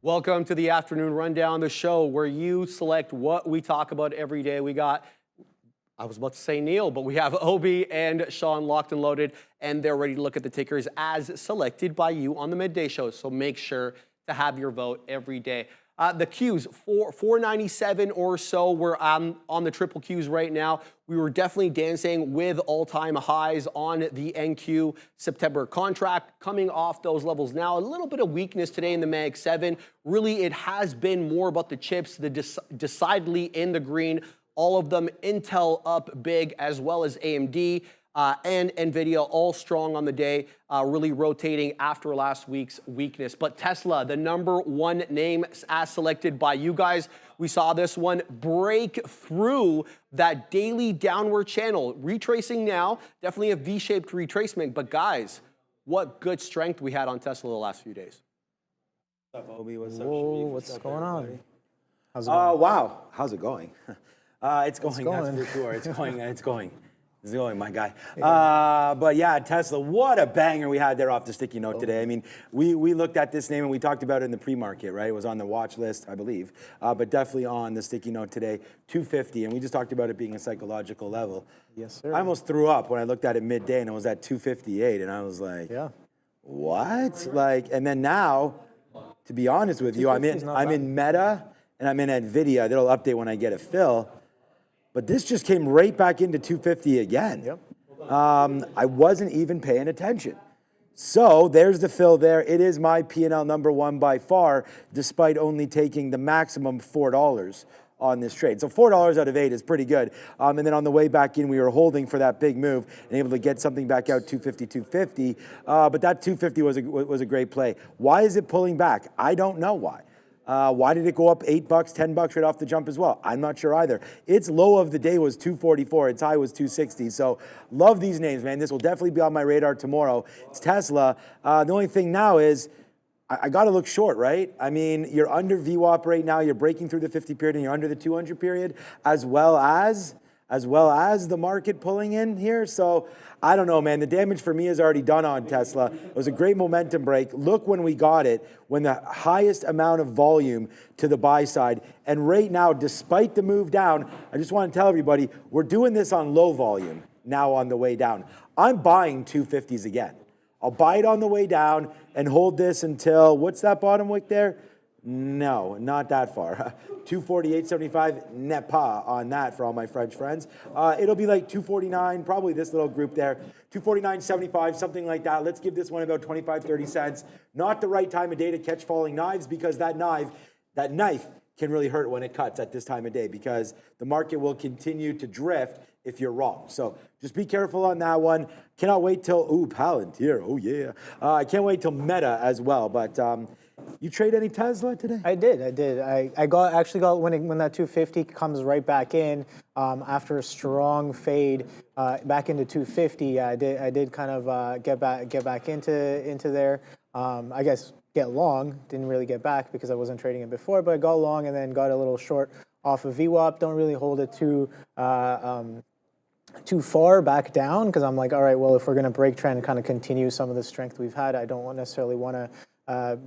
Welcome to the Afternoon Rundown, the show where you select what we talk about every day. We got, I was about to say Neil, but we have Obi and Sean locked and loaded, and they're ready to look at the tickers as selected by you on the midday show. So make sure to have your vote every day. The Qs, 497 or so. We're on the triple Qs right now. We were definitely dancing with all-time highs on the NQ September contract. Coming off those levels now, a little bit of weakness today in the Mag 7. Really, it has been more about the chips, decidedly in the green. All of them, Intel up big, as well as AMD. And NVIDIA all strong on the day, really rotating after last week's weakness. But Tesla, the #1 name as selected by you guys. We saw this one break through that daily downward channel. Retracing now, definitely a V-shaped retracement. But guys, what good strength we had on Tesla the last few days. What's up, Obi? What's up, Whoa, Sharif? what's going on? How's it going? Wow, how's it going? It's going, that's for sure. It's going, it's going. It's going, my guy. But yeah, Tesla, what a banger we had there off the sticky note today. I mean, we looked at this name and we talked about it in the pre-market, right? It was on the watch list, I believe, but definitely on the sticky note today, 250, and we just talked about it being a psychological level. Yes, sir. I almost threw up when I looked at it midday and it was at 258, and I was like, yeah, what? Like, and then now, to be honest with you, I'm in Meta and I'm in NVIDIA. They'll update when I get a fill. But this just came right back into 250 again. Yep. I wasn't even paying attention. So there's the fill there. It is my P&L #1 by far, despite only taking the maximum $4 on this trade. So $4 out of 8 is pretty good. And then on the way back in, we were holding for that big move and able to get something back out 250, 250. But that 250 was a great play. Why is it pulling back? I don't know why. Why did it go up $8, $10 right off the jump as well? I'm not sure either. Its low of the day was 244. Its high was 260. So love these names, man. This will definitely be on my radar tomorrow. It's Tesla. The only thing now is I got to look short, right? I mean, you're under VWAP right now. You're breaking through the 50 period and you're under the 200 period, as well as the market pulling in here. So I don't know, man. The damage for me is already done on Tesla. It was a great momentum break. Look when we got it, when the highest amount of volume to the buy side. And right now, despite the move down, I just want to tell everybody, we're doing this on low volume now on the way down. I'm buying 250s again. I'll buy it on the way down and hold this until, what's that bottom wick there? No, not that far. 248.75, net pas on that for all my French friends. It'll be like 249, probably this little group there. 249.75, something like that. Let's give this one about 25, 30 cents. Not the right time of day to catch falling knives, because that knife can really hurt when it cuts at this time of day, because the market will continue to drift if you're wrong. So just be careful on that one. Cannot wait till, ooh, Palantir, oh yeah. I can't wait till Meta as well, but you trade any Tesla today? I did. I actually got when that 250 comes right back in after a strong fade back into 250. Yeah, I did kind of get back into there. I guess get long. Didn't really get back because I wasn't trading it before, but I got long and then got a little short off of VWAP. Don't really hold it too far back down, because I'm like, all right, well, if we're going to break trend and kind of continue some of the strength we've had, I don't necessarily want to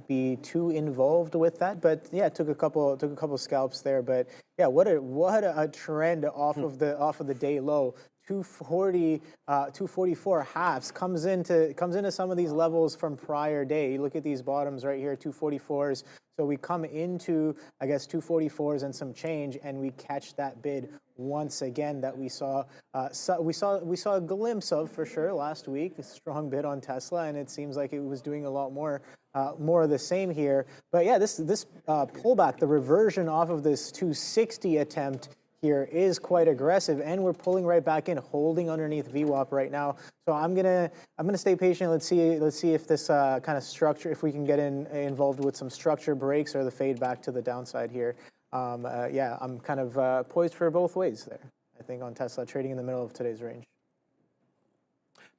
be too involved with that. But yeah, took a couple scalps there. But yeah, what a trend off of the day low. 244 halves comes into some of these levels from prior day. You look at these bottoms right here, 244s. So we come into, I guess, 244s and some change, and we catch that bid once again that we saw a glimpse of for sure last week. A strong bid on Tesla, and it seems like it was doing a lot more of the same here. But yeah, this pullback, the reversion off of this 260 attempt here is quite aggressive, and we're pulling right back in, holding underneath VWAP right now. So I'm gonna stay patient. Let's see if this kind of structure, if we can get involved with some structure breaks or the fade back to the downside here. Yeah, I'm kind of poised for both ways there. I think on Tesla, trading in the middle of today's range.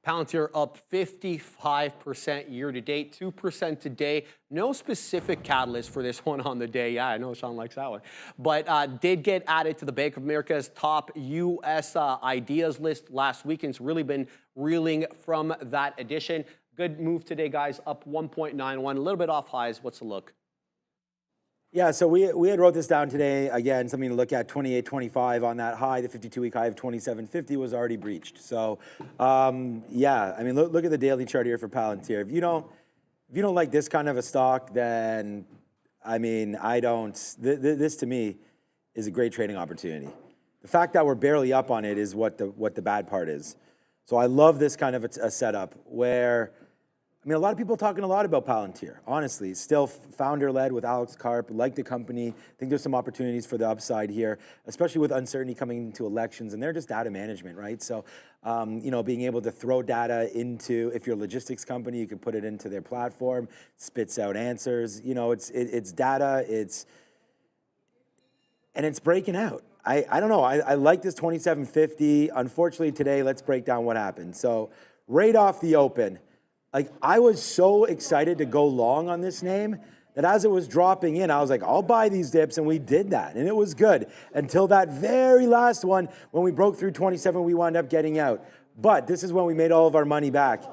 Palantir up 55% year to date, 2% today. No specific catalyst for this one on the day. Yeah, I know Sean likes that one. But did get added to the Bank of America's top U.S. ideas list last week, and it's really been reeling from that addition. Good move today, guys, up 1.91, a little bit off highs. What's the look? Yeah, so we had wrote this down today. Again, something to look at, 28.25 on that high. The 52-week high of 27.50 was already breached. So, yeah, I mean, look at the daily chart here for Palantir. If you don't like this kind of a stock, then, I mean, I don't. This to me is a great trading opportunity. The fact that we're barely up on it is what the bad part is. So I love this kind of a setup where, I mean, a lot of people talking a lot about Palantir, honestly. Still founder-led with Alex Karp, like the company. I think there's some opportunities for the upside here, especially with uncertainty coming into elections, and they're just data management, right? So, you know, being able to throw data into, if you're a logistics company, you can put it into their platform, spits out answers. You know, it's data, and it's breaking out. I don't know, I like this 27.50. Unfortunately today, let's break down what happened. So right off the open, like, I was so excited to go long on this name that as it was dropping in, I was like, I'll buy these dips, and we did that, and it was good. Until that very last one, when we broke through 27, we wound up getting out. But this is when we made all of our money back,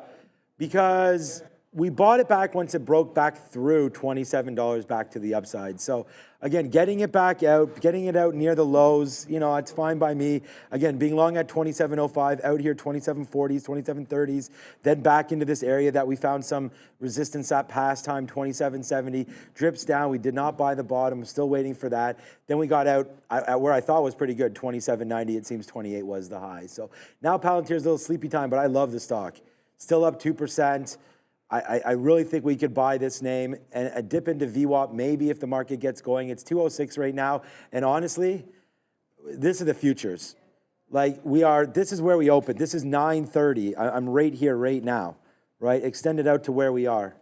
because we bought it back once it broke back through $27 back to the upside. So again, getting it back out, getting it out near the lows, you know, it's fine by me. Again, being long at 27.05, out here 27.40s, 27.30s, then back into this area that we found some resistance at past time, 27.70, drips down. We did not buy the bottom, still waiting for that. Then we got out at where I thought was pretty good, 27.90. It seems 28 was the high. So now Palantir's a little sleepy time, but I love the stock. Still up 2%. I really think we could buy this name and a dip into VWAP maybe if the market gets going. It's 206 right now. And honestly, this is the futures. Like, this is where we opened. This is 9:30. I'm right here right now, right? Extended out to where we are.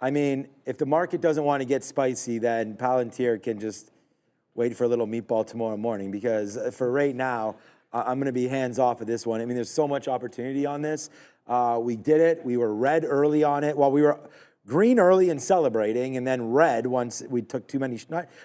I mean, if the market doesn't want to get spicy, then Palantir can just wait for a little meatball tomorrow morning, because for right now, I'm going to be hands off of this one. I mean, there's so much opportunity on this. We did it. We were red early on it. Well, we were green early and celebrating, and then red once we took too many.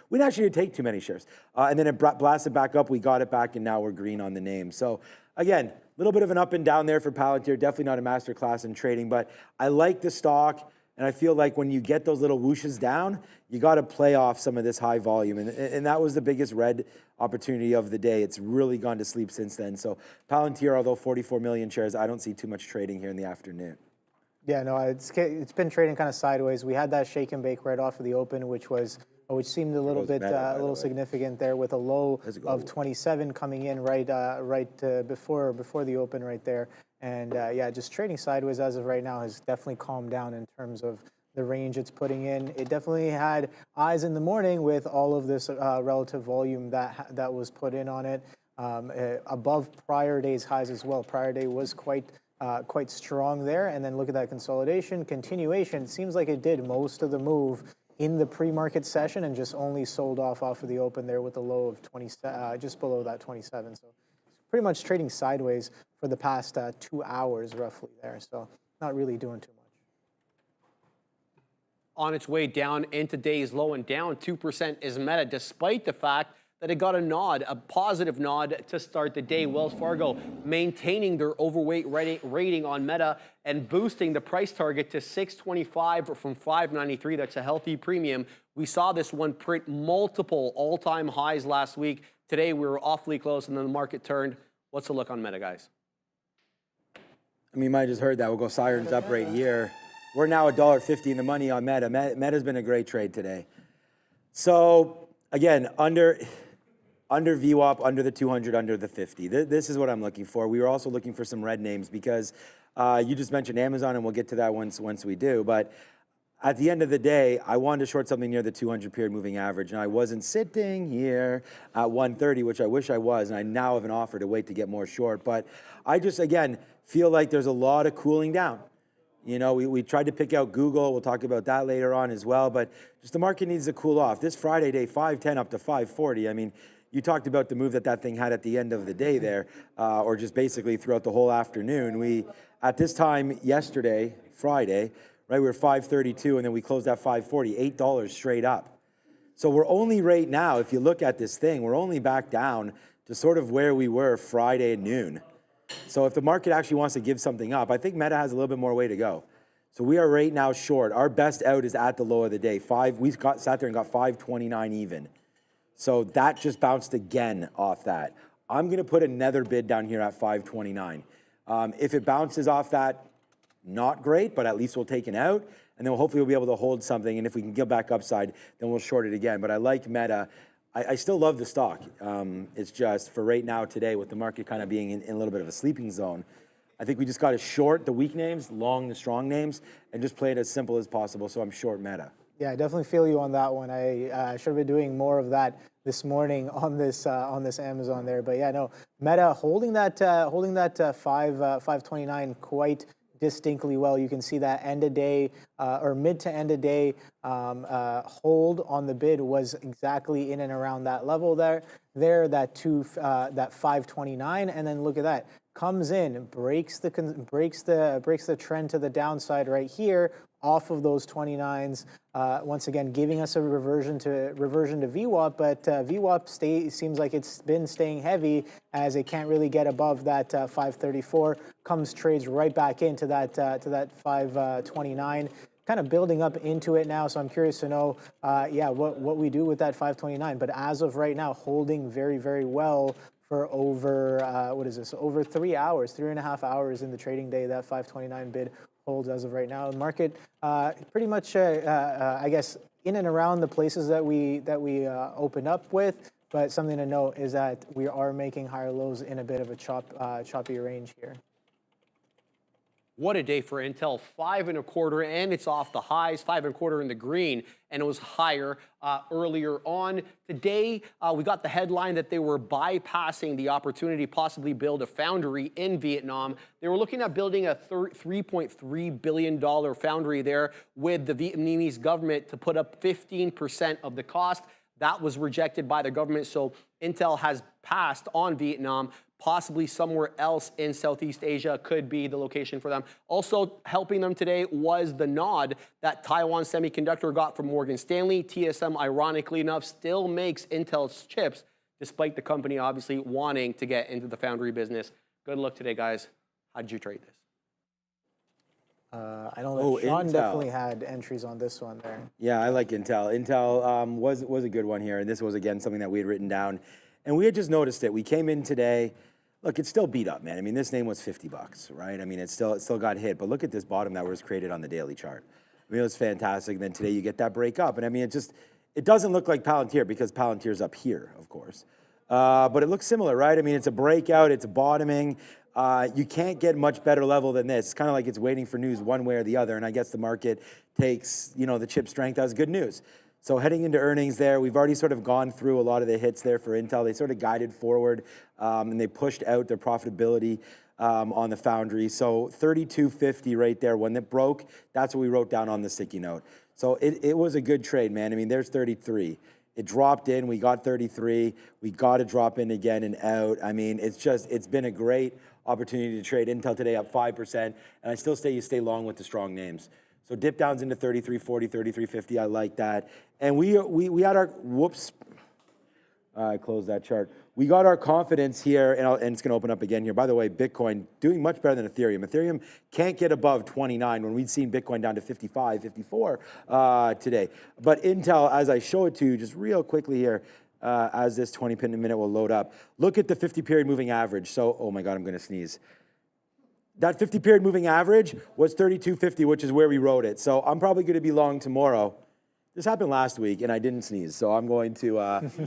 We didn't actually take too many shares. And then it blasted back up. We got it back, and now we're green on the name. So again, a little bit of an up and down there for Palantir. Definitely not a master class in trading, but I like the stock. And I feel like when you get those little whooshes down, you got to play off some of this high volume. And that was the biggest red opportunity of the day. It's really gone to sleep since then. So Palantir, although 44 million shares, I don't see too much trading here in the afternoon. Yeah, no, it's been trading kind of sideways. We had that shake and bake right off of the open, which seemed a little bit significant there, with a low of 27 coming in right before the open right there. And yeah, just trading sideways as of right now has definitely calmed down in terms of the range it's putting in. It definitely had eyes in the morning with all of this relative volume that was put in on it, above prior day's highs as well. Prior day was quite strong there. And then look at that consolidation, continuation. It seems like it did most of the move in the pre-market session and just only sold off of the open there with a low of 20, just below that 27. So pretty much trading sideways for the past 2 hours roughly there. So not really doing too much. On its way down into today's low and down 2% is Meta, despite the fact that it got a positive nod to start the day. Wells Fargo maintaining their overweight rating on Meta and boosting the price target to 625 from 593. That's a healthy premium. We saw this one print multiple all-time highs last week. Today we were awfully close, and then the market turned. What's the look on Meta, guys? I mean, you might have just heard that. We'll go sirens up right here. We're now $1.50 in the money on Meta. Meta's been a great trade today. So again, under VWAP, under the 200, under the 50. This is what I'm looking for. We were also looking for some red names because you just mentioned Amazon, and we'll get to that once we do. But at the end of the day, I wanted to short something near the 200 period moving average, and I wasn't sitting here at 130, which I wish I was, and I now have an offer to wait to get more short. But I just, again, feel like there's a lot of cooling down. You know, we tried to pick out Google. We'll talk about that later on as well. But just the market needs to cool off. This Friday day, 510 up to 540. I mean, you talked about the move that thing had at the end of the day there, or just basically throughout the whole afternoon. At this time yesterday, Friday, right, we were 532, and then we closed at 540, $8 straight up. So we're only right now, if you look at this thing, we're only back down to sort of where we were Friday at noon. So if the market actually wants to give something up, I think Meta has a little bit more way to go. So we are right now short. Our best out is at the low of the day. Sat there and got 529 even. So that just bounced again off that. I'm going to put another bid down here at 529. If it bounces off that, not great, but at least we'll take it out. And then hopefully we'll be able to hold something. And if we can get back upside, then we'll short it again. But I like Meta. I still love the stock. It's just for right now today, with the market kind of being in a little bit of a sleeping zone, I think we just got to short the weak names, long the strong names, and just play it as simple as possible. So I'm short Meta. Yeah, I definitely feel you on that one. I should have been doing more of that this morning on this Amazon there. But yeah, no, Meta holding that 529 quite distinctly well. You can see that end of day or mid to end of day hold on the bid was exactly in and around that level that 529, and then look at that, comes in, breaks the trend to the downside right here off of those 29s, once again giving us a reversion to VWAP, but VWAP seems like it's been staying heavy as it can't really get above that 534, trades right back into that 529, kind of building up into it now. So I'm curious to know, what we do with that 529. But as of right now, holding very, very well for over over 3 hours, 3.5 hours in the trading day. That 529 bid holds as of right now. The market pretty much, I guess, in and around the places that we opened up with. But something to note is that we are making higher lows in a bit of a choppy range here. What a day for Intel, 5.25, and it's off the highs, 5.25 in the green, and it was higher earlier on. Today, we got the headline that they were bypassing the opportunity to possibly build a foundry in Vietnam. They were looking at building a $3.3 billion foundry there with the Vietnamese government to put up 15% of the cost. That was rejected by the government, so Intel has passed on Vietnam. Possibly somewhere else in Southeast Asia could be the location for them. Also helping them today was the nod that Taiwan Semiconductor got from Morgan Stanley. TSM, ironically enough, still makes Intel's chips, despite the company obviously wanting to get into the foundry business. Good luck today, guys. How did you trade this? I don't know. Sean Intel definitely had entries on this one there. Yeah, I like Intel. Intel was a good one here, and this was, again, something that we had written down. And we had just noticed it. We came in today. Look, it's still beat up, man. I mean, this name was $50, right? I mean, it still got hit. But look at this bottom that was created on the daily chart. I mean, it was fantastic. And then today you get that break up. And I mean, it doesn't look like Palantir because Palantir's up here, of course. But it looks similar, right? I mean, it's a breakout. It's bottoming. You can't get much better level than this. It's kind of like it's waiting for news one way or the other. And I guess the market takes, the chip strength as good news. So heading into earnings there, we've already sort of gone through a lot of the hits there for Intel. They sort of guided forward, and they pushed out their profitability on the foundry. So 32.50 right there. When it broke, that's what we wrote down on the sticky note. So it was a good trade, man. I mean, there's 33. It dropped in. We got 33. We got to drop in again and out. I mean, it's been a great opportunity to trade. Intel today up 5%. And I still say you stay long with the strong names. So dip downs into 33.40, 33.50. I like that. And we had our, whoops. I closed that chart. We got our confidence here, and it's going to open up again here. By the way, Bitcoin doing much better than Ethereum. Ethereum can't get above 29 when we'd seen Bitcoin down to 55, 54 today. But Intel, as I show it to you just real quickly here, as this 20-minute will load up, look at the 50-period moving average. So, oh my God, I'm going to sneeze. That 50-period moving average was 32.50, which is where we wrote it. So I'm probably going to be long tomorrow. This happened last week, and I didn't sneeze. So I'm going to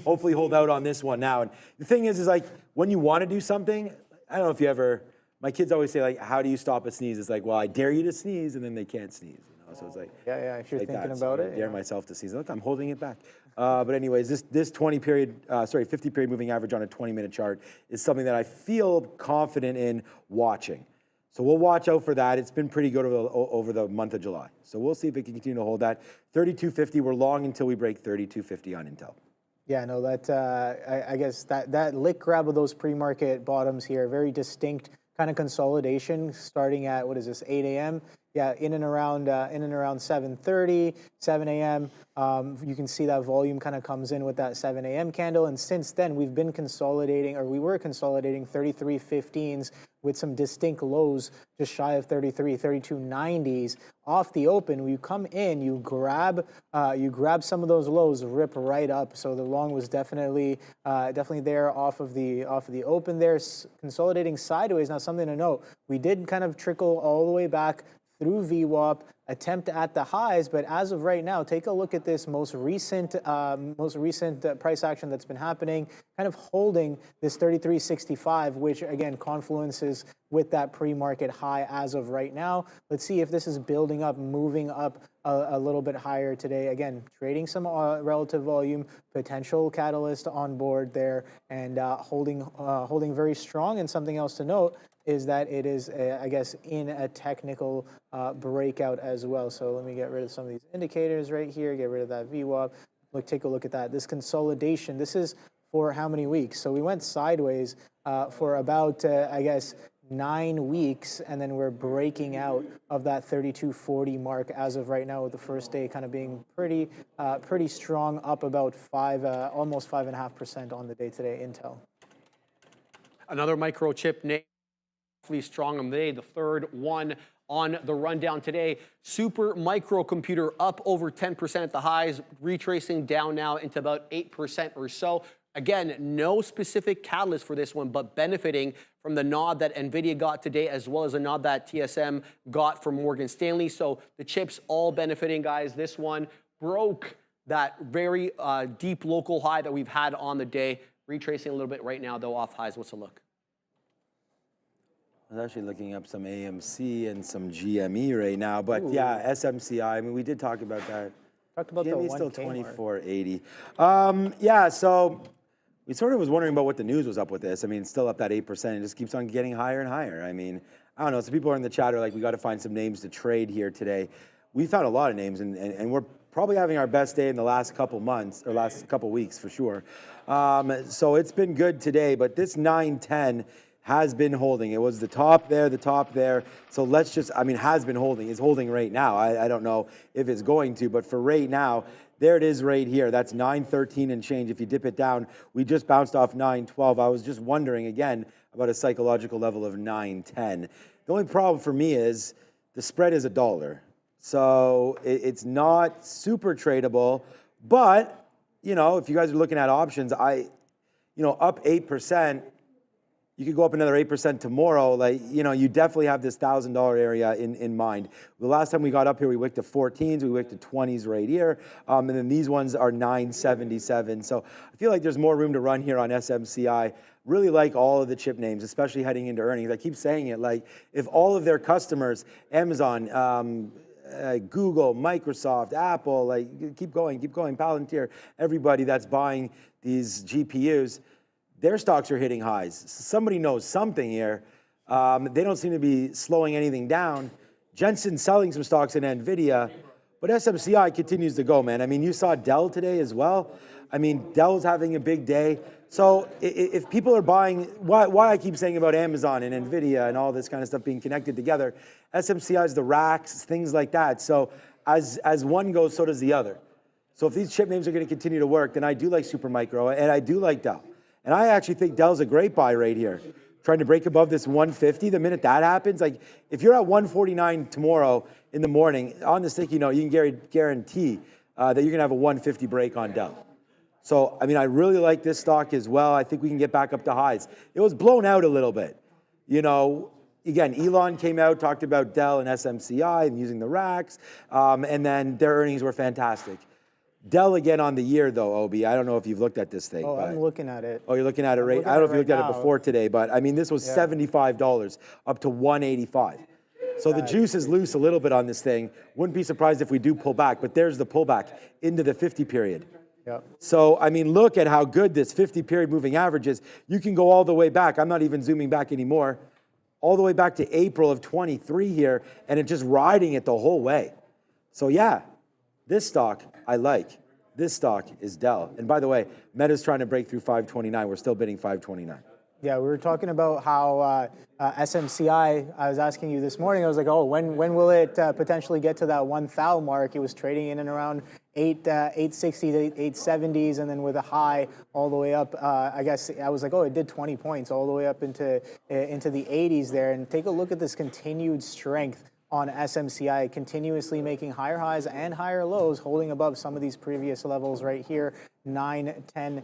hopefully hold out on this one now. And the thing is like, when you want to do something, I don't know if you ever, my kids always say, like, how do you stop a sneeze? It's like, well, I dare you to sneeze, and then they can't sneeze. So it's like, yeah, if you're like thinking that. about So it. I dare myself to sneeze. Look, I'm holding it back. But anyways, this 50-period moving average on a 20-minute chart is something that I feel confident in watching. So we'll watch out for that. It's been pretty good over the month of July. So we'll see if it can continue to hold that. 32.50, we're long until we break 32.50 on Intel. Yeah, no, that I guess that lick grab of those pre-market bottoms here, very distinct kind of consolidation starting at, 8 a.m. yeah, in and around 7:30, 7 a.m. You can see that volume kind of comes in with that 7 a.m. candle, and since then we've been consolidating, or we were consolidating 33.15s with some distinct lows just shy of 32.90s off the open. When you come in, you grab some of those lows, rip right up. So the long was definitely there off of the open there, consolidating sideways. Now something to note, we did kind of trickle all the way back through VWAP, attempt at the highs, but as of right now, take a look at this most recent price action that's been happening, kind of holding this 33.65, which again confluences with that pre-market high as of right now. Let's see if this is building up, moving up a little bit higher today. Again, trading some relative volume, potential catalyst on board there, and holding very strong. And something else to note is that it is, I guess, in a technical breakout as well. So let me get rid of some of these indicators right here, get rid of that VWAP. Take a look at that. This consolidation, this is for how many weeks? So we went sideways for about, I guess, 9 weeks, and then we're breaking out of that 32.40 mark as of right now, with the first day kind of being pretty strong, up about almost 5.5% on the day today. Intel. Another microchip name, strong on the day, the third one on the rundown today. Super microcomputer up over 10% at the highs, retracing down now into about 8% or so. Again, no specific catalyst for this one, but benefiting from the nod that NVIDIA got today, as well as a nod that TSM got from Morgan Stanley. So the chips all benefiting, guys. This one broke that very deep local high that we've had on the day, retracing a little bit right now, though, off highs. What's a look? I was actually looking up some AMC and some GME right now, but yeah, SMCI. I mean, we did talk about that. Talked about GME the still 2480. Yeah, so we sort of was wondering about what the news was up with this. I mean, still up that 8%. It just keeps on getting higher and higher. I mean, I don't know. So people are in the chat are like, we got to find some names to trade here today. We found a lot of names, and we're probably having our best day in the last couple months, or last couple weeks for sure. So it's been good today, but this 910 has been holding. It was the top there. So let's just, I mean, has been holding. It's holding right now. I don't know if it's going to, but for right now, there it is right here. That's 913 and change. If you dip it down, we just bounced off 912. I was just wondering again about a psychological level of 910. The only problem for me is the spread is $1. So it's not super tradable, but you know, if you guys are looking at options, up 8%, you could go up another 8% tomorrow. Like, you know, you definitely have this $1,000 area in mind. The last time we got up here, we wicked to 14s, we wicked to 20s right here. And then these ones are 977. So I feel like there's more room to run here on SMCI. Really like all of the chip names, especially heading into earnings. I keep saying it, like if all of their customers, Amazon, Google, Microsoft, Apple, like keep going, Palantir, everybody that's buying these GPUs, their stocks are hitting highs. Somebody knows something here. They don't seem to be slowing anything down. Jensen's selling some stocks in NVIDIA, but SMCI continues to go, man. I mean, you saw Dell today as well. I mean, Dell's having a big day. So if people are buying, why I keep saying about Amazon and NVIDIA and all this kind of stuff being connected together, SMCI is the racks, things like that. So as one goes, so does the other. So if these chip names are going to continue to work, then I do like Supermicro and I do like Dell. And I actually think Dell's a great buy right here. Trying to break above this 150, the minute that happens, like if you're at 149 tomorrow in the morning, on the sticky note, you can guarantee that you're gonna have a 150 break on Dell. So, I mean, I really like this stock as well. I think we can get back up to highs. It was blown out a little bit. You know, again, Elon came out, talked about Dell and SMCI and using the racks, and then their earnings were fantastic. Dell again on the year though, Obi. I don't know if you've looked at this thing. Oh, I'm looking at it. Oh, you're looking at it right? I don't know if you looked at it before today, but I mean, this was $75 up to $185. So the juice is loose a little bit on this thing. Wouldn't be surprised if we do pull back, but there's the pullback into the 50 period. Yep. So, I mean, look at how good this 50 period moving average is. You can go all the way back. I'm not even zooming back anymore. All the way back to April of 23 here, and it's just riding it the whole way. So yeah, this stock I like. This stock is Dell. And by the way, Meta's trying to break through 529. We're still bidding 529. Yeah, we were talking about how SMCI, I was asking you this morning, I was like, oh, when will it potentially get to that 1,000 mark? It was trading in and around 860 to 870s, and then with a high all the way up, I guess I was like, oh, it did 20 points all the way up into the 80s there. And take a look at this continued strength on SMCI, continuously making higher highs and higher lows, holding above some of these previous levels right here, 910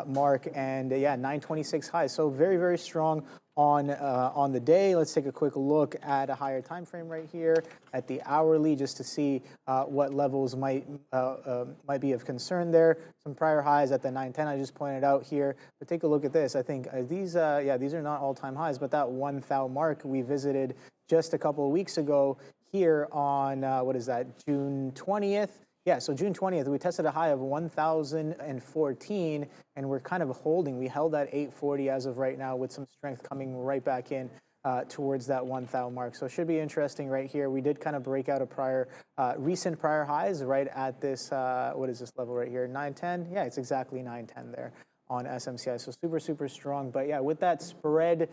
mark, and yeah, 926 highs. So very, very strong on the day. Let's take a quick look at a higher time frame right here at the hourly, just to see what levels might be of concern there. Some prior highs at the 910 I just pointed out here, but take a look at this. I think these are not all-time highs, but that 1,000 mark we visited just a couple of weeks ago here on, what is that, June 20th? Yeah, so June 20th, we tested a high of 1,014, and we're kind of holding. We held at 840 as of right now, with some strength coming right back in towards that 1,000 mark. So it should be interesting right here. We did kind of break out a recent prior highs right at this, what is this level right here, 910? Yeah, it's exactly 910 there on SMCI. So super, super strong. But yeah, with that spread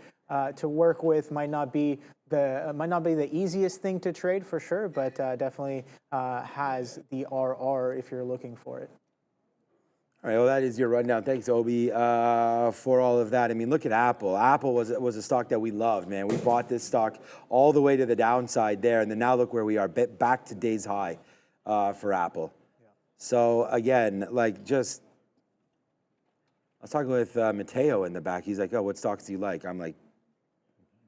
to work with, might not be the easiest thing to trade for sure, but definitely has the RR if you're looking for it. All right, well, that is your rundown. Thanks, Obi, for all of that. I mean, look at Apple. Apple was a stock that we loved, man. We bought this stock all the way to the downside there, and then now look where we are, back to day's high for Apple. Yeah. So again, like just, I was talking with Mateo in the back. He's like, oh, what stocks do you like? I'm like,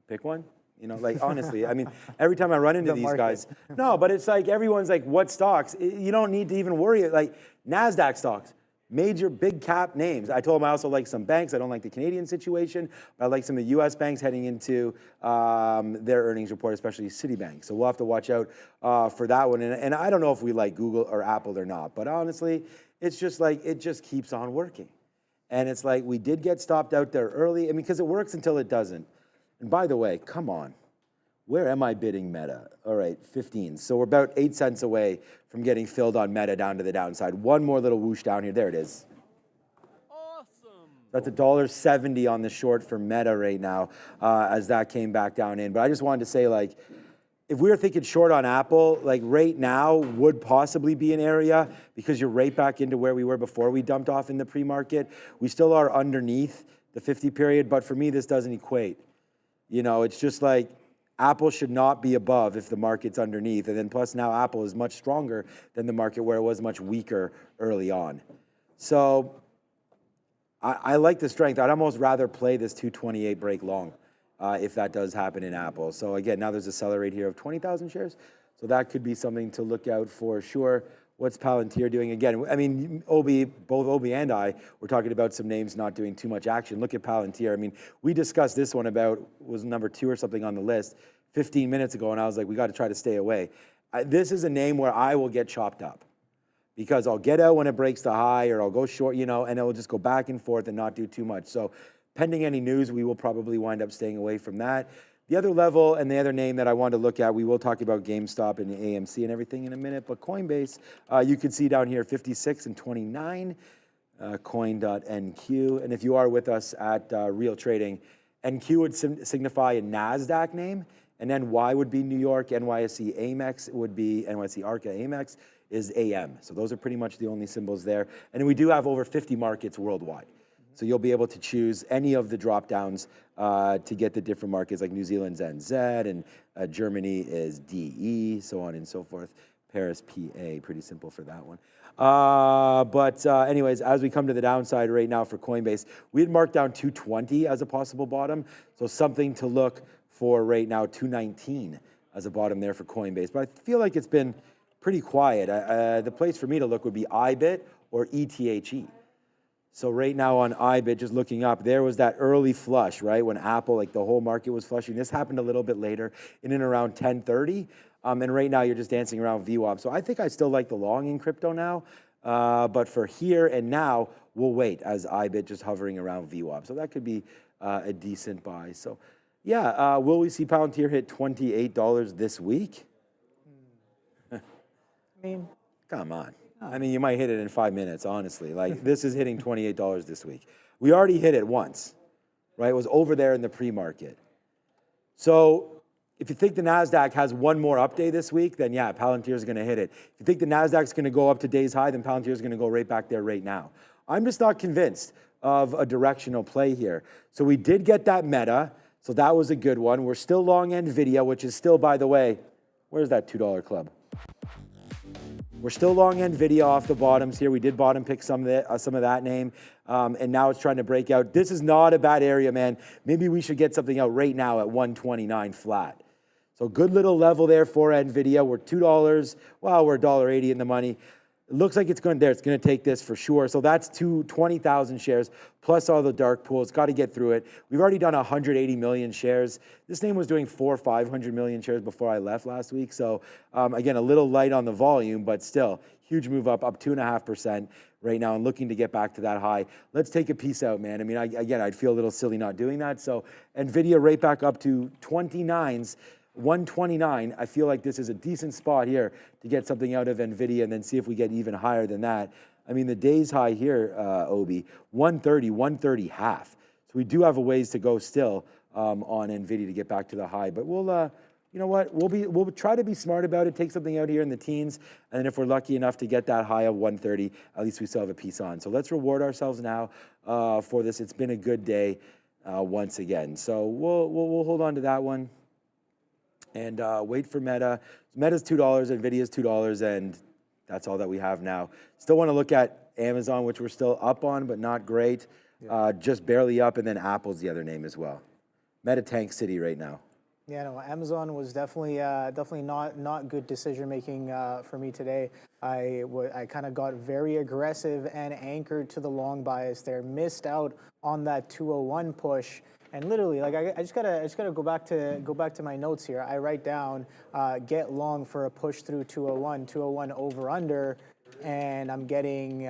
pick one. You know, like, honestly, I mean, every time I run into these guys, no, but it's like, everyone's like, what stocks? You don't need to even worry. Like, NASDAQ stocks, major big cap names. I told him I also like some banks. I don't like the Canadian situation, but I like some of the US banks heading into their earnings report, especially Citibank. So we'll have to watch out for that one. And I don't know if we like Google or Apple or not, but honestly, it's just like, it just keeps on working. And it's like, we did get stopped out there early. I mean, because it works until it doesn't. And by the way, come on, where am I bidding Meta? All right, 15. So we're about 8 cents away from getting filled on Meta down to the downside. One more little whoosh down here. There it is. Awesome. That's $1.70 on the short for Meta right now as that came back down in. But I just wanted to say, like, if we were thinking short on Apple, like right now would possibly be an area, because you're right back into where we were before we dumped off in the pre-market. We still are underneath the 50 period, but for me, this doesn't equate. You know, it's just like Apple should not be above if the market's underneath. And then plus now Apple is much stronger than the market where it was much weaker early on. So I like the strength. I'd almost rather play this 228 break long. If that does happen in Apple. So again, now there's a seller rate here of 20,000 shares. So that could be something to look out for sure. What's Palantir doing? Again, I mean, both Obi and I were talking about some names not doing too much action. Look at Palantir. I mean, we discussed this one was number 2 or something on the list 15 minutes ago, and I was like, we got to try to stay away. This is a name where I will get chopped up, because I'll get out when it breaks the high, or I'll go short, you know, and it will just go back and forth and not do too much. So pending any news, we will probably wind up staying away from that. The other level and the other name that I want to look at, we will talk about GameStop and AMC and everything in a minute, but Coinbase, you can see down here 56 and 29, coin.nq. And if you are with us at Real Trading, NQ would signify a NASDAQ name, and then Y would be New York, NYSE AMEX would be NYSE ARCA AMEX is AM. So those are pretty much the only symbols there. And we do have over 50 markets worldwide. So you'll be able to choose any of the drop downs to get the different markets, like New Zealand's NZ, and Germany is DE, so on and so forth. Paris, PA, pretty simple for that one. Anyways, as we come to the downside right now for Coinbase, we had marked down 220 as a possible bottom. So something to look for right now, 219 as a bottom there for Coinbase. But I feel like it's been pretty quiet. The place for me to look would be IBIT or ETHE. So right now on IBIT, just looking up, there was that early flush, right? When Apple, like the whole market was flushing. This happened a little bit later, in and around 10:30. And right now you're just dancing around VWAP. So I think I still like the long in crypto now. But for here and now, we'll wait as IBIT just hovering around VWAP. So that could be a decent buy. So yeah, will we see Palantir hit $28 this week? I mean, come on. I mean, you might hit it in 5 minutes, honestly. Like, this is hitting $28 this week. We already hit it once, right? It was over there in the pre-market. So if you think the NASDAQ has one more update this week, then yeah, Palantir is going to hit it. If you think the NASDAQ is going to go up to day's high, then Palantir is going to go right back there right now. I'm just not convinced of a directional play here. So we did get that meta, so that was a good one. We're still long NVIDIA, which is still, by the way, where's that $2 club? We're still long NVIDIA off the bottoms here. We did bottom pick some of that name, and now it's trying to break out. This is not a bad area, man. Maybe we should get something out right now at 129 flat. So good little level there for NVIDIA. We're $2. Wow, we're $1.80 in the money. It looks like it's going there. It's going to take this for sure. So that's 20,000 shares plus all the dark pools. Got to get through it. We've already done 180 million shares. This name was doing 400 or 500 million shares before I left last week. So again, a little light on the volume, but still huge move up 2.5% right now and looking to get back to that high. Let's take a piece out, man. I mean, again, I'd feel a little silly not doing that. So NVIDIA right back up to 29s. 129, I feel like this is a decent spot here to get something out of NVIDIA and then see if we get even higher than that. I mean, the day's high here, Obi, 130 half. So we do have a ways to go still on NVIDIA to get back to the high. But we'll, you know what, we'll try to be smart about it, take something out here in the teens, and then if we're lucky enough to get that high of 130, at least we still have a piece on. So let's reward ourselves now for this. It's been a good day once again. So we'll hold on to that one. And wait for Meta. Meta's $2, NVIDIA's $2, and that's all that we have now. Still want to look at Amazon, which we're still up on, but not great. Yeah. Just barely up, and then Apple's the other name as well. Meta Tank City right now. Yeah, no, Amazon was definitely not good decision making for me today. I kind of got very aggressive and anchored to the long bias there. Missed out on that 201 push. And literally, like I just gotta go back to my notes here. I write down get long for a push through 201 over under, and I'm getting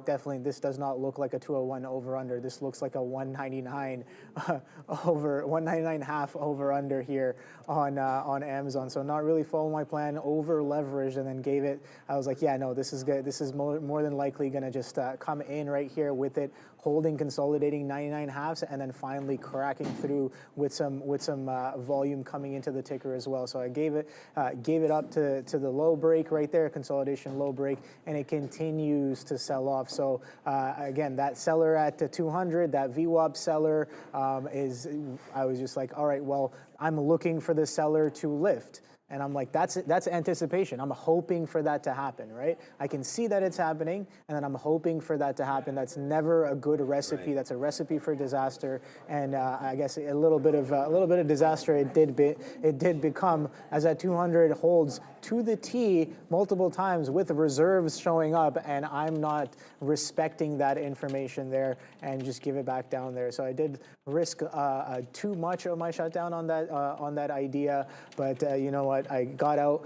definitely this does not look like a 201 over under. This looks like a 199 199 half over under here on Amazon. So not really following my plan, over leveraged, and then gave it. I was like, yeah, no, this is good. This is more than likely gonna just come in right here with it, holding, consolidating 99 halves, and then finally cracking through with some volume coming into the ticker as well. So I gave it up to the low break right there, consolidation low break, and it continues to sell off. So again, that seller at 200, that VWAP seller I was just like, all right, well, I'm looking for the seller to lift. And I'm like, that's anticipation. I'm hoping for that to happen, right? I can see that it's happening, and then I'm hoping for that to happen. That's never a good recipe. Right. That's a recipe for disaster. And I guess a little bit of disaster it did become, as that 200 holds to the T multiple times with reserves showing up, and I'm not respecting that information there and just give it back down there. So I did risk too much of my shutdown on that idea, but you know what? I got out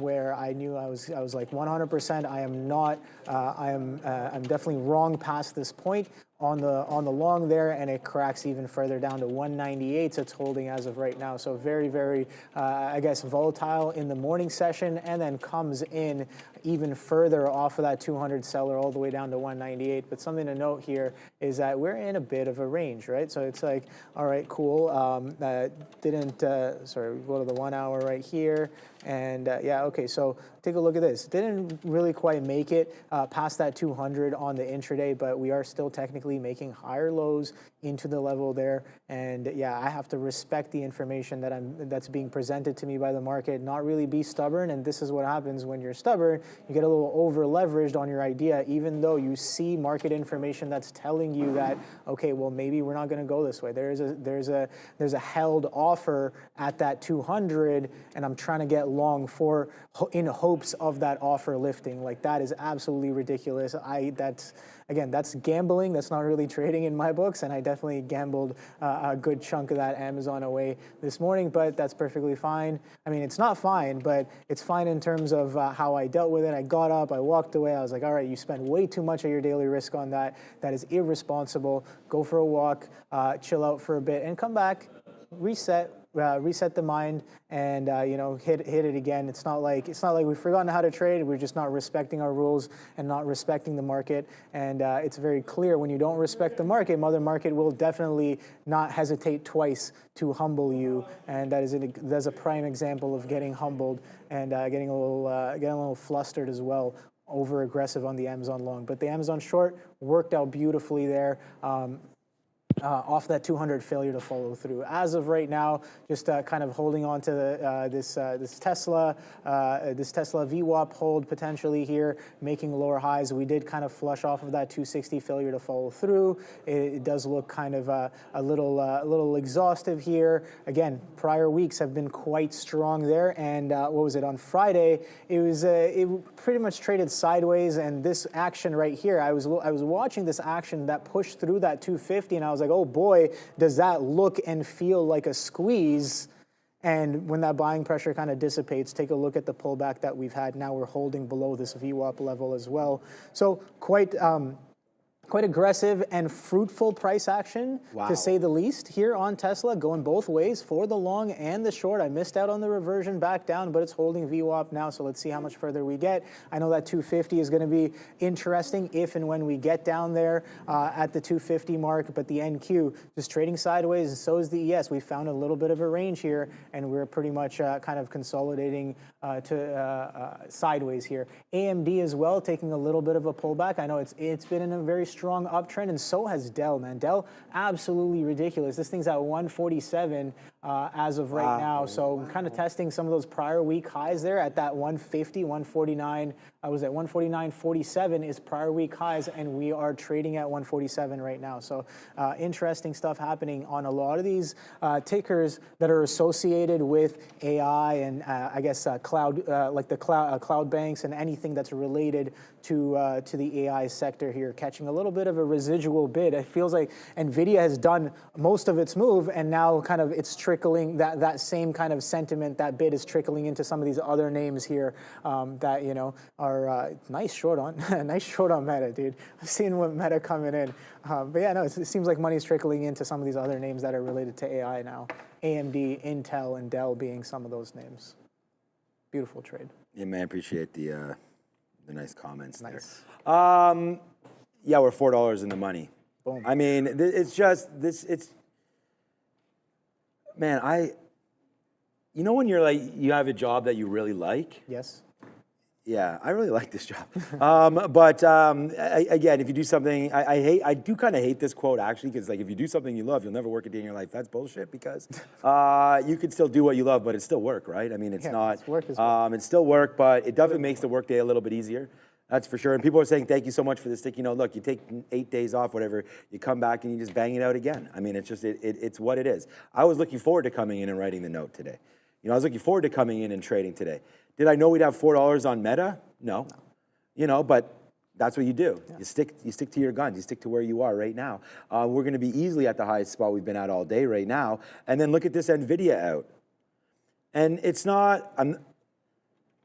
where I knew I was like 100%. I am not. I'm definitely wrong past this point on the long there, and it cracks even further down to 198. So it's holding as of right now. So very, very, I guess, volatile in the morning session, and then comes in even further off of that 200 seller all the way down to 198. But something to note here is that we're in a bit of a range, right? So it's like, all right, cool. Sorry, we go to the 1 hour right here. And yeah, okay, so take a look at this. Didn't really quite make it past that 200 on the intraday, but we are still technically making higher lows into the level there. And yeah, I have to respect the information that's being presented to me by the market, not really be stubborn. And this is what happens when you're stubborn. You get a little over leveraged on your idea, even though you see market information that's telling you that, okay, well, maybe we're not going to go this way. There's a held offer at that 200, and I'm trying to get long in hopes of that offer lifting. Like, that is absolutely ridiculous. That's gambling. That's not really trading in my books, and I definitely gambled a good chunk of that Amazon away this morning, but that's perfectly fine. I mean, it's not fine, but it's fine in terms of how I dealt with it. I got up, I walked away. I was like, all right, you spent way too much of your daily risk on that. That is irresponsible. Go for a walk, chill out for a bit, and come back, reset, reset the mind and you know, hit it again. It's not like we've forgotten how to trade. We're just not respecting our rules and not respecting the market. And it's very clear when you don't respect the market, Mother Market will definitely not hesitate twice to humble you. And that's a prime example of getting humbled and getting a little flustered as well. Over aggressive on the Amazon long, but the Amazon short worked out beautifully there. Off that 200 failure to follow through. As of right now, just kind of holding on to this Tesla VWAP hold potentially here, making lower highs. We did kind of flush off of that 260 failure to follow through. It does look kind of a little exhaustive here. Again, prior weeks have been quite strong there, and what was it on Friday? It pretty much traded sideways, and this action right here, I was watching this action that pushed through that 250, and I was like, oh boy, does that look and feel like a squeeze. And when that buying pressure kind of dissipates, take a look at the pullback that we've had. Now we're holding below this VWAP level as well. So quite aggressive and fruitful price action, to say the least, here on Tesla, going both ways for the long and the short. I missed out on the reversion back down, but it's holding VWAP now, so let's see how much further we get. I know that 250 is going to be interesting if and when we get down there at the 250 mark, but the NQ just trading sideways, and so is the ES. We found a little bit of a range here, and we're pretty much kind of consolidating to sideways here. AMD as well, taking a little bit of a pullback. I know it's been in a very strong uptrend, and so has Dell, man. Dell, absolutely ridiculous. This thing's at 147 as of right now, so kind of testing some of those prior week highs there at that 150, 149. I was at 149.47 is prior week highs, and we are trading at 147 right now. So interesting stuff happening on a lot of these tickers that are associated with AI and I guess cloud, like the cloud banks and anything that's related to the AI sector here, catching a little bit of a residual bid. It feels like NVIDIA has done most of its move, and now kind of it's trickling, that same kind of sentiment, that bid is trickling into some of these other names here that, you know, are nice short on nice short on Meta, dude. I've seen what Meta coming in, but yeah, no, it seems like money's trickling into some of these other names that are related to AI now. AMD, Intel, and Dell being some of those names. Beautiful trade. Yeah, man, appreciate the nice comments Nice. there. Yeah, we're $4 in the money. Boom. I mean, it's just this. It's, man, you know when you're like, you have a job that you really like. Yes. Yeah, I really like this job. Again, if you do something, I do kind of hate this quote actually, because like if you do something you love, you'll never work a day in your life. That's bullshit, because you can still do what you love, but it's still work, right? I mean, it's not. It's work. It's still work, but it definitely makes the work day a little bit easier. That's for sure. And people are saying, thank you so much for the sticky note. Look, you take 8 days off, whatever, you come back and you just bang it out again. I mean, it's just, it's what it is. I was looking forward to coming in and writing the note today. You know, I was looking forward to coming in and trading today. Did I know we'd have $4 on Meta? No. You know, but that's what you do. Yeah. You stick to your guns. You stick to where you are right now. We're going to be easily at the highest spot we've been at all day right now. And then look at this NVIDIA out. And it's not,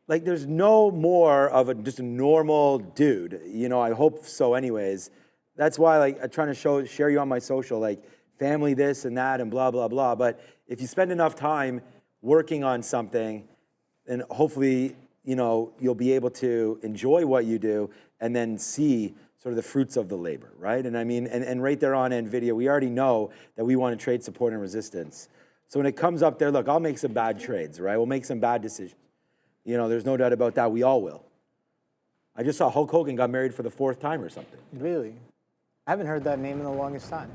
like, there's no more of just a normal dude. You know, I hope so anyways. That's why, like, I'm trying to share you on my social, like, family this and that and blah, blah, blah. But if you spend enough time working on something, and hopefully, you know, you'll be able to enjoy what you do and then see sort of the fruits of the labor, right? And I mean, and right there on NVIDIA, we already know that we want to trade support and resistance. So when it comes up there, look, I'll make some bad trades, right? We'll make some bad decisions. You know, there's no doubt about that. We all will. I just saw Hulk Hogan got married for the 4th time or something. Really? I haven't heard that name in the longest time.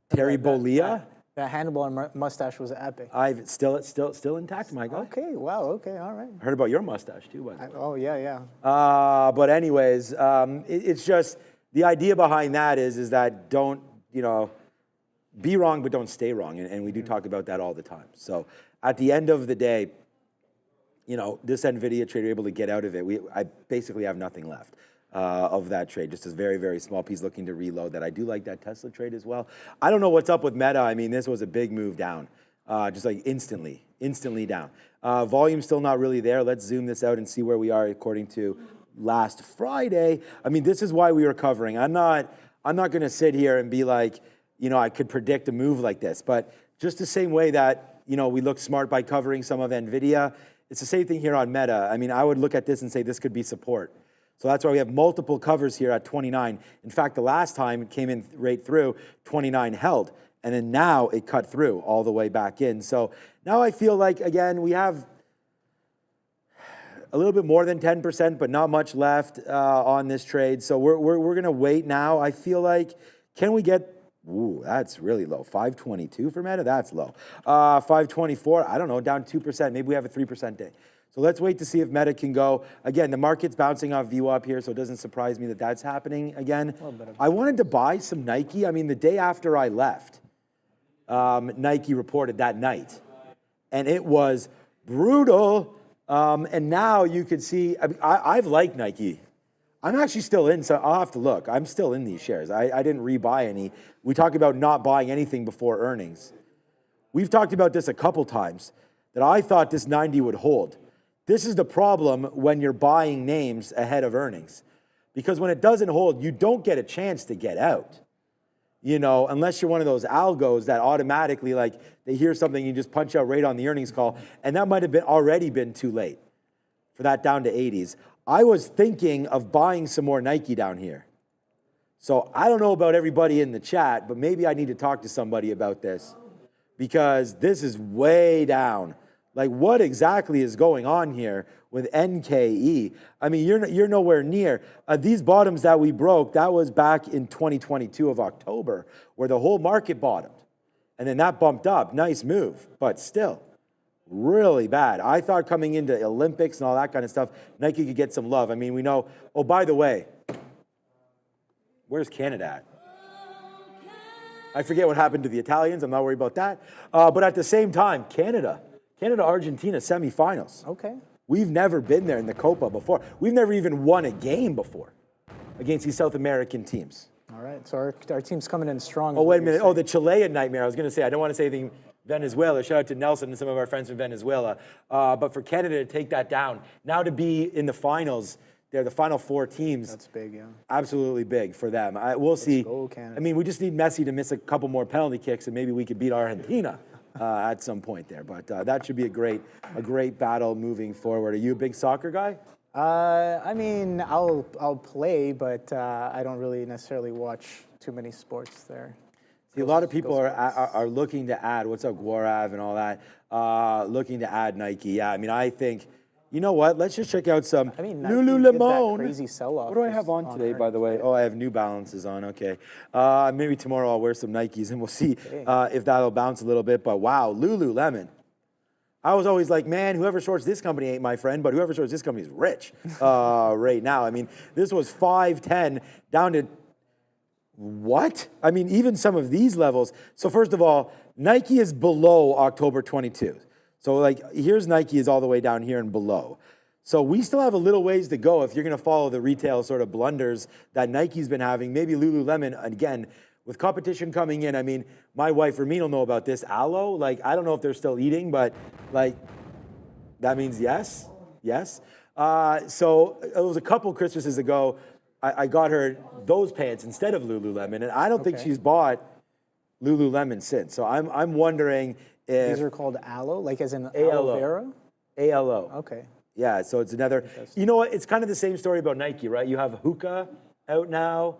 Terry Bollea? That handlebar mustache was epic. I've still intact, my guy. Okay, wow, okay, all right. Heard about your mustache too, by the way. Oh, yeah. But anyways, it's just, the idea behind that is that don't, you know, be wrong, but don't stay wrong. And we do talk about that all the time. So at the end of the day, you know, this NVIDIA trade, you're able to get out of it. I basically have nothing left of that trade, just a very, very small piece looking to reload that. I do like that Tesla trade as well. I don't know what's up with Meta. I mean, this was a big move down, just like instantly down. Volume still not really there. Let's zoom this out and see where we are according to last Friday. I mean, this is why we were covering. I'm not going to sit here and be like, you know, I could predict a move like this, but just the same way that you know, we look smart by covering some of NVIDIA. It's the same thing here on Meta. I mean, I would look at this and say this could be support. So that's why we have multiple covers here at 29. In fact, the last time it came in right through, 29 held. And then now it cut through all the way back in. So now I feel like, again, we have a little bit more than 10%, but not much left on this trade. So we're going to wait now. I feel like, can we get, ooh, that's really low. 522 for Meta, that's low. 524, I don't know, down 2%. Maybe we have a 3% day. So let's wait to see if Meta can go. Again, the market's bouncing off VWAP here, so it doesn't surprise me that that's happening again. I wanted to buy some Nike. I mean, the day after I left, Nike reported that night, and it was brutal. And now you could see, I mean, I've liked Nike. I'm actually still in, so I'll have to look. I'm still in these shares. I didn't rebuy any. We talked about not buying anything before earnings. We've talked about this a couple times, that I thought this 90 would hold. This is the problem when you're buying names ahead of earnings. Because when it doesn't hold, you don't get a chance to get out. You know, unless you're one of those algos that automatically, like, they hear something, you just punch out right on the earnings call, and that might have been already been too late for that down to 80s. I was thinking of buying some more Nike down here. So I don't know about everybody in the chat, but maybe I need to talk to somebody about this, because this is way down. Like, what exactly is going on here with NKE? I mean, you're nowhere near. These bottoms that we broke, that was back in 2022 of October, where the whole market bottomed. And then that bumped up. Nice move, but still really bad. I thought coming into Olympics and all that kind of stuff, Nike could get some love. I mean, we know, oh, by the way, where's Canada at? I forget what happened to the Italians. I'm not worried about that. But at the same time, Canada-Argentina semifinals. Okay. We've never been there in the Copa before. We've never even won a game before against these South American teams. All right, so our team's coming in strong. Oh, wait a minute. Oh, the Chilean nightmare. I was going to say, I don't want to say anything Venezuela. Shout out to Nelson and some of our friends from Venezuela. But for Canada to take that down, now to be in the finals, they're the final four teams. That's big, yeah. Absolutely big for them. We'll see. Go, Canada. I mean, we just need Messi to miss a couple more penalty kicks, and maybe we could beat Argentina at some point there. But that should be a great battle moving forward. Are you a big soccer guy? I mean, I'll play, but I don't really necessarily watch too many sports there. See, a lot of people are looking to add, what's up, Guarav and all that, looking to add Nike. Yeah, I mean, I think, you know what? Let's just check out some Lululemon. Crazy sell-off. What do I have on today, by the way? Oh, I have New Balances on. Okay. Maybe tomorrow I'll wear some Nikes and we'll see if that'll bounce a little bit. But wow, Lululemon. I was always like, man, whoever shorts this company ain't my friend, but whoever shorts this company is rich right now. I mean, this was 510 down to what? I mean, even some of these levels. So first of all, Nike is below October 22. So like, here's Nike is all the way down here and below. So we still have a little ways to go if you're going to follow the retail sort of blunders that Nike's been having. Maybe Lululemon, again, with competition coming in. I mean, my wife, Ramin, will know about this. Aloe, like, I don't know if they're still eating, but like, that means yes, yes. So it was a couple Christmases ago, I got her those pants instead of Lululemon, and I don't think she's bought Lululemon since. So I'm wondering if... These are called aloe, like as in aloe vera? ALO. Okay. Yeah, so it's another... You know what? It's kind of the same story about Nike, right? You have hookah out now.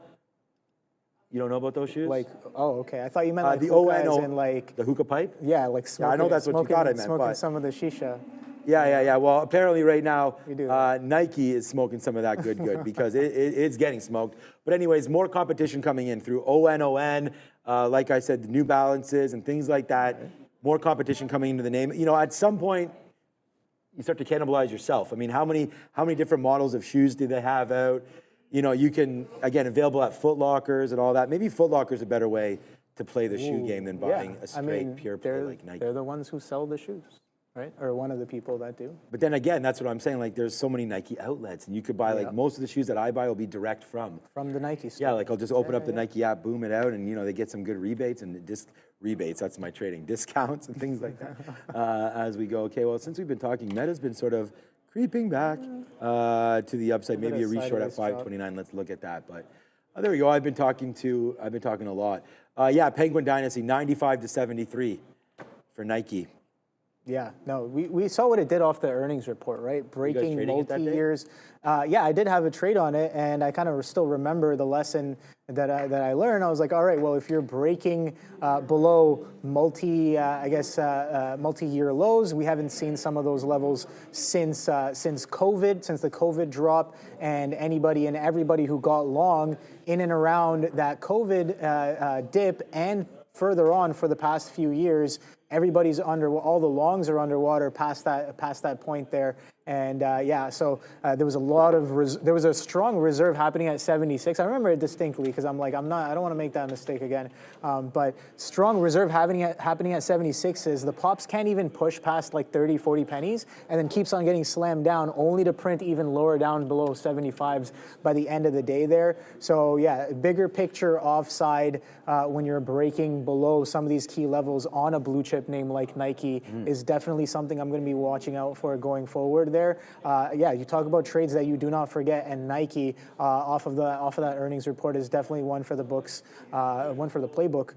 You don't know about those shoes? Like, oh, okay. I thought you meant like the hookah ONO, as in like... The hookah pipe? Yeah, like smoking. Yeah, I know that's what you thought I meant, smoking but... some of the shisha. Yeah. Well, apparently right now, do Nike is smoking some of that good because it's getting smoked. But anyways, more competition coming in through ONON, like I said, the New Balances and things like that. More competition coming into the name. You know, at some point, you start to cannibalize yourself. I mean, how many different models of shoes do they have out? You know, you can, again, available at Foot Lockers and all that. Maybe Foot Locker's a better way to play the shoe game than buying a straight pure play like Nike. They're the ones who sell the shoes, right? Or one of the people that do. But then again, that's what I'm saying. Like, there's so many Nike outlets, and you could buy like most of the shoes that I buy will be direct from the Nike store. Yeah, like I'll just open up the Nike app, boom it out, and you know they get some good rebates and rebates. That's my trading discounts and things like that as we go. Okay, well, since we've been talking, Meta's been sort of creeping back to the upside. Maybe a reshort at 529. Let's look at that. But there we go. I've been talking a lot. Yeah, Penguin Dynasty 95 to 73 for Nike. Yeah, no, we saw what it did off the earnings report, right? Breaking trading it that day? multi-years. Yeah, I did have a trade on it, and I kind of still remember the lesson that I learned. I was like, all right, well, if you're breaking below multi-year lows, we haven't seen some of those levels since COVID, since the COVID drop, and anybody and everybody who got long in and around that COVID dip and further on for the past few years, everybody's all the longs are underwater past that point there. And yeah, so there was a strong reserve happening at 76. I remember it distinctly because I'm like, I don't want to make that mistake again. But strong reserve happening at 76 is the pops can't even push past like 30, 40 pennies and then keeps on getting slammed down only to print even lower down below 75s by the end of the day there. So yeah, bigger picture offside when you're breaking below some of these key levels on a blue chip name like Nike is definitely something I'm going to be watching out for going forward there. Yeah, you talk about trades that you do not forget, and Nike off of that earnings report is definitely one for the books, one for the playbook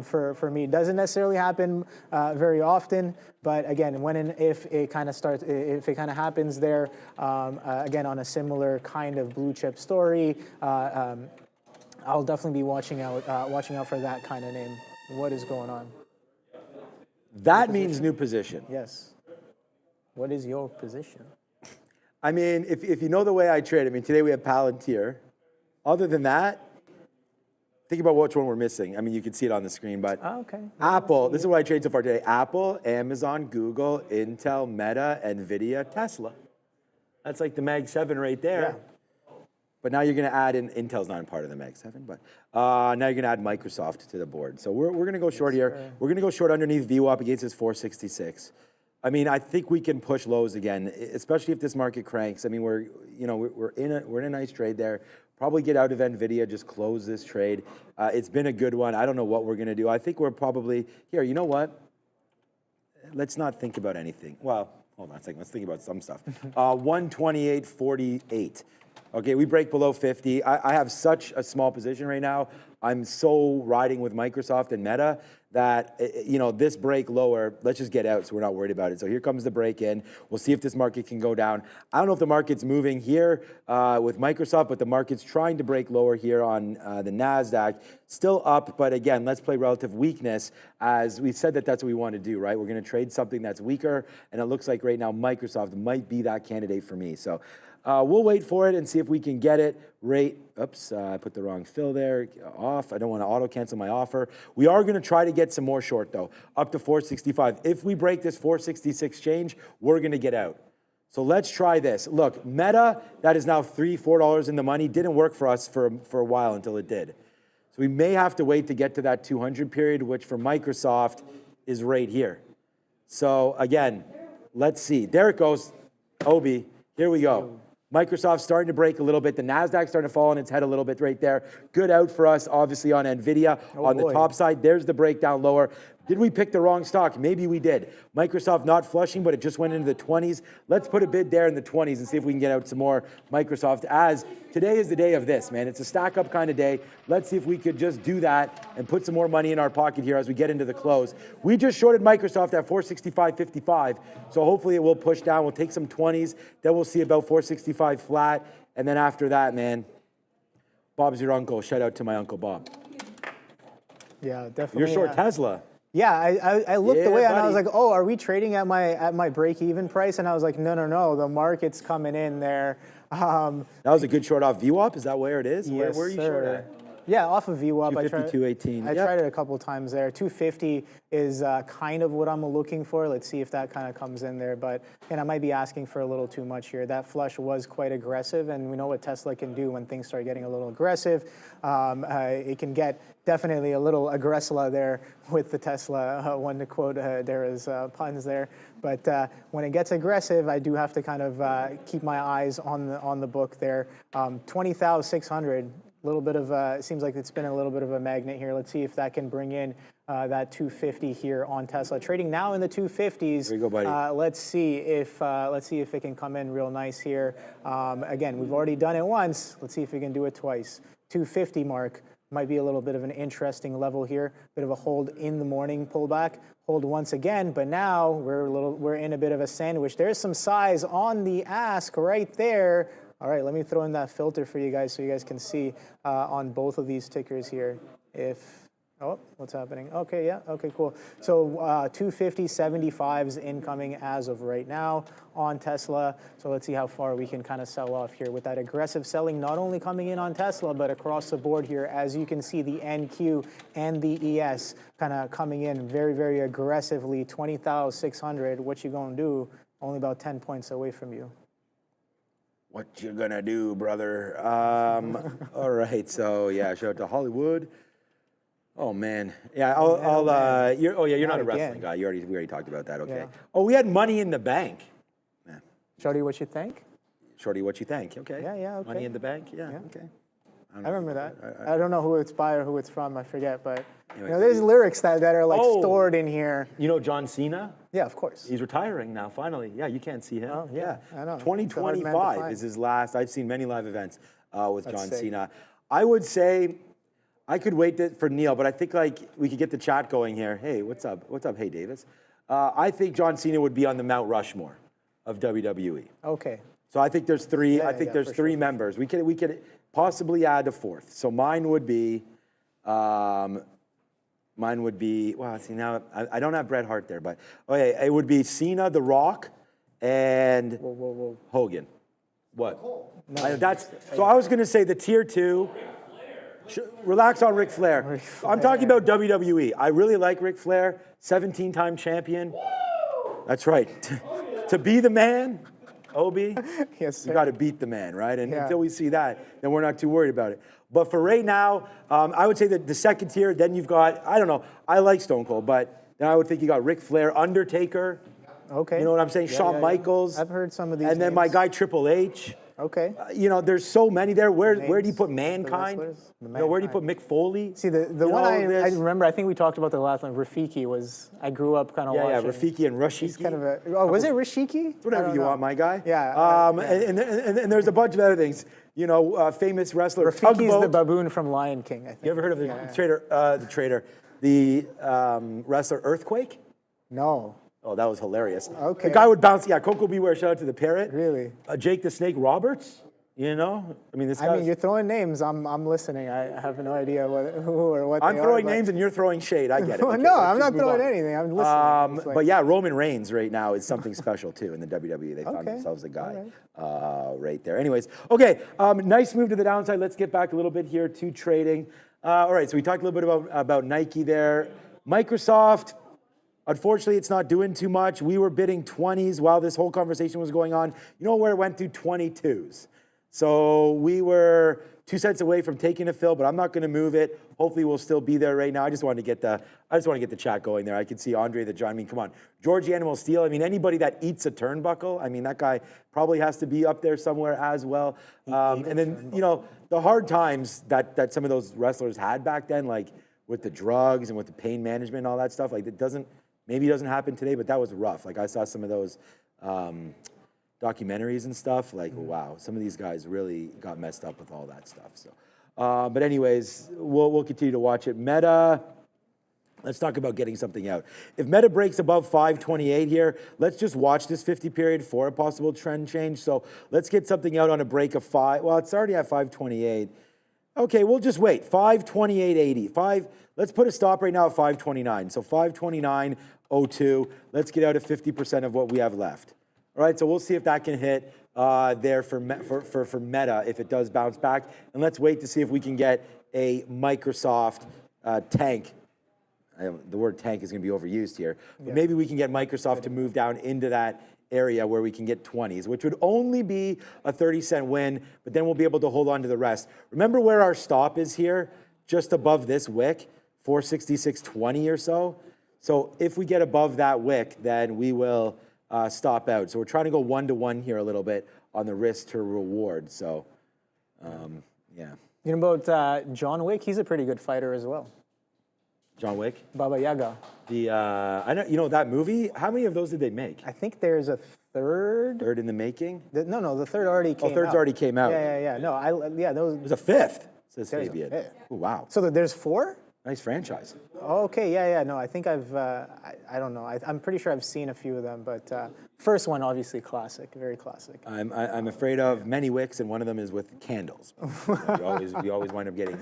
for me. Doesn't necessarily happen very often, but again, when and if it kind of happens there, again on a similar kind of blue chip story, I'll definitely be watching out for that kind of name. What is going on? That means new position. Yes. What is your position? I mean, if you know the way I trade, I mean, today we have Palantir. Other than that, think about which one we're missing. I mean, you can see it on the screen, but okay. Apple, this is what I trade so far today. Apple, Amazon, Google, Intel, Meta, NVIDIA, Tesla. That's like the Mag 7 right there. Yeah. But now you're going to add in, Intel's not a part of the Mag 7, but now you're going to add Microsoft to the board. So we're going to go short here. We're going to go short underneath VWAP against this 466. I mean, I think we can push lows again, especially if this market cranks. I mean, we're in a nice trade there. Probably get out of NVIDIA, just close this trade. It's been a good one. I don't know what we're going to do. I think we're probably here. You know what? Let's not think about anything. Well, hold on a second. Let's think about some stuff. 128.48. Okay, we break below 50. I have such a small position right now. I'm so riding with Microsoft and Meta that, this break lower, let's just get out so we're not worried about it. So here comes the break in. We'll see if this market can go down. I don't know if the market's moving here with Microsoft, but the market's trying to break lower here on the NASDAQ. Still up, but again, let's play relative weakness as we said that's what we want to do, right? We're going to trade something that's weaker, and it looks like right now Microsoft might be that candidate for me. So we'll wait for it and see if we can get it. Oops, I put the wrong fill there, off. I don't want to auto cancel my offer. We are going to try to get some more short though, up to 465. If we break this 466 change, we're going to get out. So let's try this. Look, Meta, that is now $3, $4 in the money, didn't work for us for a while until it did. So we may have to wait to get to that 200 period, which for Microsoft is right here. So again, let's see. There it goes. Obi, here we go. Microsoft's starting to break a little bit. The NASDAQ's starting to fall on its head a little bit right there. Good out for us, obviously, on NVIDIA. The top side, there's the breakdown lower. Did we pick the wrong stock? Maybe we did. Microsoft not flushing, but it just went into the 20s. Let's put a bid there in the 20s and see if we can get out some more Microsoft, as today is the day of this, man. It's a stack up kind of day. Let's see if we could just do that and put some more money in our pocket here as we get into the close. We just shorted Microsoft at 465.55, so hopefully it will push down. We'll take some 20s, then we'll see about 465 flat, and then after that, man, Bob's your uncle. Shout out to my Uncle Bob. Yeah, definitely. You're short Tesla. Yeah, I looked away and I was like, oh, are we trading at my break-even price? And I was like, no, the market's coming in there. That was a good short off VWAP. Is that where it is? Yes, where are you short at? Yeah, off of VWAP. 250, 218. I tried it a couple of times there. 250 is kind of what I'm looking for. Let's see if that kind of comes in there. But I might be asking for a little too much here. That flush was quite aggressive, and we know what Tesla can do when things start getting a little aggressive. It can get definitely a little aggressive there with the Tesla, one to quote Dara's puns there. But when it gets aggressive, I do have to kind of keep my eyes on the book there. 20,600. Little bit of it seems like it's been a little bit of a magnet here. Let's see if that can bring in that 250 here on Tesla. Trading now in the 250s. There you go, buddy. Let's see if it can come in real nice here. Again, we've already done it once. Let's see if we can do it twice. 250 mark. Might be a little bit of an interesting level here. Bit of a hold in the morning pullback. Hold once again, but now we're in a bit of a sandwich. There's some size on the ask right there. All right, let me throw in that filter for you guys so you guys can see on both of these tickers here. Oh, what's happening? Okay, yeah, okay, cool. So 250.75s incoming as of right now on Tesla. So let's see how far we can kind of sell off here with that aggressive selling, not only coming in on Tesla, but across the board here. As you can see, the NQ and the ES kind of coming in very, very aggressively, 20,600. What you gonna do? Only about 10 points away from you. What you gonna do, brother? All right, so yeah, shout out to Hollywood. Oh man, yeah. You're not a wrestling guy. We already talked about that. Okay. Yeah. Oh, we had Money in the Bank. Yeah. Shorty, what you think? Shorty, what you think? Okay. Yeah, okay. Money in the Bank. Yeah. Okay. I remember that. I don't know who it's by or who it's from. I forget, but there's lyrics that are like stored in here. You know John Cena? Yeah, of course. He's retiring now. Finally, yeah. You can't see him. Oh, yeah. I know. 2025 is his last. I've seen many live events with John Cena. I would say. I could wait for Neil, but I think like we could get the chat going here. Hey, what's up? What's up? Hey, Davis. I think John Cena would be on the Mount Rushmore of WWE. Okay. So I think there's three. Yeah, I think there's three members. We could possibly add a fourth. So mine would be. Well, see now I don't have Bret Hart there, but okay, it would be Cena, The Rock, and Whoa. Hogan. What? No. So I was going to say the tier 2. Relax on Ric Flair. I'm talking about WWE. I really like Ric Flair, 17-time champion. That's right. To be the man, Obi, yes, you got to beat the man, right? And until we see that, then we're not too worried about it. But for right now, I would say that the second tier, then you've got, I don't know, I like Stone Cold, but then I would think you got Ric Flair, Undertaker. Okay. You know what I'm saying? Shawn Michaels. I've heard some of these And then names. my guy Triple H. Okay. There's so many there. Where do you put Mankind? Where do you put Mick Foley? See, the one I remember, I think we talked about the last one, Rafiki I grew up kind of watching. Yeah, Rafiki and Rashiki. Kind of was it Rashiki? Whatever you want, my guy. Yeah. And there's a bunch of other things. Famous wrestler. Rafiki's the baboon from Lion King, I think. You ever heard of the wrestler Earthquake? No. Oh, that was hilarious. Okay. The guy would bounce. Yeah, Coco Beware. Shout out to the parrot. Really? Jake the Snake Roberts. This guy. You're throwing names. I'm listening. I have no idea who or what. I'm throwing names and you're throwing shade. I get it. Okay, no, I'm not throwing anything. I'm listening. But yeah, Roman Reigns right now is something special too in the WWE. They found themselves a guy right there. Anyways, okay, nice move to the downside. Let's get back a little bit here to trading. All right, so we talked a little bit about Nike there. Microsoft. Unfortunately, it's not doing too much. We were bidding 20s while this whole conversation was going on. You know where it went to? 22s. So we were 2 cents away from taking a fill, but I'm not going to move it. Hopefully, we'll still be there right now. I just want to get the chat going there. I can see Andre the John. Come on, George Animal Steel. Anybody that eats a turnbuckle. That guy probably has to be up there somewhere as well. And then the hard times that some of those wrestlers had back then, like with the drugs and with the pain management and all that stuff. Like it doesn't happen today, but that was rough. Like I saw some of those documentaries and stuff. Like, wow, some of these guys really got messed up with all that stuff. So, but anyways, we'll continue to watch it. Meta. Let's talk about getting something out. If Meta breaks above 528 here, let's just watch this 50 period for a possible trend change. So let's get something out on a break of 5. Well, it's already at 528. Okay, we'll just wait. 528.80. Let's put a stop right now at 529. So 529.02. Let's get out of 50% of what we have left. All right, so we'll see if that can hit there for Meta if it does bounce back. And let's wait to see if we can get a Microsoft tank. The word tank is going to be overused here. But maybe we can get Microsoft to move down into that area where we can get 20s, which would only be a 30-cent win, but then we'll be able to hold on to the rest. Remember where our stop is here? Just above this wick, 466.20 or so. So if we get above that wick, then we will stop out. So we're trying to go 1-to-1 here a little bit on the risk to reward. So, yeah. You know about John Wick? He's a pretty good fighter as well. John Wick? Baba Yaga. I know, that movie, how many of those did they make? I think there's a third. Third in the making? No, the third already came out. Oh, third's already came out. Yeah. No, those. There's a fifth. Says There's a Fabian. bit. Oh, wow. So there's 4? Nice franchise. Okay, yeah. No, I think I don't know. I'm pretty sure I've seen a few of them, but first one, obviously classic, very classic. I'm afraid of many wicks, and one of them is with candles. we always wind up getting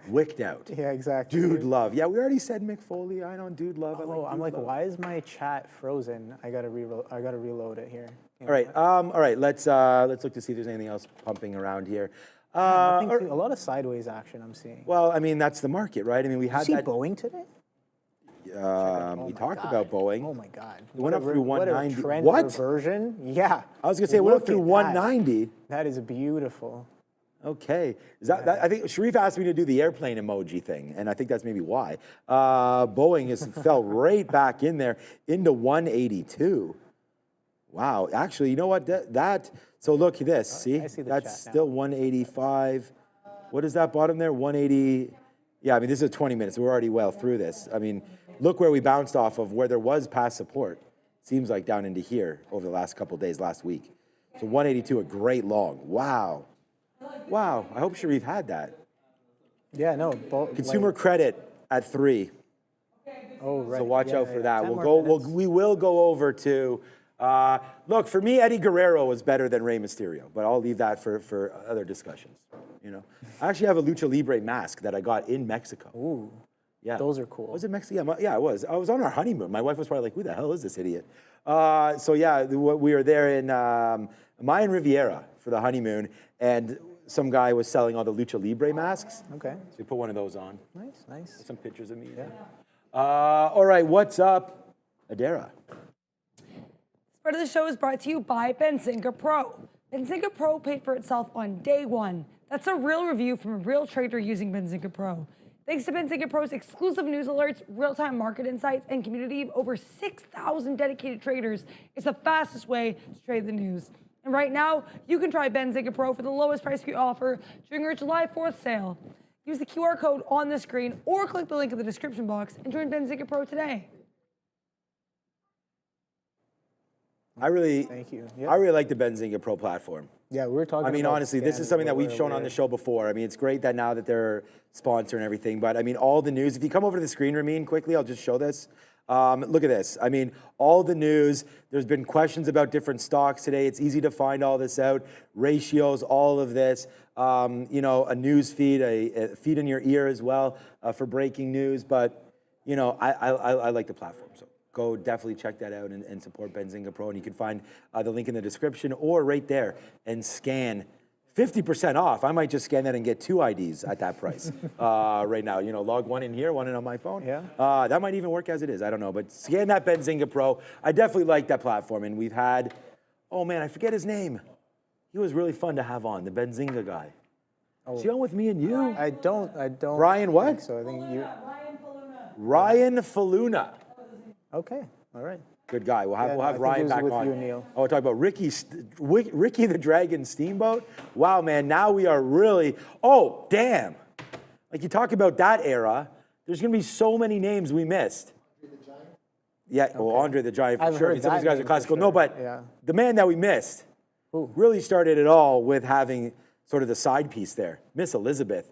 wicked out. Yeah, exactly. Dude love. Yeah, we already said Mick Foley. I know dude love. I'm like, why is my chat frozen? I gotta reload it here. All right. Let's look to see if there's anything else pumping around here. A lot of sideways action I'm seeing. Well, I mean, that's the market, right? I mean, we had Did you see Boeing today? We talked about Boeing. Oh my God! It went up through 190. What a trend What? reversion? Yeah. I was gonna say it went up Look through at 190. That is beautiful. Okay. Is that, I think Sharif asked me to do the airplane emoji thing, and I think that's maybe why. Boeing fell right back in there into 182. Wow. Actually, you know what? So look at this. See? I see the That's chat now. still 185. What is that bottom there? 180. Yeah, I mean, this is 20 minutes. We're already well through this. I mean, look where we bounced off of where there was past support. Seems like down into here over the last couple of days, last week. So 182, a great long. Wow. Wow. I hope Sharif had that. Yeah, no. Consumer credit at 3. Oh, right. So watch out for that. 10 We'll more go. minutes. We will go over to. Look, for me, Eddie Guerrero was better than Rey Mysterio, but I'll leave that for other discussions. You know, I actually have a Lucha Libre mask that I got in Mexico. Ooh. Yeah, Those are cool. Was it Mexico? Yeah, it was. I was on our honeymoon. My wife was probably like, "Who the hell is this idiot?" So yeah, we were there in Mayan Riviera for the honeymoon, and some guy was selling all the Lucha Libre masks. Okay. So we put one of those on. Nice. Some pictures of me. Yeah. All right, what's up, Adara? Part of the show is brought to you by Benzinga Pro. Benzinga Pro paid for itself on day one. That's a real review from a real trader using Benzinga Pro. Thanks to Benzinga Pro's exclusive news alerts, real-time market insights, and community of over 6,000 dedicated traders, it's the fastest way to trade the news. And right now, you can try Benzinga Pro for the lowest price we offer during our July 4th sale. Use the QR code on the screen or click the link in the description box and join Benzinga Pro today. Thank you. Yeah. I really like the Benzinga Pro platform. Yeah, we were talking. I mean, about honestly, this is something that we've shown on the show before. I mean, it's great that now that they're sponsor and everything, but I mean, all the news. If you come over to the screen, Ramin, quickly, I'll just show this. Look at this. I mean, all the news. There's been questions about different stocks today. It's easy to find all this out. Ratios, all of this. You know, a news feed, a feed in your ear as well for breaking news. But you know, I like the platform. So go definitely check that out and support Benzinga Pro. And you can find the link in the description or right there and scan 50% off. I might just scan that and get 2 IDs at that price right now. You know, log one in here, one in on my phone. Yeah. That might even work as it is. I don't know. But scan that Benzinga Pro. I definitely like that platform. And we've had, oh man, I forget his name. He was really fun to have on, the Benzinga guy. Is he on with me and you? I don't. Ryan what? So I think you. Ryan Faluna. Okay. All right. Good guy. We'll have I think he Ryan was back with on. you and Neil. Oh, we're talking about Ricky the Dragon Steamboat. Wow, man. Now we are really. Oh, damn. Like you talk about that era. There's going to be so many names we missed. Yeah. Okay. Well, Andre the Giant for I've sure. I heard mean, some of these that guys are name for classical. sure. No, but Yeah. the man that we missed really started it all with having sort of the side piece there. Miss Elizabeth.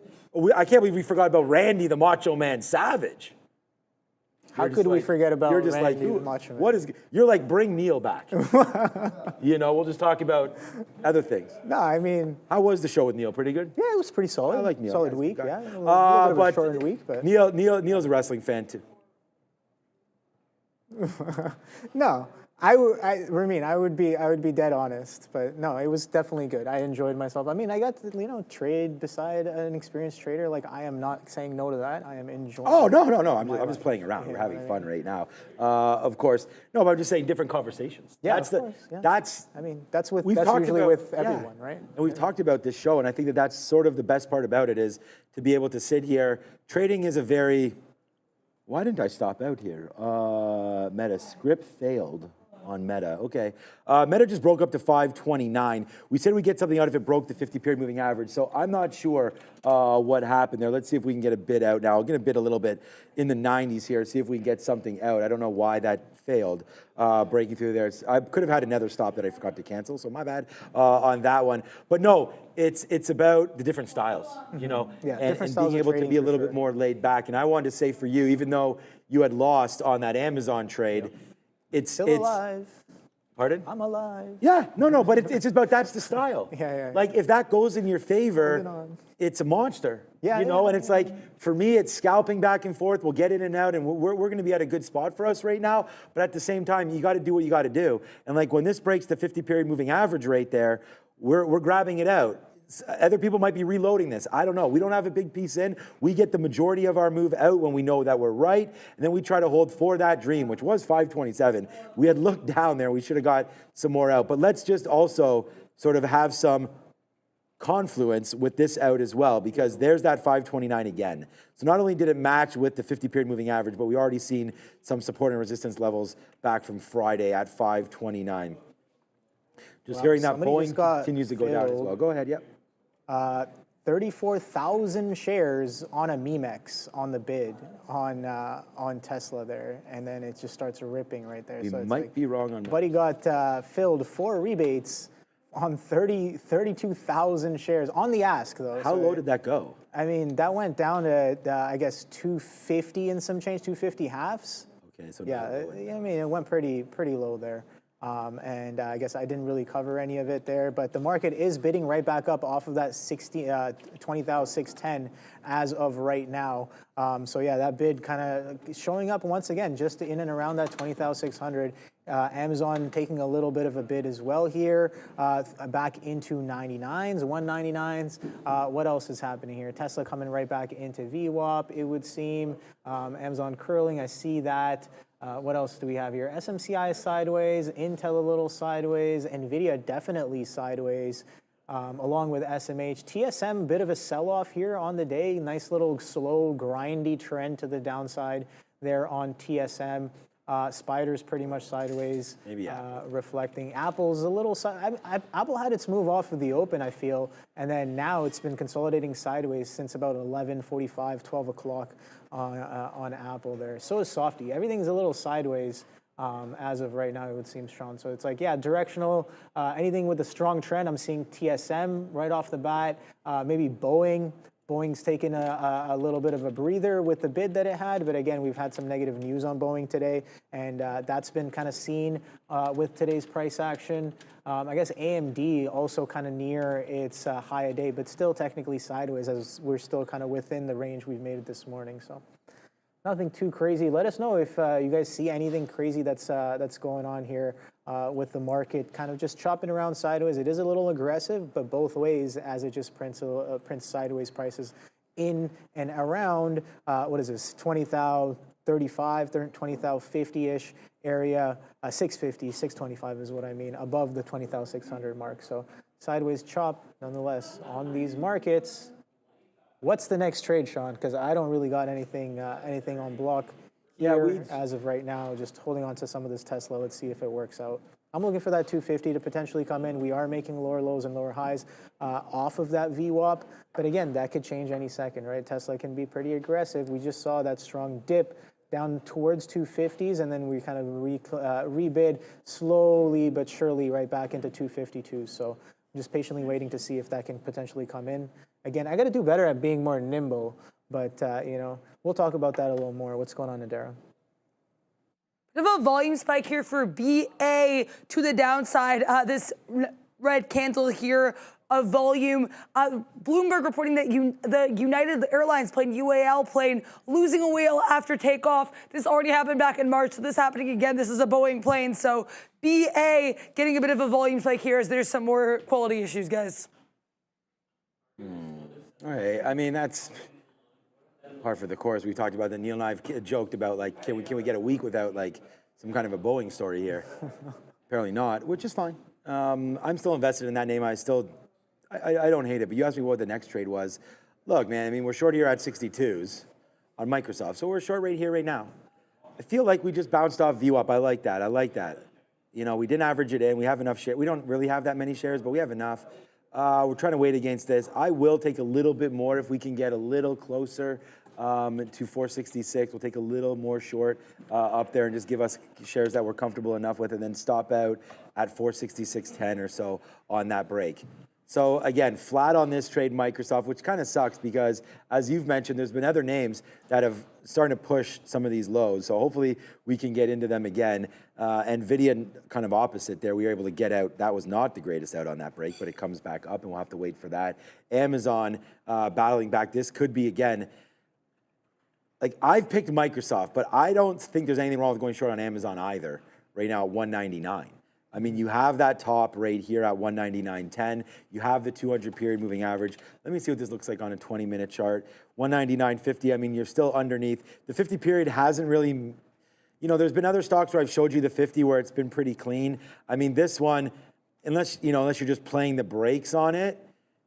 I can't believe we forgot about Randy the Macho Man Savage. How could we forget about You're just Randy like, the Macho Man? what is, you're like, bring Neil back. You know, we'll just talk about other things. No, I mean, How was the show with Neil? Pretty good? yeah, it was pretty solid. I like Neil. Solid Guy's a week, good guy. yeah. A little bit of a shortened week, but Neil's a wrestling fan too. no. I would be dead honest, but no, it was definitely good. I enjoyed myself. I mean, I got to, you know, trade beside an experienced trader. Like, I am not saying no to that. I am enjoying. Oh, no. I'm just playing around. We're having fun right now. Of course. No, but I'm just saying different conversations. Yeah, That's of course, yeah. That's. I mean, that's We've that's talked usually about, with everyone, right? And we've talked about this show, and I think that that's sort of the best part about it is to be able to sit here. Trading is a very. Why didn't I stop out here? Meta script failed. On Meta, okay. Meta just broke up to 529. We said we'd get something out if it broke the 50-period moving average, so I'm not sure what happened there. Let's see if we can get a bid out now. I'm gonna bid a little bit in the 90s here, see if we can get something out. I don't know why that failed, breaking through there. I could have had another stop that I forgot to cancel, so my bad on that one. But no, it's about the different styles, you know, and being able to be a little bit more laid back. And I wanted to say for you, even though you had lost on that Amazon trade, it's alive. Pardon? I'm alive. Yeah, no, but it's about that's the style. Yeah. Like if that goes in your favor, it's a monster. Yeah, you know, and it's like for me, it's scalping back and forth. We'll get in and out, and we're going to be at a good spot for us right now. But at the same time, you got to do what you got to do. And like when this breaks the 50-period moving average right there, we're grabbing it out. Other people might be reloading this. I don't know. We don't have a big piece in. We get the majority of our move out when we know that we're right. And then we try to hold for that dream, which was 527. We had looked down there. We should have got some more out. But let's just also sort of have some confluence with this out as well, because there's that 529 again. So not only did it match with the 50-period moving average, but we already seen some support and resistance levels back from Friday at 529. Just hearing that Boeing continues to go down as well. Go ahead, yep. 34,000 shares on a MEMEX on the bid on Tesla there, and then it just starts ripping right there. You so it's might like, be wrong on that. Buddy got filled 4 rebates on 32,000 shares on the ask though. How low did that go? I mean, that went down to I guess 250 and some change, 250 halves. Okay, so yeah, I mean, it went pretty low there. And I guess I didn't really cover any of it there, but the market is bidding right back up off of that 20,610 as of right now. So yeah, that bid kind of showing up once again, just in and around that 20,600. Amazon taking a little bit of a bid as well here, back into 99s, 199s. What else is happening here? Tesla coming right back into VWAP, it would seem. Amazon curling, I see that. What else do we have here? SMCI is sideways, Intel a little sideways, NVIDIA definitely sideways, along with SMH. TSM, bit of a sell-off here on the day. Nice little slow, grindy trend to the downside there on TSM. Spider's pretty much sideways, maybe reflecting. Apple's a little Apple had its move off of the open, I feel, and then now it's been consolidating sideways since about 11:45, 12 o'clock on Apple there. So is Softy. Everything's a little sideways as of right now, it would seem, Sean. So it's like, yeah, directional, anything with a strong trend. I'm seeing TSM right off the bat, maybe Boeing. Boeing's taken a little bit of a breather with the bid that it had, but again, we've had some negative news on Boeing today, and that's been kind of seen with today's price action. I guess AMD also kind of near its high a day, but still technically sideways, as we're still kind of within the range we've made it this morning. So nothing too crazy. Let us know if you guys see anything crazy that's going on here with the market kind of just chopping around sideways. It is a little aggressive, but both ways, as it just prints sideways prices in and around, what is this, 20,035, 20,050-ish area, 650, 625 is what I mean, above the 20,600 mark. So sideways chop, nonetheless, on these markets. What's the next trade, Sean? Because I don't really got anything on block here as of right now. Just holding on to some of this Tesla. Let's see if it works out. I'm looking for that 250 to potentially come in. We are making lower lows and lower highs off of that VWAP. But again, that could change any second, right? Tesla can be pretty aggressive. We just saw that strong dip down towards 250s, and then we kind of rebid slowly but surely right back into 252. So I'm just patiently waiting to see if that can potentially come in. Again, I got to do better at being more nimble, but you know, we'll talk about that a little more. What's going on, Nadara? Bit of a volume spike here for BA to the downside. This red candle here of volume. Bloomberg reporting that the United Airlines plane, UAL plane, losing a wheel after takeoff. This already happened back in March, so this happening again. This is a Boeing plane, so BA getting a bit of a volume spike here as there's some more quality issues, guys. All right, I mean, that's par for the course. We talked about that. Neil and I have joked about, like, can we get a week without, like, some kind of a Boeing story here? Apparently not, which is fine. I'm still invested in that name. I don't hate it, but you asked me what the next trade was. Look, man, I mean, we're short here at 62s on Microsoft, so we're short right here right now. I feel like we just bounced off VWAP. I like that. You know, we didn't average it in. We have enough shares. We don't really have that many shares, but we have enough. We're trying to wait against this. I will take a little bit more if we can get a little closer to 466. We'll take a little more short up there and just give us shares that we're comfortable enough with, and then stop out at 466.10 or so on that break. So again, flat on this trade, Microsoft, which kind of sucks because, as you've mentioned, there's been other names that have started to push some of these lows. So hopefully we can get into them again. NVIDIA, kind of opposite there. We were able to get out. That was not the greatest out on that break, but it comes back up, and we'll have to wait for that. Amazon battling back. This could be, again, like I've picked Microsoft, but I don't think there's anything wrong with going short on Amazon either right now at 199. I mean, you have that top right here at 199.10. You have the 200 period moving average. Let me see what this looks like on a 20-minute chart. 199.50, I mean, you're still underneath. The 50 period hasn't really, you know, there's been other stocks where I've showed you the 50 where it's been pretty clean. I mean, this one, unless you're just playing the brakes on it,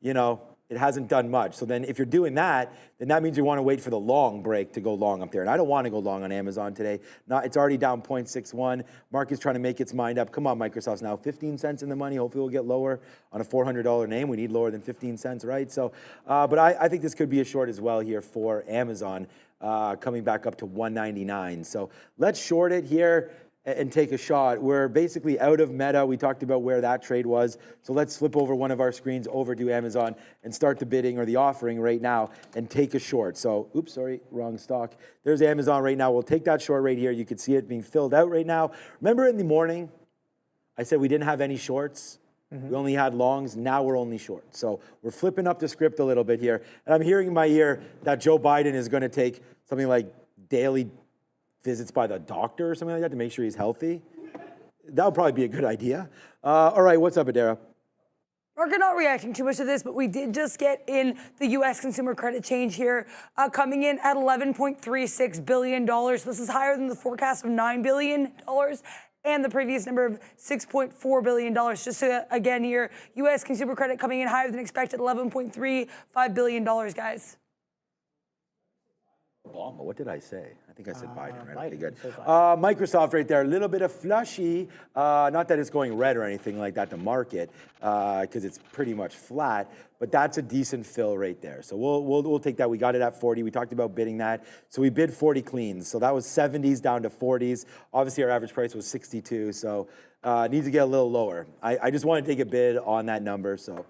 you know, it hasn't done much. So then if you're doing that, then that means you want to wait for the long break to go long up there. And I don't want to go long on Amazon today. It's already down 0.61. Market's trying to make its mind up. Come on, Microsoft's now 15 cents in the money. Hopefully we'll get lower on a $400 name. We need lower than 15 cents, right? So, but I think this could be a short as well here for Amazon, coming back up to 199. So let's short it here and take a shot. We're basically out of Meta. We talked about where that trade was. So let's flip over one of our screens over to Amazon and start the bidding or the offering right now and take a short. So, oops, sorry, wrong stock. There's Amazon right now. We'll take that short right here. You can see it being filled out right now. Remember in the morning, I said we didn't have any shorts. We only had longs. Now we're only short. So we're flipping up the script a little bit here. And I'm hearing in my ear that Joe Biden is going to take something like daily visits by the doctor or something like that to make sure he's healthy. That would probably be a good idea. All right, what's up, Adara? Market not reacting too much to this, but we did just get in the U.S. consumer credit change here, coming in at $11.36 billion. This is higher than the forecast of $9 billion and the previous number of $6.4 billion. Just to, again here, U.S. consumer credit coming in higher than expected, $11.35 billion, guys. Obama, what did I say? I think I said Biden, right? Biden. Okay, good. Microsoft right there, a little bit of flushy. Not that it's going red or anything like that, the market, because it's pretty much flat, but that's a decent fill right there. So we'll take that. We got it at 40. We talked about bidding that. So we bid 40 cleans. So that was 70s down to 40s. Obviously, our average price was 62, so needs to get a little lower. I just want to take a bid on that number, so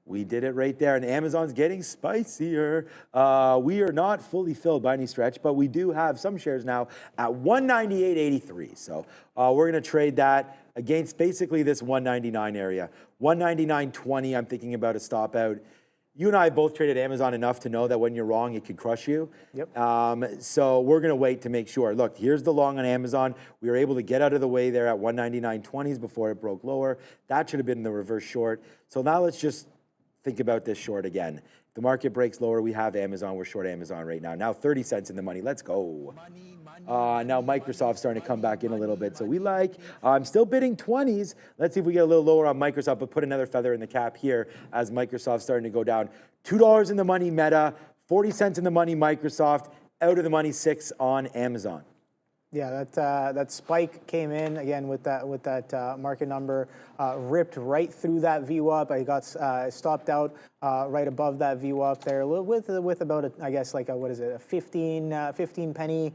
we did it right there, and Amazon's getting spicier. We are not fully filled by any stretch, but we do have some shares now at 198.83. So we're going to trade that against basically this 199 area. 199.20, I'm thinking about a stop out. You and I have both traded Amazon enough to know that when you're wrong, it could crush you. Yep. So we're going to wait to make sure. Look, here's the long on Amazon. We were able to get out of the way there at 199.20s before it broke lower. That should have been the reverse short. So now let's just think about this short again. If the market breaks lower, we have Amazon. We're short Amazon right now. Now 30 cents in the money. Let's go. Now Microsoft's starting to come back in a little bit. So we like, I'm still bidding 20s. Let's see if we get a little lower on Microsoft, but put another feather in the cap here as Microsoft's starting to go down. $2 in the money Meta, 40 cents in the money Microsoft, out of the money 6 on Amazon. Yeah, that spike came in again with that market number, ripped right through that VWAP. I got stopped out right above that VWAP there, with about I guess like a 15 penny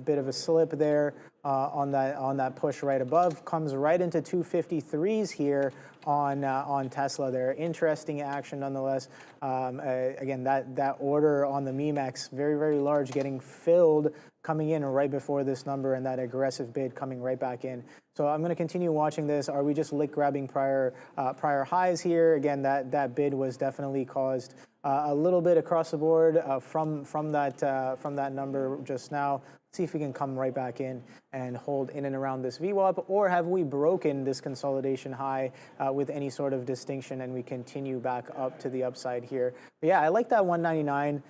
bit of a slip there on that push right above. Comes right into 253s here on Tesla there. Interesting action nonetheless. Again, that order on the MEMX, very, very large, getting filled, coming in right before this number, and that aggressive bid coming right back in. So I'm going to continue watching this. Are we just lick grabbing prior highs here? Again, that bid was definitely caused a little bit across the board from that number just now. See if we can come right back in and hold in and around this VWAP, or have we broken this consolidation high with any sort of distinction and we continue back up to the upside here. But yeah, I like that 199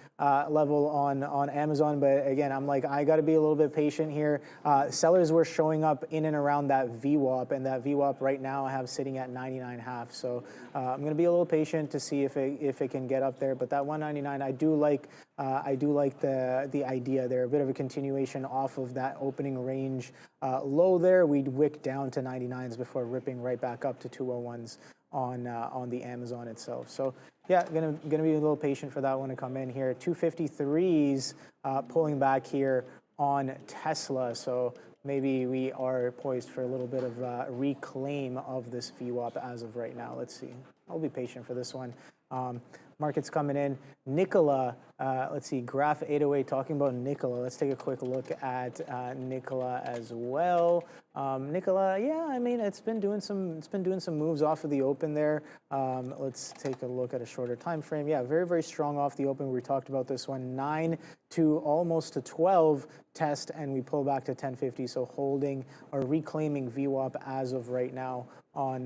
level on Amazon, but again, I'm like, I got to be a little bit patient here. Sellers were showing up in and around that VWAP, and that VWAP right now I have sitting at 99.5. So I'm going to be a little patient to see if it can get up there. there. But that 199, I do like the idea there. A bit of a continuation off of that opening range low there. We'd wick down to 99s before ripping right back up to 201s on the Amazon itself. So yeah, gonna be a little patient for that one to come in here. 253s pulling back here on Tesla. So maybe we are poised for a little bit of a reclaim of this VWAP as of right now. Let's see. I'll be patient for this one. Markets coming in. Nikola, let's see, Graph 808 talking about Nikola. Let's take a quick look at Nikola as well. Nikola, yeah, I mean, it's been doing some moves off of the open there. Let's take a look at a shorter time frame. Yeah, very, very strong off the open. We talked about this one, 9 to almost to 12 test, and we pull back to 1050. So holding or reclaiming VWAP as of right now on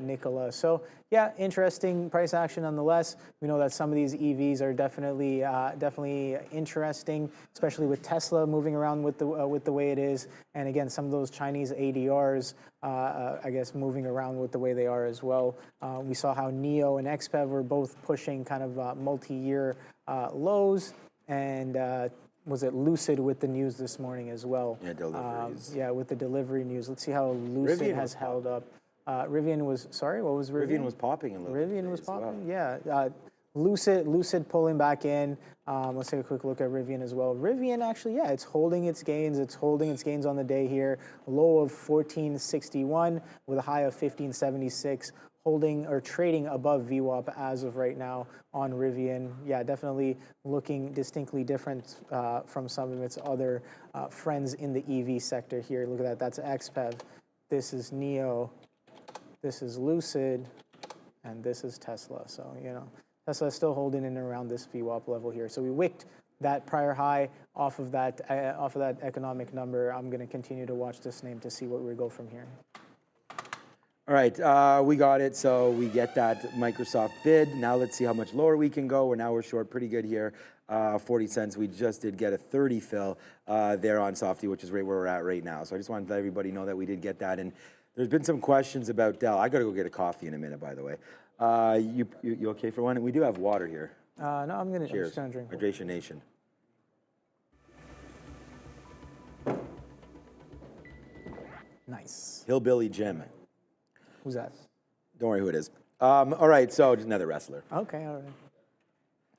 Nikola. So yeah, interesting price action nonetheless. We know that some of these EVs are definitely interesting, especially with Tesla moving around with the way it is, and again, some of those Chinese ADRs, I guess, moving around with the way they are as well. We saw how NIO and XPEV were both pushing kind of multi-year lows, and was it Lucid with the news this morning as well? Yeah, deliveries. Yeah, with the delivery news. Let's see how Lucid has held up. Rivian was, sorry, what was Rivian? Rivian was popping a little bit. Rivian was popping, well. Yeah. Lucid pulling back in. Let's take a quick look at Rivian as well. Rivian actually, yeah, it's holding its gains. It's holding its gains on the day here. A low of 1461 with a high of 1576. Holding or trading above VWAP as of right now on Rivian. Yeah, definitely looking distinctly different from some of its other friends in the EV sector here. Look at that. That's XPEV. This is NIO. This is Lucid, and this is Tesla. So, you know, Tesla is still holding in around this VWAP level here. So we wicked that prior high off of that economic number. I'm going to continue to watch this name to see what we go from here. All right, we got it. So we get that Microsoft bid. Now let's see how much lower we can go. We're short pretty good here, 40 cents. We just did get a 30 fill there on Softy, which is right where we're at right now. So I just wanted to let everybody know that we did get that. And there's been some questions about Dell. I got to go get a coffee in a minute, by the way. You okay for one? We do have water here. No, I'm just gonna drink. Hydration Nation. Nice. Hillbilly Jim. Who's that? Don't worry who it is. All right, so just another wrestler. Okay, all right.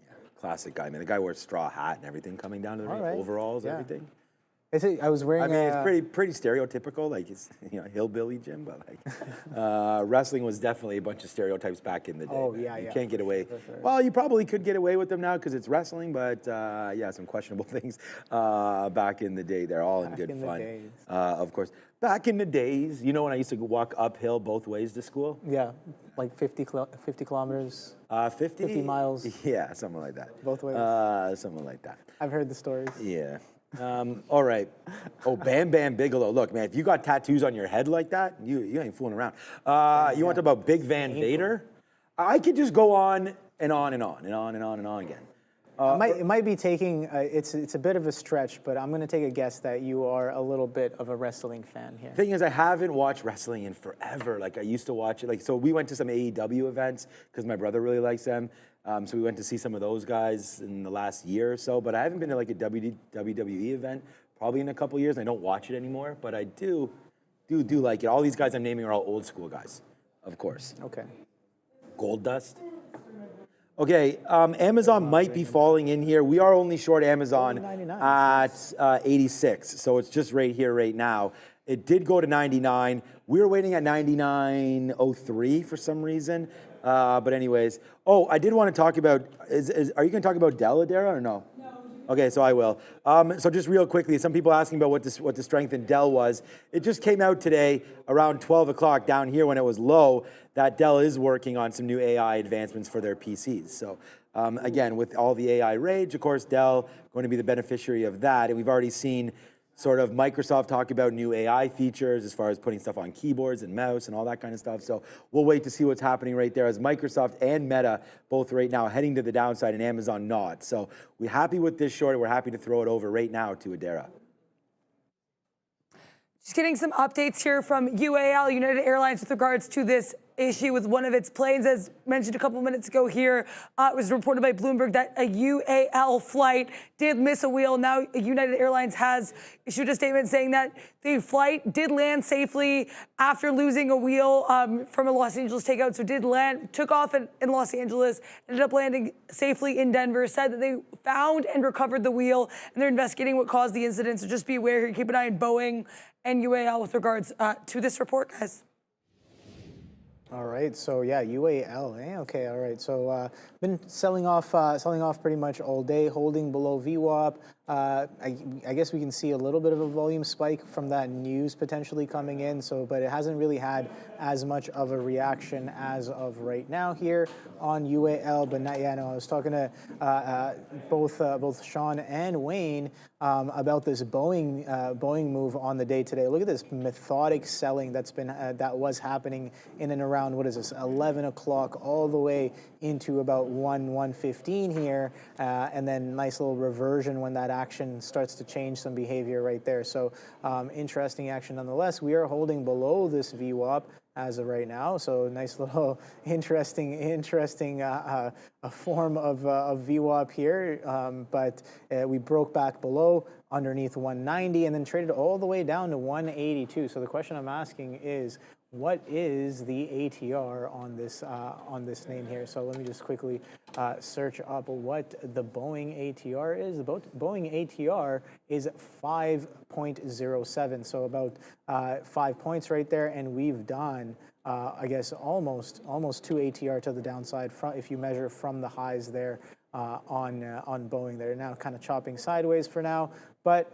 Yeah, classic guy, man. The guy wears straw hat and everything coming down to the ring, overalls, everything. I was wearing. I mean, it's pretty stereotypical, like it's hillbilly Jim, but like wrestling was definitely a bunch of stereotypes back in the day. Oh man. yeah, you can't get away. Right. Well, you probably could get away with them now because it's wrestling, but yeah, some questionable things back in the day. They're all in good fun, of course. Back in the days, you know, when I used to walk uphill both ways to school. Yeah, like 50 kilometers. 50 miles. Yeah, something like that. Both ways. Something like that. I've heard the stories. Yeah. All right. Oh, Bam Bam Bigelow. Look, man, if you got tattoos on your head like that, you ain't fooling around. You want to talk about Big Van Vader? I could just go on and on and on and on and on and on again. It might be taking, it's a bit of a stretch, but I'm going to take a guess that you are a little bit of a wrestling fan here. Thing is, I haven't watched wrestling in forever. Like, I used to watch it. Like, so we went to some AEW events because my brother really likes them. So we went to see some of those guys in the last year or so, but I haven't been to like a WWE event probably in a couple years. I don't watch it anymore, but I do like it. All these guys I'm naming are all old school guys, of course. Okay. Gold Dust. Okay, Amazon might be falling in here. We are only short Amazon at 86, so it's just right here, right now. It did go to 99. We were waiting at 99.03 for some reason. But anyways, I did want to talk about, are you going to talk about Dell, Adara, or no? No. Okay, so I will. So just real quickly, some people asking about what the strength in Dell was. It just came out today around 12 o'clock down here when it was low that Dell is working on some new AI advancements for their PCs. So again, with all the AI rage, of course, Dell going to be the beneficiary of that. And we've already seen sort of Microsoft talk about new AI features as far as putting stuff on keyboards and mouse and all that kind of stuff. So we'll wait to see what's happening right there as Microsoft and Meta both right now heading to the downside and Amazon not. So we're happy with this short and we're happy to throw it over right now to Adara. Just getting some updates here from UAL, United Airlines, with regards to this issue with one of its planes. As mentioned a couple minutes ago here, it was reported by Bloomberg that a UAL flight did miss a wheel. Now United Airlines has issued a statement saying that the flight did land safely after losing a wheel from a Los Angeles takeout. So did land, took off in Los Angeles, ended up landing safely in Denver, said that they found and recovered the wheel, and they're investigating what caused the incident. So just be aware here, keep an eye on Boeing and UAL with regards to this report, guys. All right, so yeah, UAL, okay, all right. So been selling off pretty much all day, holding below VWAP. I guess we can see a little bit of a volume spike from that news potentially coming in. So, but it hasn't really had as much of a reaction as of right now here on UAL. But not, yeah, no, I was talking to both Sean and Wayne about this Boeing move on the day today. Look at this methodic selling that was happening in and around, what is this, 11 o'clock all the way into about 1:15 here, and then nice little reversion when that action starts to change some behavior right there. So interesting action nonetheless. We are holding below this VWAP as of right now. So nice little interesting a form of VWAP here, but we broke back below underneath 190 and then traded all the way down to 182. So the question I'm asking is, what is the ATR on this name here? So let me just quickly search up what the Boeing ATR is. The Boeing ATR is 5.07, so about 5 points right there, and we've done I guess almost 2 ATR to the downside if you measure from the highs there on Boeing. They're now kind of chopping sideways for now, but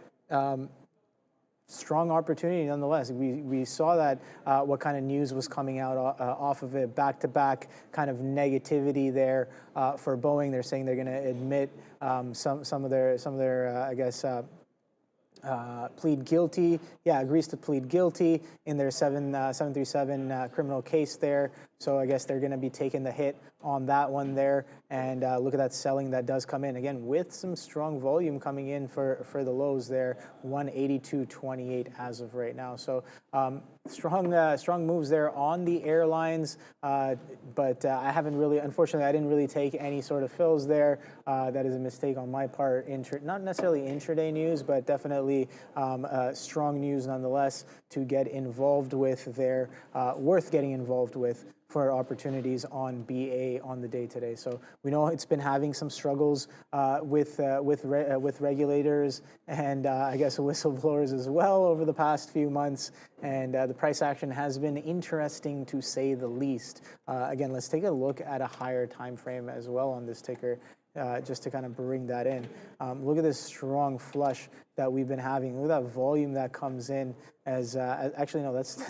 strong opportunity nonetheless. We saw that what kind of news was coming out off of it, back-to-back kind of negativity there for Boeing. They're saying they're going to admit some of their I guess plead guilty. Yeah, agrees to plead guilty in their 737 criminal case there. So I guess they're going to be taking the hit on that one there. And look at that selling that does come in again with some strong volume coming in for the lows there, 182.28 as of right now. So strong moves there on the airlines, but I haven't really, unfortunately, I didn't really take any sort of fills there. That is a mistake on my part. Not necessarily intraday news, but definitely strong news nonetheless to get involved with there, worth getting involved with for opportunities on BA on the day today. So we know it's been having some struggles with regulators and I guess whistleblowers as well over the past few months. And the price action has been interesting to say the least. Again, let's take a look at a higher time frame as well on this ticker. Just to kind of bring that in. Look at this strong flush that we've been having. Look at that volume that comes in as actually, no, that's,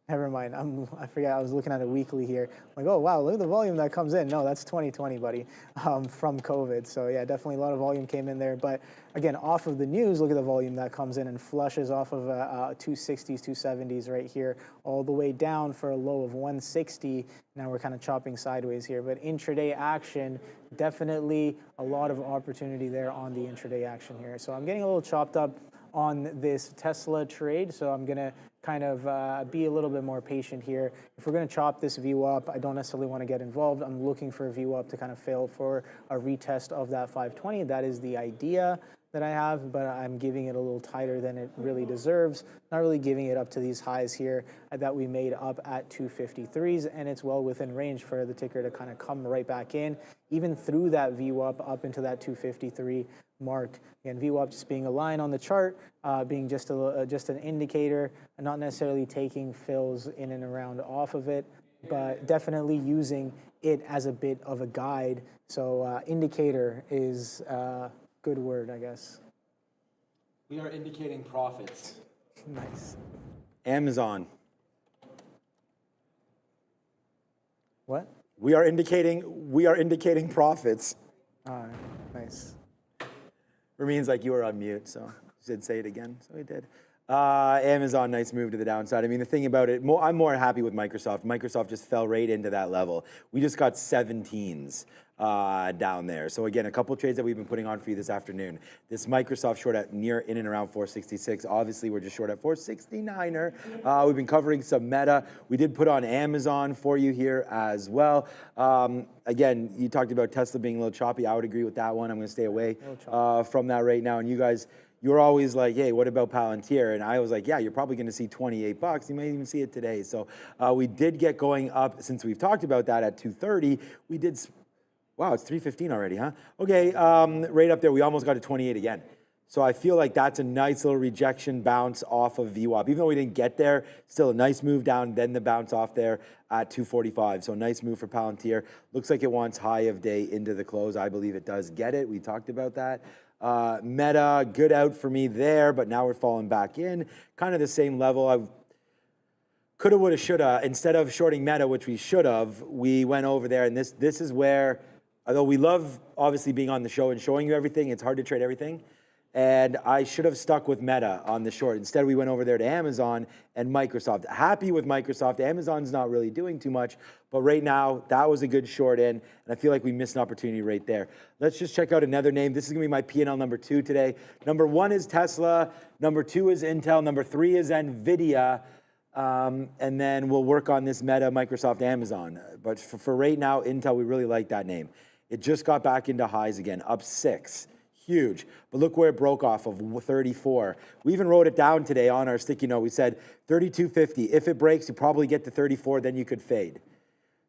never mind. I forget, I was looking at it weekly here. I'm like, oh, wow, look at the volume that comes in. No, that's 2020, buddy, from COVID. So yeah, definitely a lot of volume came in there. But again, off of the news, look at the volume that comes in and flushes off of 260s, 270s right here, all the way down for a low of 160. Now we're kind of chopping sideways here. But intraday action, definitely a lot of opportunity there on the intraday action here. So I'm getting a little chopped up on this Tesla trade, so I'm gonna kind of be a little bit more patient here. If we're gonna chop this VWAP, I don't necessarily want to get involved. I'm looking for a VWAP to kind of fail for a retest of that 520. That is the idea that I have, but I'm giving it a little tighter than it really deserves. Not really giving it up to these highs here that we made up at 253s, and it's well within range for the ticker to kind of come right back in, even through that VWAP up into that 253 mark. Again, VWAP just being a line on the chart, being just an indicator, and not necessarily taking fills in and around off of it, but definitely using it as a bit of a guide. So indicator is good word, I guess. We are indicating profits. Nice. Amazon. What? We are indicating profits. All right, nice. Ramin's like, you were on mute, so he said say it again, so he did. Amazon, nice move to the downside. I mean, the thing about it, I'm more happy with Microsoft. Microsoft just fell right into that level. We just got 17s. down there. So again, a couple trades that we've been putting on for you this afternoon. This Microsoft short at near in and around 466. Obviously, we're just short at 469er. We've been covering some Meta. We did put on Amazon for you here as well. Again, you talked about Tesla being a little choppy. I would agree with that one. I'm going to stay away from that right now. And you guys, you're always like, hey, what about Palantir? And I was like, yeah, you're probably going to see 28 bucks. You may even see it today. So we did get going up since we've talked about that at 230. We did. Wow, it's 315 already, huh? Okay, right up there, we almost got to 28 again. So I feel like that's a nice little rejection bounce off of VWAP. Even though we didn't get there, still a nice move down, then the bounce off there at 245. So nice move for Palantir. Looks like it wants high of day into the close. I believe it does get it. We talked about that. Meta, good out for me there, but now we're falling back in. Kind of the same level. I coulda, woulda, shoulda. Instead of shorting Meta, which we should have, we went over there, and this is where, although we love obviously being on the show and showing you everything, it's hard to trade everything. And I should have stuck with Meta on the short. Instead, we went over there to Amazon and Microsoft. Happy with Microsoft. Amazon's not really doing too much, but right now, that was a good short in, and I feel like we missed an opportunity right there. Let's just check out another name. This is gonna be my P&L number 2 today. Number 1 is Tesla. Number 2 is Intel. Number 3 is NVIDIA. And then we'll work on this Meta, Microsoft, Amazon. But for right now, Intel, we really like that name. It just got back into highs again, up 6. Huge. But look where it broke off of 34. We even wrote it down today on our sticky note. We said 32.50. If it breaks, you probably get to 34, then you could fade.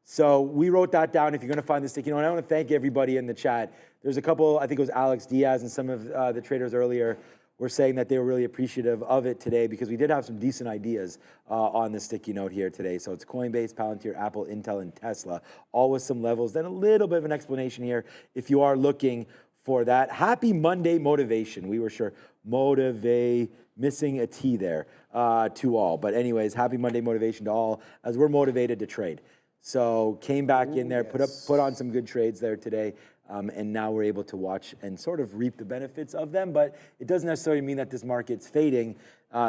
So we wrote that down. If you're going to find the sticky note, and I want to thank everybody in the chat. There's a couple, I think it was Alex Diaz and some of the traders earlier were saying that they were really appreciative of it today because we did have some decent ideas on the sticky note here today. So it's Coinbase, Palantir, Apple, Intel, and Tesla, all with some levels. Then a little bit of an explanation here if you are looking for that. Happy Monday motivation. We were sure missing a T there to all. But anyways, happy Monday motivation to all as we're motivated to trade. So came back in there, put on some good trades there today. And now we're able to watch and sort of reap the benefits of them. But it doesn't necessarily mean that this market's fading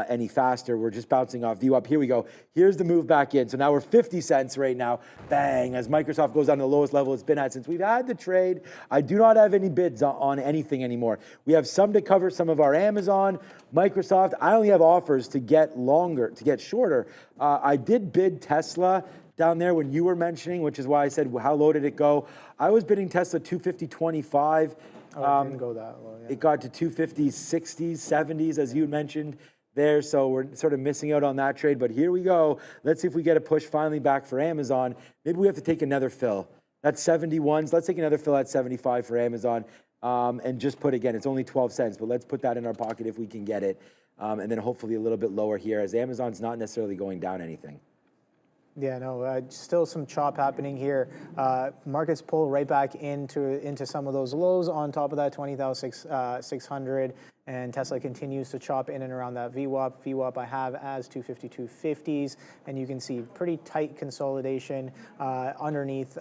any faster. We're just bouncing off VWAP. Here we go. Here's the move back in. So now we're 50 cents right now. Bang, as Microsoft goes down to the lowest level it's been at since we've had the trade. I do not have any bids on anything anymore. We have some to cover some of our Amazon, Microsoft. I only have offers to get longer, to get shorter. I did bid Tesla down there when you were mentioning, which is why I said, how low did it go? I was bidding Tesla 250.25. Oh, it didn't go that low. Yeah. It got to 250, 60s, 70s, as you mentioned there. So we're sort of missing out on that trade. But here we go. Let's see if we get a push finally back for Amazon. Maybe we have to take another fill. That's 71s. Let's take another fill at 75 for Amazon. And just put, again, it's only 12 cents, but let's put that in our pocket if we can get it. And then hopefully a little bit lower here, as Amazon's not necessarily going down anything. Yeah, no, still some chop happening here. Markets pull right back into some of those lows on top of that 20,600, and Tesla continues to chop in and around that VWAP. VWAP I have as 252.50s, and you can see pretty tight consolidation underneath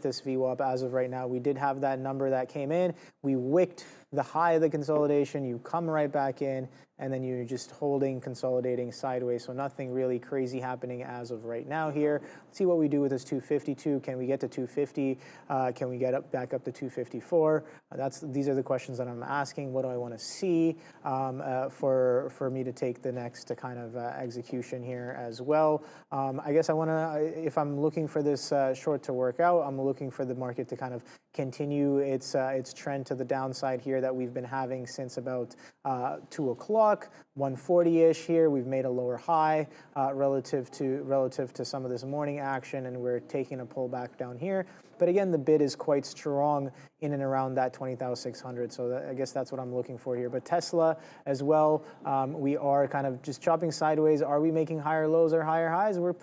this VWAP as of right now. We did have that number that came in. We wicked the high of the consolidation. You come right back in, and then you're just holding, consolidating sideways. So nothing really crazy happening as of right now here. Let's see what we do with this 252. Can we get to 250? Can we get back up to 254? These are the questions that I'm asking. What do I want to see for me to take the next kind of execution here as well? I guess I want to, if I'm looking for this short to work out, I'm looking for the market to kind of continue its trend to the downside here that we've been having since about 2 o'clock. 140-ish here. We've made a lower high relative to some of this morning action, and we're taking a pullback down here. But again, the bid is quite strong in and around that 20,600. So I guess that's what I'm looking for here. But Tesla as well, we are kind of just chopping sideways. Are we making higher lows or higher highs? We're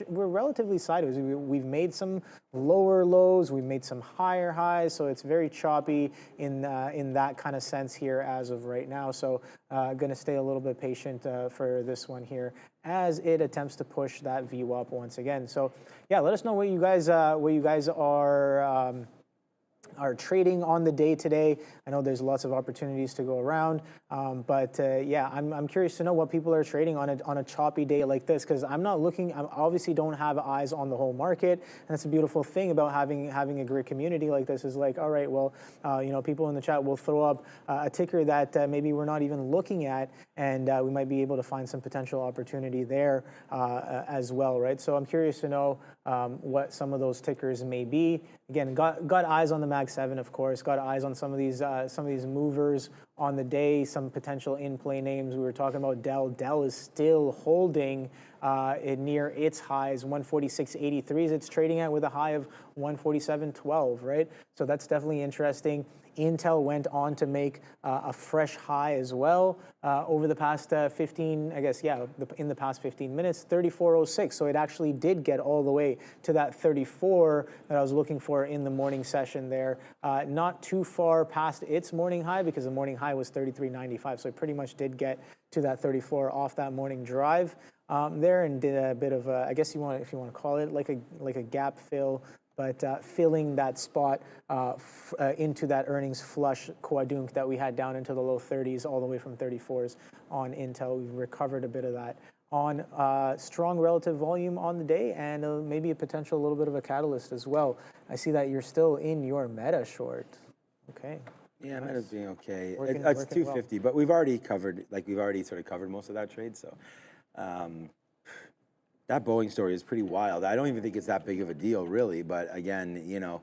relatively sideways. We've made some lower lows. We've made some higher highs. So it's very choppy in that kind of sense here as of right now. So going to stay a little bit patient for this one here as it attempts to push that VWAP once again. So yeah, let us know what you guys are are trading on the day today. I know there's lots of opportunities to go around, but yeah, I'm curious to know what people are trading on a choppy day like this, because I'm not looking. I obviously don't have eyes on the whole market, and that's a beautiful thing about having a great community like this. Is like, all right, well, you know, people in the chat will throw up a ticker that maybe we're not even looking at, and we might be able to find some potential opportunity there as well, right? So I'm curious to know what some of those tickers may be. Again, got eyes on the Mag 7, of course. Got eyes on some of these movers on the day. Some potential in-play names. We were talking about Dell. Dell is still holding near its highs, 146.83s. It's trading at with a high of 147.12, right? So that's definitely interesting. Intel went on to make a fresh high as well over the past 15, I guess, yeah, in the past 15 minutes, 34.06. So it actually did get all the way to that 34 that I was looking for in the morning session there. Not too far past its morning high, because the morning high was 33.95. So it pretty much did get to that 34 off that morning drive there, and did a bit of a, I guess if you want to call it like a gap fill, but filling that spot into that earnings flush quadunk that we had down into the low 30s, all the way from 34s on Intel. We've recovered a bit of that on strong relative volume on the day, and maybe a potential little bit of a catalyst as well. I see that you're still in your Meta short. Okay. Yeah, nice. Meta's being okay. Working It's 250, well. but we've already sort of covered most of that trade. So that Boeing story is pretty wild. I don't even think it's that big of a deal, really. But again, you know,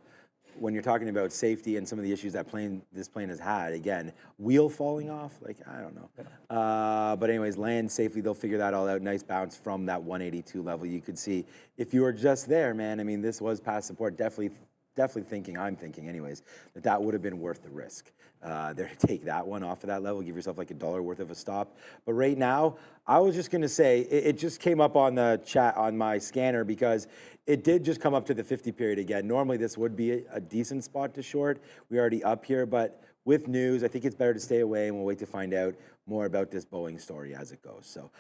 when you're talking about safety and some of the issues that this plane has had, again, wheel falling off, like, I don't know. But anyways, land safely, they'll figure that all out. Nice bounce from that 182 level. You could see, if you were just there, man, I mean, this was past support. Definitely I'm thinking anyways, that would have been worth the risk. There to take that one off of that level, give yourself like $1 worth of a stop. But right now, I was just gonna say, it just came up on the chat on my scanner because it did just come up to the 50 period again. Normally this would be a decent spot to short. We're already up here, but with news, I think it's better to stay away, and we'll wait to find out more about this Boeing story as it goes. So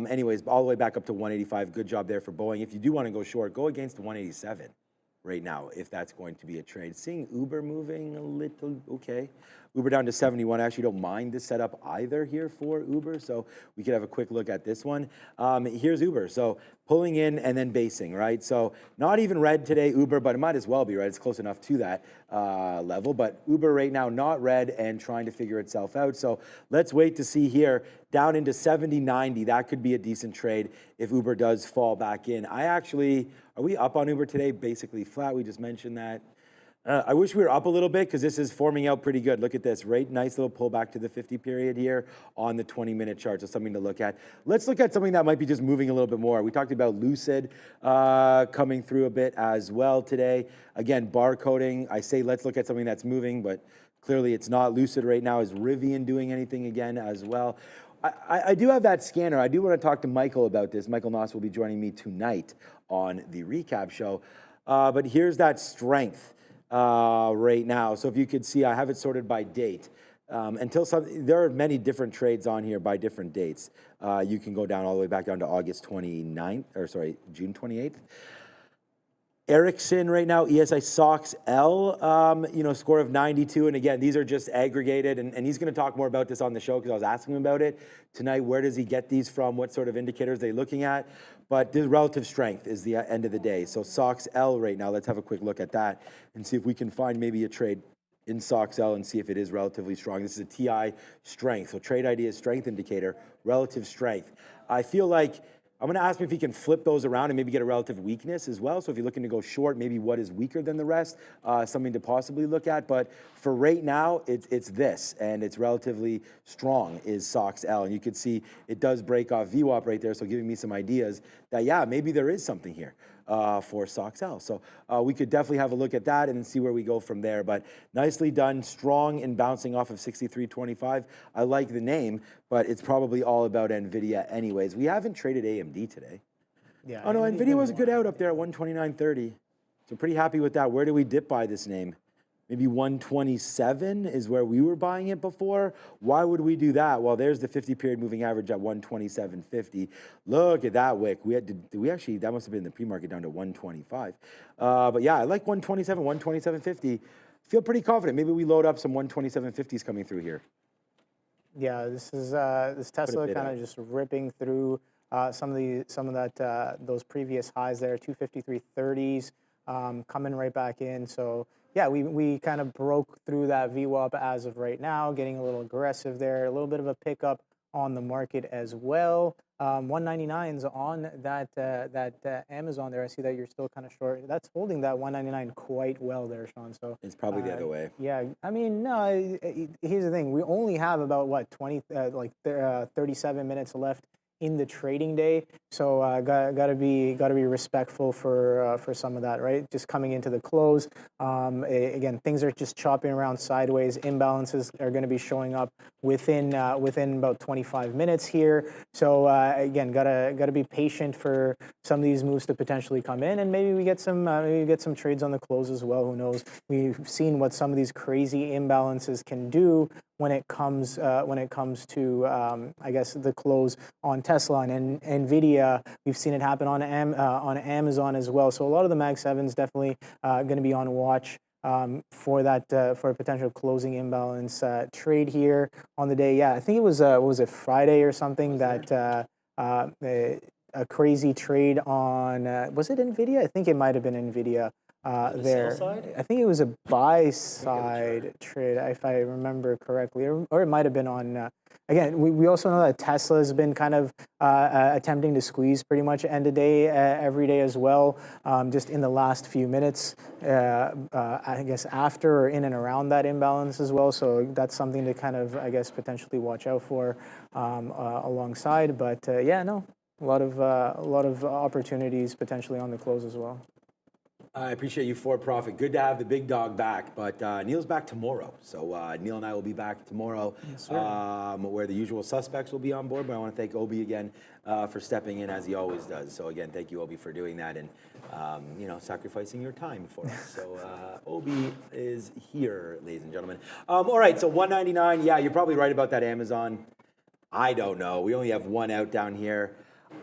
anyways, all the way back up to 185. Good job there for Boeing. If you do wanna go short, go against 187. Right now, if that's going to be a trade. Seeing Uber moving a little, okay. Uber down to 71. I actually don't mind this setup either here for Uber, so we could have a quick look at this one. Here's Uber, so pulling in and then basing, right? So not even red today, Uber, but it might as well be, right? It's close enough to that level, but Uber right now not red and trying to figure itself out. So let's wait to see here, down into 70.90. That could be a decent trade if Uber does fall back in. Are we up on Uber today? Basically flat, we just mentioned that. I wish we were up a little bit because this is forming out pretty good. Look at this, right? Nice little pullback to the 50 period here on the 20-minute chart, so something to look at. Let's look at something that might be just moving a little bit more. We talked about Lucid coming through a bit as well today. Again, barcoding. I say let's look at something that's moving, but clearly it's not. Lucid right now. Is Rivian doing anything again as well? I do have that scanner. I do want to talk to Michael about this. Michael Noss will be joining me tonight on the recap show. But here's that strength right now. So if you could see, I have it sorted by date. There are many different trades on here by different dates. You can go down all the way back down to June 28th. Ericsson right now, ESI SOX L, score of 92. And again, these are just aggregated. And he's going to talk more about this on the show because I was asking him about it tonight. Where does he get these from? What sort of indicators are they looking at? But the relative strength is the end of the day. So SOX L right now, let's have a quick look at that and see if we can find maybe a trade in SOX L and see if it is relatively strong. This is a TI strength. So trade idea strength indicator, relative strength. I feel like I'm going to ask him if he can flip those around and maybe get a relative weakness as well. So if you're looking to go short, maybe what is weaker than the rest, something to possibly look at. But for right now, it's this, and it's relatively strong is SOX L. And you can see it does break off VWAP right there, so giving me some ideas that, yeah, maybe there is something here for SOX L. So we could definitely have a look at that and see where we go from there. But nicely done, strong in bouncing off of 63.25. I like the name, but it's probably all about NVIDIA anyways. We haven't traded AMD today. Yeah. Oh no, NVIDIA was a good out up there at 129.30. So pretty happy with that. Where do we dip by this name? Maybe 127 is where we were buying it before. Why would we do that? Well, there's the 50-period moving average at 127.50. Look at that wick. That must have been the pre-market down to 125. But yeah, I like 127, 127.50 feel pretty confident. Maybe we load up some 127.50s coming through here. Yeah, this is this Tesla bid kind out. of just ripping through some of that those previous highs there, 253.30s, coming right back in. So yeah, we kind of broke through that VWAP as of right now, getting a little aggressive there, a little bit of a pickup on the market as well. 199's on that Amazon there. I see that you're still kind of short. That's holding that 199 quite well there, Sean. So It's probably the other way. yeah, I mean, no. Here's the thing: we only have about what 37 minutes left in the trading day. So gotta be respectful for some of that, right? Just coming into the close. Again, things are just chopping around sideways. Imbalances are going to be showing up within about 25 minutes here. So again, gotta be patient for some of these moves to potentially come in, and maybe we get some trades on the close as well. Who knows? We've seen what some of these crazy imbalances can do when it comes to I guess the close on Tesla and NVIDIA. We've seen it happen on Amazon as well. So a lot of the Mag 7s definitely going to be on watch for that for a potential closing imbalance trade here on the day. Yeah, I think it was what was it, Friday or something, that a crazy trade on was it NVIDIA? I think it might have been NVIDIA. There, I think it was a buy side trade, if I remember correctly, or it might have been on. Again, we also know that Tesla has been kind of attempting to squeeze pretty much end of day every day as well. Just in the last few minutes, I guess after or in and around that imbalance as well. So that's something to kind of, I guess, potentially watch out for alongside. But yeah, no, a lot of opportunities potentially on the close as well. I appreciate you, For Profit. Good to have the big dog back, but Neil's back tomorrow. So Neil and I will be back tomorrow, where the usual suspects will be on board. But I want to thank Obi again for stepping in as he always does. So again, thank you, Obi, for doing that and sacrificing your time for us. So Obi is here, ladies and gentlemen. All right, so 199. Yeah, you're probably right about that Amazon. I don't know. We only have one out down here.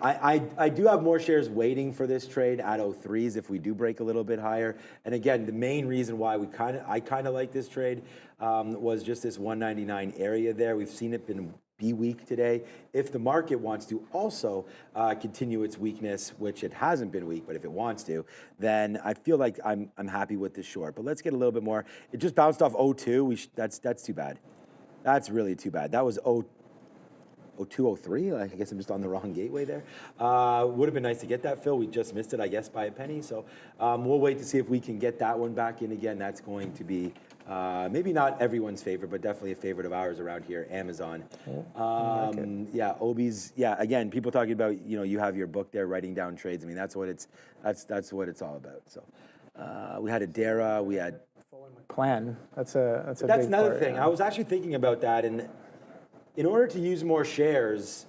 I do have more shares waiting for this trade at 03s if we do break a little bit higher. And again, the main reason why I kind of like this trade was just this 199 area there. We've seen it be weak today. If the market wants to also continue its weakness, which it hasn't been weak, but if it wants to, then I feel like I'm happy with this short. But let's get a little bit more. It just bounced off 02. That's too bad. That's really too bad. That was 0203. I guess I'm just on the wrong gateway there. Would have been nice to get that fill. We just missed it, I guess, by a penny. So we'll wait to see if we can get that one back in again. That's going to be maybe not everyone's favorite, but definitely a favorite of ours around here, Amazon. Yeah, Obi's. Yeah, again, people talking about, you have your book there, writing down trades. I mean, that's what it's all about. So we had Adara, we had Plan. That's That's big another part, thing. yeah. I was actually thinking about that, and in order to use more shares,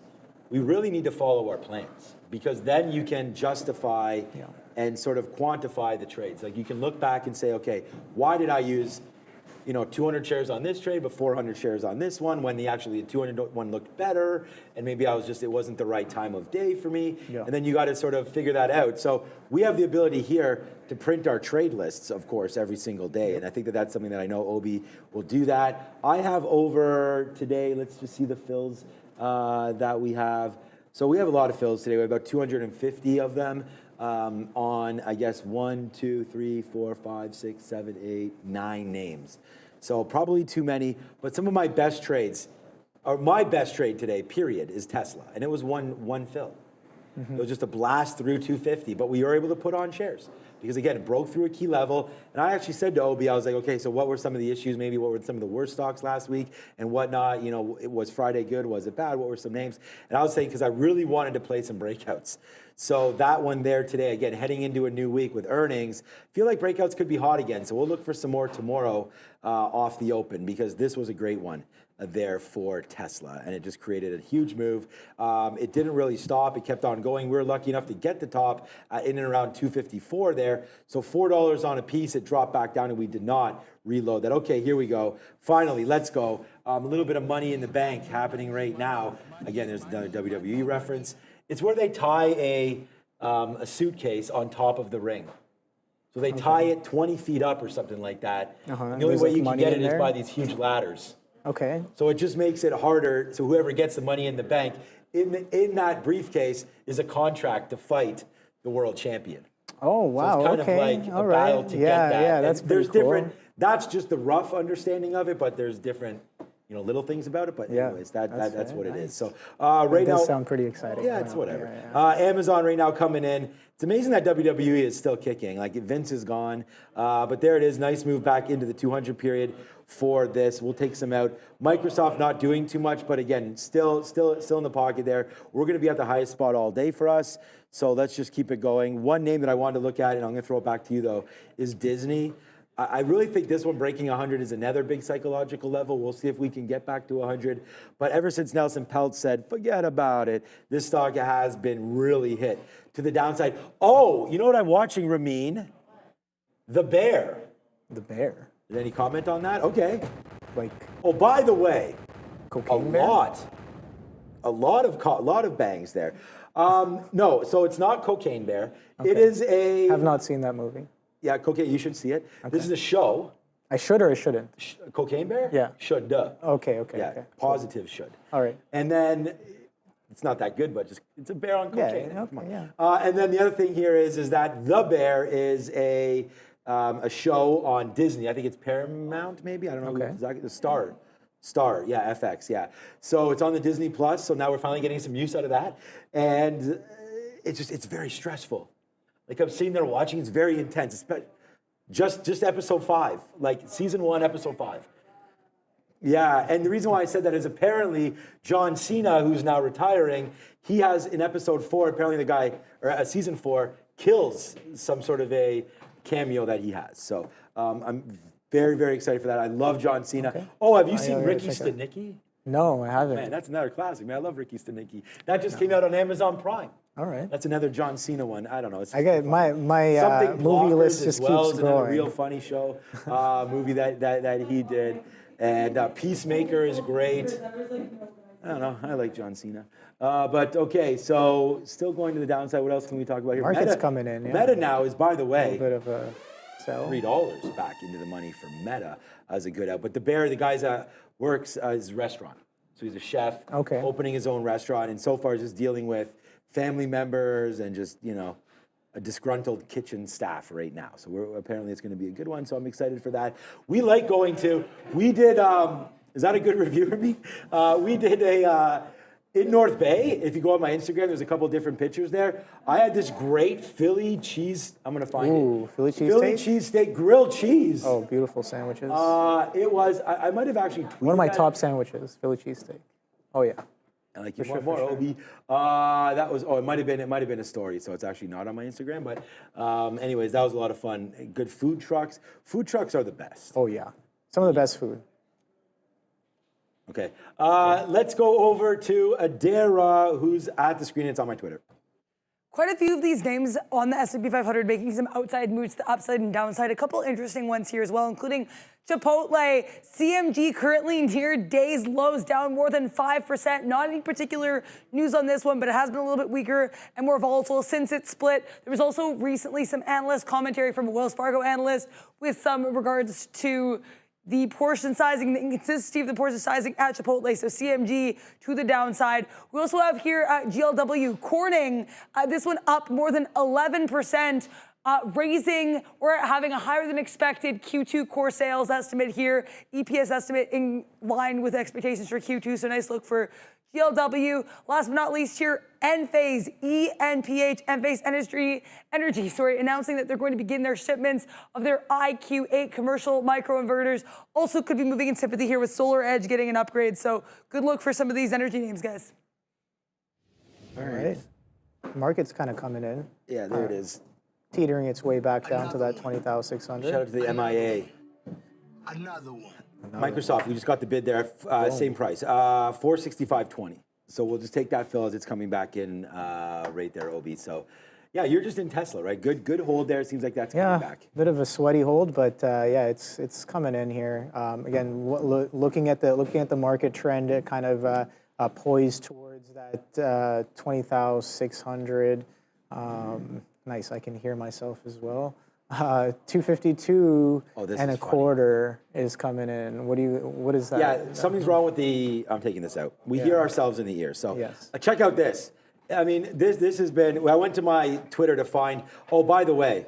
we really need to follow our plans, because then you can justify and sort of quantify the trades. Like you can look back and say, okay, why did I use 200 shares on this trade, but 400 shares on this one, when the 200 one looked better, and maybe it wasn't the right time of day for me. Yeah. And then you got to sort of figure that out. So we have the ability here to print our trade lists, of course, every single day. And I think that's something that I know Obi will do that. I have over today, let's just see the fills that we have. So we have a lot of fills today. We have about 250 of them on, I guess, 1, 2, 3, 4, 5, 6, 7, 8, 9 names. So probably too many, but some of my best trades, or my best trade today, period, is Tesla. And it was one fill. Mm-hmm. It was just a blast through 250, but we were able to put on shares. Because again, it broke through a key level. And I actually said to Obi, I was like, okay, so what were some of the issues? Maybe what were some of the worst stocks last week and whatnot? Was Friday good? Was it bad? What were some names? And I was saying, because I really wanted to play some breakouts. So that one there today, again, heading into a new week with earnings, feel like breakouts could be hot again. So we'll look for some more tomorrow off the open, because this was a great one there for Tesla, and it just created a huge move. It didn't really stop. It kept on going. We were lucky enough to get the top in and around 254 there. So $4 on a piece. It dropped back down, and we did not reload that. Okay, here we go. Finally, let's go. A little bit of money in the bank happening right now. Again, there's another WWE reference. It's where they tie a suitcase on top of the ring. So they tie it 20 feet up or something like that. And the only There's, way like, you can money get in it is there? by these huge ladders. Okay. So it just makes it harder. So whoever gets the money in the bank, in that briefcase is a contract to fight the world champion. Oh, wow. So it's kind okay. of like All a right. battle to get that. Yeah, that's And there's pretty cool. different, that's just the rough understanding of it, but there's different, little things about it. But Yeah, anyways, that's what it is. So It right now, does sound pretty exciting. yeah, it's Wow. whatever. Yeah. Amazon right now coming in. It's amazing that WWE is still kicking. Like Vince is gone, but there it is. Nice move back into the 200 period for this. We'll take some out. Microsoft not doing too much, but again, still in the pocket there. We're going to be at the highest spot all day for us. So let's just keep it going. One name that I wanted to look at, and I'm going to throw it back to you though, is Disney. I really think this one breaking 100 is another big psychological level. We'll see if we can get back to 100. But ever since Nelson Peltz said, forget about it, this stock has been really hit to the downside. Oh, you know what I'm watching, Ramin? The Bear. The bear. Any comment on that? Okay. Like Oh, by the way, cocaine a bear? lot of bangs there. No, so it's not Cocaine Bear. It Okay. is a Have not seen that movie. yeah, cocaine. You should see it. This is a show. I should or I shouldn't? Cocaine Bear? Yeah. Should. Okay, Yeah. okay. Positive should. All right. And then it's not that good, but just it's a bear on Yeah, cocaine. okay, Come on. yeah. And then the other thing here is that The Bear is a show on Disney. I think it's Paramount, maybe. I don't know. Okay. Exactly. The Star, yeah, FX, yeah. So it's on the Disney Plus. So now we're finally getting some use out of that, and it's very stressful. Like I'm sitting there watching, it's very intense. Just episode 5, like season 1, episode 5. Yeah, and the reason why I said that is apparently John Cena, who's now retiring, he has in episode 4, apparently the guy, or season 4, kills some sort of a cameo that he has. So I'm very, very excited for that. I love John Cena. Okay. Oh, have you seen gotta Ricky check it out. Stenicki? No, I haven't. Man, that's another classic. Man, I love Ricky Stenicki. That just came out on Amazon Prime. All right. That's another John Cena one. I don't know. It's I get my Something movie Blockers list as just well keeps is another growing. real funny show movie that he did, and Peacemaker is great. I don't know. I like John Cena, but okay. So still going to the downside. What else can we talk about here? Market's coming in, yeah. Meta now is, by the A way, bit of a sell. $3 back into the money for Meta as a good out. But the Bear, the guy's works his restaurant. So he's a chef, Okay. opening his own restaurant, and so far just dealing with family members and just, a disgruntled kitchen staff right now. So apparently it's going to be a good one, so I'm excited for that. We like going to, we did, is that a good review for me? We did in North Bay, if you go on my Instagram, there's a couple different pictures there. I had this great Philly cheese, I'm going to find it. Philly cheesesteak? Philly cheesesteak, grilled cheese. Oh, beautiful sandwiches. It was, I might have actually tweeted One of my that. top sandwiches, Philly cheesesteak. Oh yeah. I like you For want sure, more, for sure. Obi. That was, it might have been a story, so it's actually not on my Instagram. But anyways, that was a lot of fun. Good food trucks. Food trucks are the best. Oh yeah. Some of the best food. Okay, let's go over to Adara, who's at the screen. It's on my Twitter. Quite a few of these names on the S&P 500 making some outside moves to the upside and downside. A couple interesting ones here as well, including Chipotle. CMG currently near day's lows, down more than 5%. Not any particular news on this one, but it has been a little bit weaker and more volatile since it split. There was also recently some analyst commentary from a Wells Fargo analyst with some regards to the portion sizing, the inconsistency of the portion sizing at Chipotle, so CMG to the downside. We also have here GLW, Corning, this one up more than 11%, raising or having a higher than expected Q2 core sales estimate here, EPS estimate in line with expectations for Q2, so nice look for GLW. Last but not least here, Enphase, ENPH, Enphase Energy, announcing that they're going to begin their shipments of their IQ8 commercial microinverters. Also could be moving in sympathy here with Solar Edge getting an upgrade. So good look for some of these energy names, guys. All right. Market's kind of coming in. Yeah, there it is. Teetering its way back down to that 20,600. Shout out to the MIA. Another one. Microsoft, we just got the bid there, same price, $465.20. So we'll just take that fill as it's coming back in right there, Obi. So yeah, you're just in Tesla, right? Good hold there. It seems like that's coming back. Bit of a sweaty hold, but yeah, it's coming in here. Again, looking at the market trend, it kind of poised towards that 20,600. Nice, I can hear myself as well. 252 this and is a funny. quarter is coming in. What is that? Yeah, something's wrong with I'm taking this out. We hear ourselves in the ear. So Yes. check out this. I mean, this has been, I went to my Twitter to find, oh, by the way,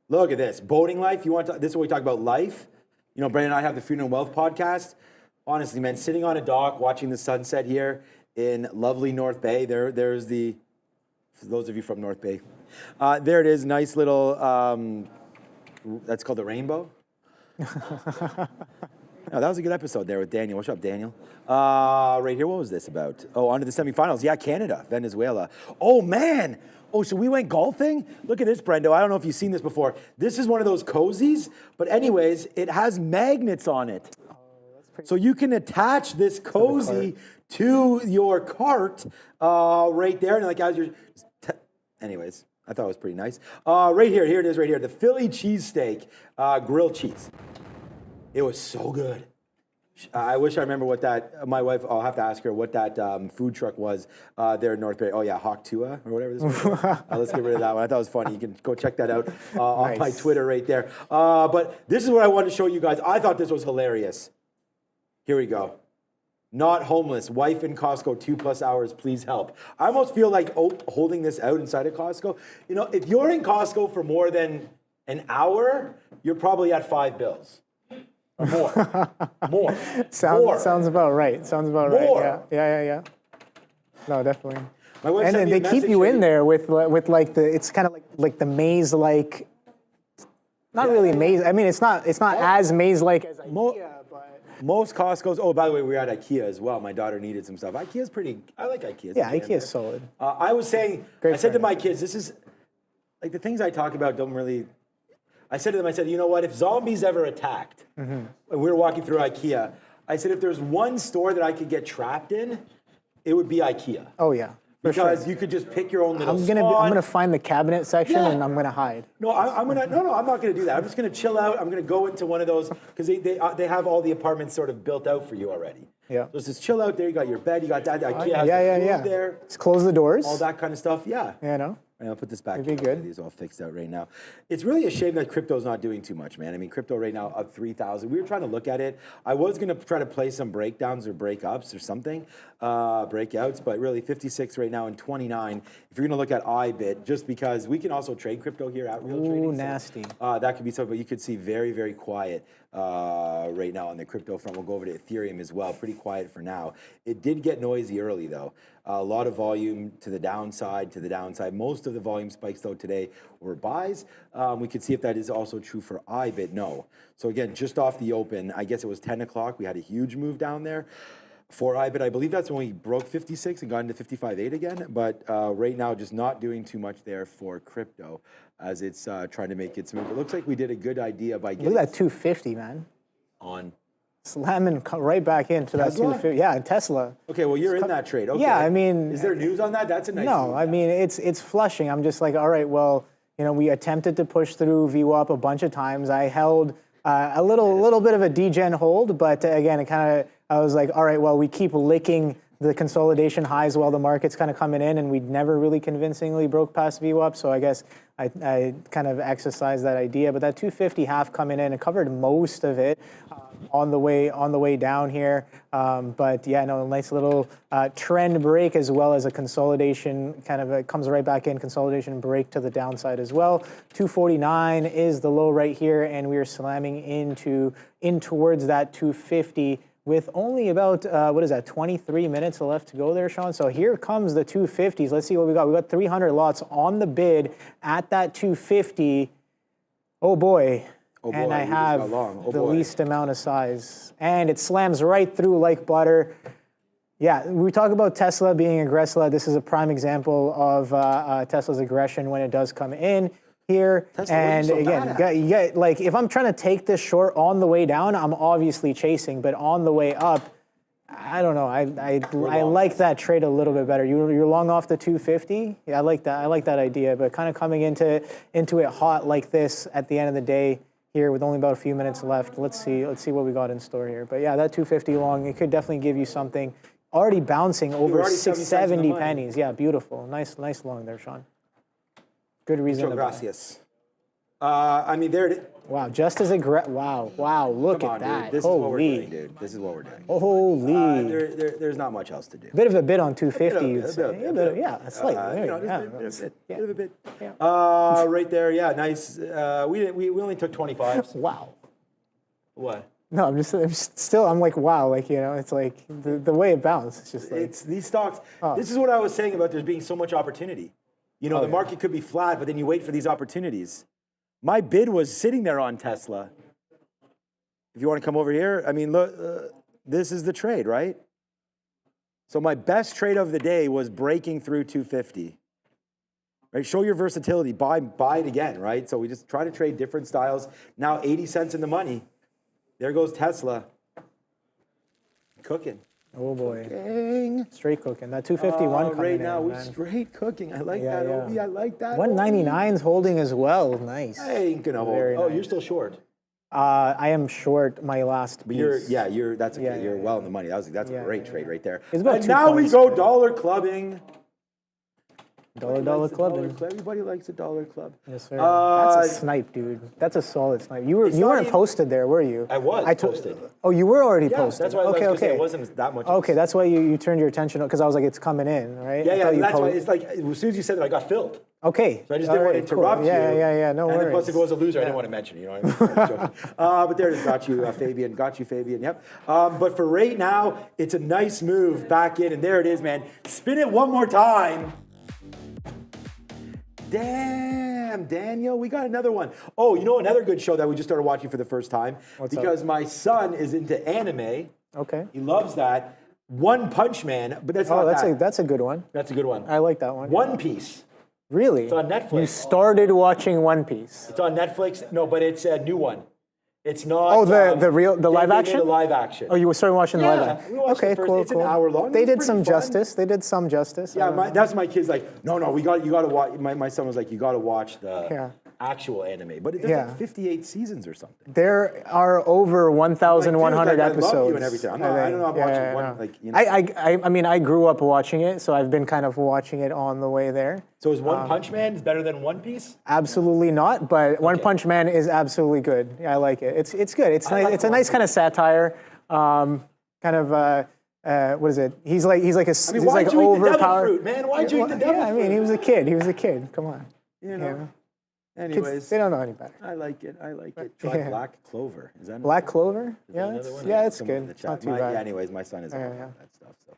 look at this. Boating life, this is what we talk about life. You know, Brandon and I have the Freedom and Wealth podcast. Honestly, man, sitting on a dock, watching the sunset here in lovely North Bay. There's the, for those of you from North Bay. There it is, nice little, that's called the Rainbow. No, that was a good episode there with Daniel. What's up, Daniel? Right here, what was this about? Oh, on to the semifinals. Yeah, Canada, Venezuela. Oh, man. Oh, so we went golfing? Look at this, Brendo. I don't know if you've seen this before. This is one of those cozies, but anyways, it has magnets on it. Oh, that's pretty so you can attach this cozy to your cart right there. And like as you're, anyways, I thought it was pretty nice. Right here it is right here. The Philly cheesesteak, grilled cheese. It was so good. I wish I remember what that, my wife, I'll have to ask her what that food truck was there in North Bay. Oh yeah, Hawk Tua or whatever this was. Let's get rid of that one. I thought it was funny. You can go check that out on my Twitter right there. But this is what I wanted to show you guys. I thought this was hilarious. Here we go. Not homeless. Wife in Costco, 2+ hours, please help. I almost feel like holding this out inside of Costco. You know, if you're in Costco for more than an hour, you're probably at 5 bills. More. Sounds about right. Sounds about right. Yeah. No, definitely. My wife and sent then me a they keep you message in there with like the, it's kind of like the maze like, not really a maze. I mean, it's not as maze like as IKEA, but most Costco's. Oh, by the way, we were at IKEA as well. My daughter needed some stuff. IKEA's pretty. I like IKEA. Yeah, IKEA's solid. I was saying. I said to my kids, this is like the things I talk about don't really. I said to them, I said, you know what? If zombies ever attacked, and we were walking through IKEA, I said, if there's one store that I could get trapped in, it would be IKEA. Oh yeah, because you could just pick your own little I'm spot. gonna find the cabinet section and I'm gonna hide. No, I'm not gonna do that. I'm just gonna chill out. I'm gonna go into one of those because they have all the apartments sort of built out for you already. Yeah. So just chill out there. You got your bed. You got that. IKEA has the food there. Just close the doors. All that kind of stuff. Yeah. Yeah, no. And I'll put this back. It'd be good. These all fixed out right now. It's really a shame that crypto's not doing too much, man. I mean, crypto right now up 3,000. We were trying to look at it. I was going to try to play some breakdowns or breakups or something, breakouts, but really 56 right now and 29. If you're going to look at iBit, just because we can also trade crypto here at Real Trading. Ooh, nasty. That could be something, but you could see very, very quiet right now on the crypto front. We'll go over to Ethereum as well. Pretty quiet for now. It did get noisy early, though. A lot of volume to the downside, Most of the volume spikes, though, today were buys. We could see if that is also true for iBit. No. So, again, just off the open, I guess it was 10 o'clock. We had a huge move down there for iBit. I believe that's when we broke 56 and got into 55.8 again. But right now, just not doing too much there for crypto as it's trying to make its move. It looks like we did a good idea by getting... Look at that 250, man. On... Slamming right back into that 250. Yeah, Tesla. Okay, well, you're in that trade. Okay. Yeah, I mean... Is there news on that? That's a nice No, move. I mean, it's flushing. I'm just like, all right, well, you know, we attempted to push through VWAP a bunch of times. I held a little bit of a degen hold, but again, I was like, all right, well, we keep licking the consolidation highs while the market's kind of coming in, and we never really convincingly broke past VWAP. So I guess I kind of exercised that idea. But that 250 half coming in, it covered most of it on the way down here. But yeah, no, a nice little trend break as well as a consolidation. It comes right back in, consolidation break to the downside as well. 249 is the low right here, and we are slamming in towards that 250. With only about, 23 minutes left to go there, Sean? So here comes the 250s. Let's see what we got. We got 300 lots on the bid at that 250. Oh boy. And I have the least amount of size. And it slams right through like butter. Yeah, we talk about Tesla being aggressive. This is a prime example of Tesla's aggression when it does come in here. Tesla, and again, you get like, if I'm trying to take this short on the way down, I'm obviously chasing, but on the way up, I don't know. I like that trade a little bit better. You're long off the 250. Yeah, I like that idea. But kind of coming into it hot like this at the end of the day here with only about a few minutes left. Let's see what we got in store here. But yeah, that 250 long, it could definitely give you something. Already bouncing over 670 pennies. Yeah, beautiful. Nice long there, Sean. Good reason to buy. I mean, there it is. Wow, just as aggressive. Wow, look Come at on, that. dude. This is what we're doing, dude. This is what we're doing. Holy. There's not much else to do. Bit of a bid on 250, you'd A say. bit, Yeah, slightly. you know, Yeah, just a yeah. bit of a bit. Yeah. Right there, yeah, nice. We only took 25s. Wow. What? No, I'm like, wow, like, you know, it's like the way it bounced. It's just like, It's these stocks. This is what I was saying about there being so much opportunity. You know, the market could be flat, but then you wait for these opportunities. My bid was sitting there on Tesla. If you want to come over here, I mean, look, this is the trade, right? So my best trade of the day was breaking through 250. Right? Show your versatility. Buy it again, right? So we just try to trade different styles. Now 80 cents in the money. There goes Tesla. Cooking. oh boy. Dang. Straight cooking. That 251 coming Right in, now, we're man. straight cooking. I like Yeah, that, yeah. Obi. I like that. 199's holding as well. Nice. I ain't gonna hold. Very Oh, nice. you're still short. I am short my last But piece. that's okay. Yeah, you're yeah, well in the money. That's a Yeah, great yeah, trade right there. It's about And 2 now we points. go dollar clubbing. Dollar clubbing. Everybody likes a dollar club. Yes, sir. That's a snipe, dude. That's a solid snipe. You weren't even- posted there, were you? I was posted. Oh, you were already Yeah, posted. that's why I was okay, gonna say okay. it wasn't that much. Okay, that's why you turned your attention because I was like, it's coming in, right? Yeah, I yeah. thought you That's why po- it's like as soon as you said that, I got filled. Okay. So I just all didn't want to right, cool. interrupt you. Yeah. No and worries. then plus, if it was a loser, I didn't want to mention it. You know what I mean? But there it is. Got you, Fabian. Got you, Fabian. Yep. But for right now, it's a nice move back in, and there it is, man. Spin it one more time. Damn, Daniel, we got another one. Oh, you know another good show that we just started watching for the first time? What's because my son is into anime. Okay. He loves that. One Punch Man, but that's Oh, not that. that's a good one. That's a good one. I like that one. One Piece. Really? It's on Netflix. You started watching One Piece. It's on Netflix. No, but it's a new one. It's not. Oh, the live they action? made a live action. Oh, you were starting watching the live Yeah, action. we watched Okay, the first- cool, it's an cool. hour long. They It's did pretty some fun. justice. They did some justice. Yeah, that's my kid's like, no, you got to watch. My son was like, you got to watch the actual anime, but it's like 58 seasons or something. There are over 1,100 I episodes. love you and everything. I don't know. I'm watching one. no. Like, you know. I mean, I grew up watching it, so I've been kind of watching it on the way there. So is One Punch Man better than One Piece? Absolutely not, but One Punch Man is absolutely good. Yeah, I like it. It's good. It's nice. like It's a One nice kind of satire. Kind of what is it? He's like I mean, he's why'd like you eat the devil overpowered. fruit, man? Why'd you eat the devil Yeah, I mean, fruit? he was a kid. He was a kid. Come on. You know. Kids, Anyways, they don't know any better. I like it. Try Yeah. Black Clover. Is that Black Clover? Yeah, another one? it's Someone in good. the It's not chat. too bad. Yeah, anyways, my son is all about that stuff. So,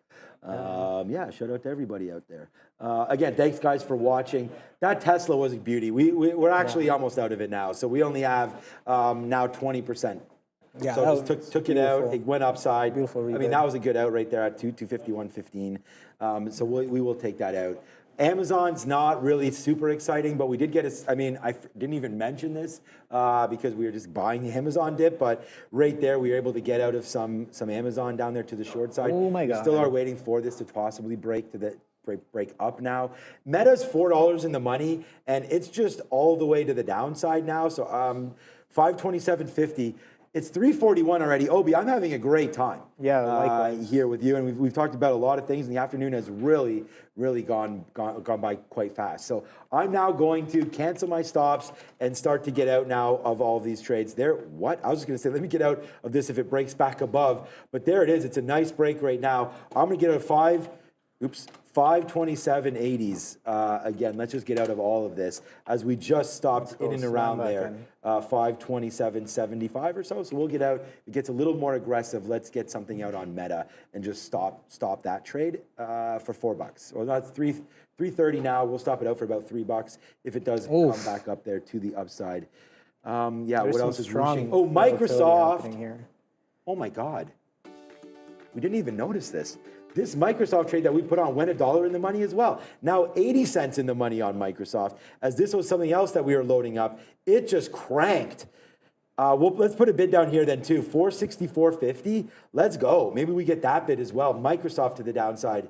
shout out to everybody out there. Again, thanks guys for watching. That Tesla was a beauty. We're actually almost out of it now, so we only have now 20%. Yeah, So that just took it out. It went upside. Beautiful I mean, rebid. that was a good out right there at 251.15. So we will take that out. Amazon's not really super exciting, but we did get I didn't even mention this because we were just buying the Amazon dip, but right there we were able to get out of some Amazon down there to the short side. Oh my God. We still are waiting for this to possibly break up now. Meta's $4 in the money, and it's just all the way to the downside now. So 527.50. It's 3:41 already. Obi, I'm having a great time. Yeah, likewise. Here with you, and we've talked about a lot of things. And the afternoon has really gone by quite fast. So I'm now going to cancel my stops and start to get out now of all of these trades. I was just going to say, let me get out of this if it breaks back above. But there it is. It's a nice break right now. I'm going to get out of 527.80s. Again, let's just get out of all of this as we just stopped in and around there. 527.75 or so. So we'll get out. It gets a little more aggressive. Let's get something out on Meta and just stop that trade for $4. Well, that's $3.30 now. We'll stop it out for about $3 if it does come back up there to the upside. What else is rushing? Oh, Microsoft. Here. Oh my God. We didn't even notice this. This Microsoft trade that we put on went $1 in the money as well. Now 80 cents in the money on Microsoft, as this was something else that we were loading up. It just cranked. Let's put a bid down here then too, 464.50. Let's go. Maybe we get that bid as well. Microsoft to the downside.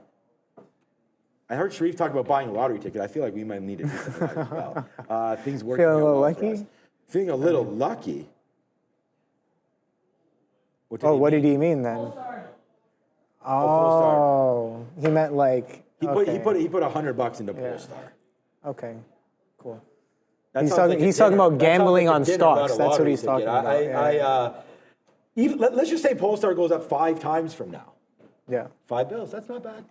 I heard Sharif talk about buying a lottery ticket. I feel like we might need to do something like that as well. Things working Feeling a little out well for lucky? us. Feeling a little lucky. What did he mean then? Oh, he meant like He put $100 into Polestar. Okay, cool. He's talking about gambling on stocks. That's what he's talking about. Even let's just say Polestar goes up 5 times from now. Yeah. $5. That's not bad.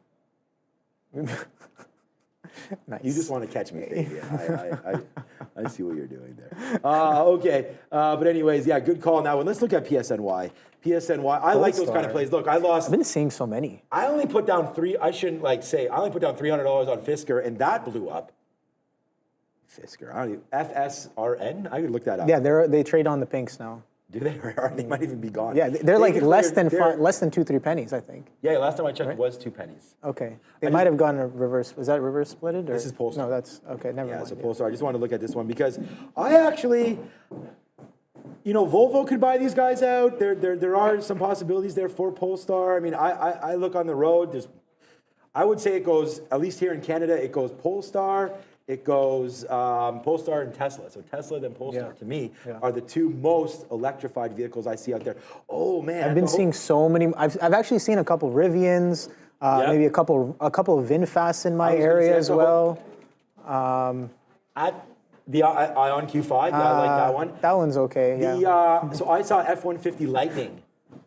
Nice. You just want to catch me, Fabian. I see what you're doing there. Okay, but anyways, yeah, good call on that one. Let's look at PSNY. PSNY, I like those kind of plays. Look, I've been seeing so many. I only put down I only put down $300 on Fisker, and that blew up. Fisker, I don't even, FSRN? I could look that up. Yeah, they trade on the pinks now. Do they? Or they might even be gone. Yeah, they're like less than 2-3 pennies, I think. Yeah, last time I checked, it was 2 pennies. Okay, they might have gone a reverse. Was that reverse splitted? Or? This is Polestar. No, that's okay. Never mind. Yeah, so Polestar. I just want to look at this one because I actually, Volvo could buy these guys out. There are some possibilities there for Polestar. I mean, I look on the road. I would say it goes, at least here in Canada, it goes Polestar. It goes Polestar and Tesla. So Tesla then Polestar, to me, are the 2 most electrified vehicles I see out there. Oh, man. I've been seeing so many. I've actually seen a couple Rivians, maybe a couple of VinFasts in my area as well. At the Ion Q5, yeah, I like that one. That one's okay, yeah. So I saw F-150 Lightning.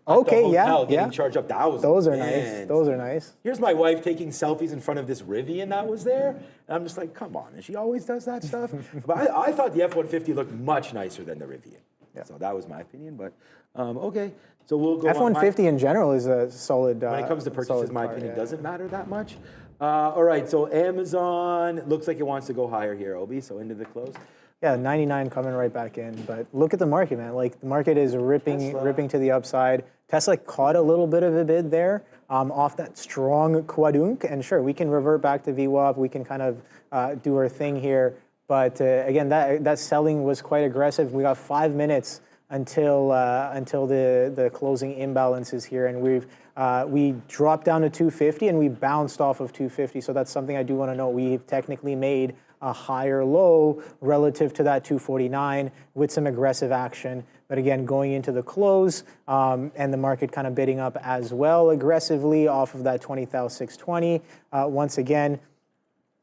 Okay, getting charged up. Those are nice. Those are nice. Here's my wife taking selfies in front of this Rivian that was there. And I'm just like, come on. And she always does that stuff. But I thought the F-150 looked much nicer than the Rivian. Yeah. So that was my opinion. But okay. So we'll go F-150 in general is a solid. When it comes to purchases, my opinion doesn't matter that much. All right. So Amazon looks like it wants to go higher here, Obi. So into the close. Yeah, 99 coming right back in. But look at the market, man. Like the market is ripping to the upside. Tesla caught a little bit of a bid there off that strong quadunk. And sure, we can revert back to VWAP. We can kind of do our thing here. But again, that selling was quite aggressive. We got 5 minutes until the closing imbalances here, and we dropped down to 250 and we bounced off of 250. So that's something I do want to know. We've technically made a higher low relative to that 249 with some aggressive action. But again, going into the close and the market kind of bidding up as well aggressively off of that 20,620. Once again,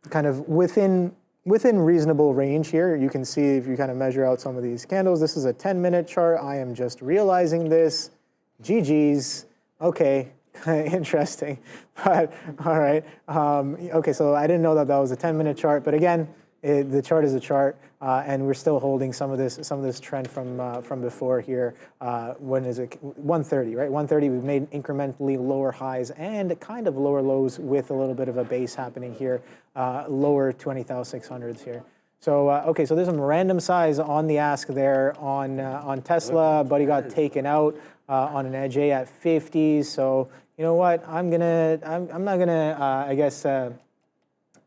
kind of within reasonable range here. You can see if you kind of measure out some of these candles. This is a 10-minute chart. I am just realizing this. GG's. Okay. Interesting, but all right. Okay, so I didn't know that was a 10-minute chart, but again, the chart is a chart, and we're still holding some of this trend from before here. When is it? 130, right? 130. We've made incrementally lower highs and kind of lower lows with a little bit of a base happening here, lower 20,600s here. So okay, so there's some random size on the ask there on Tesla. Buddy got taken out on an edge at 50. So you know what? I'm not gonna I guess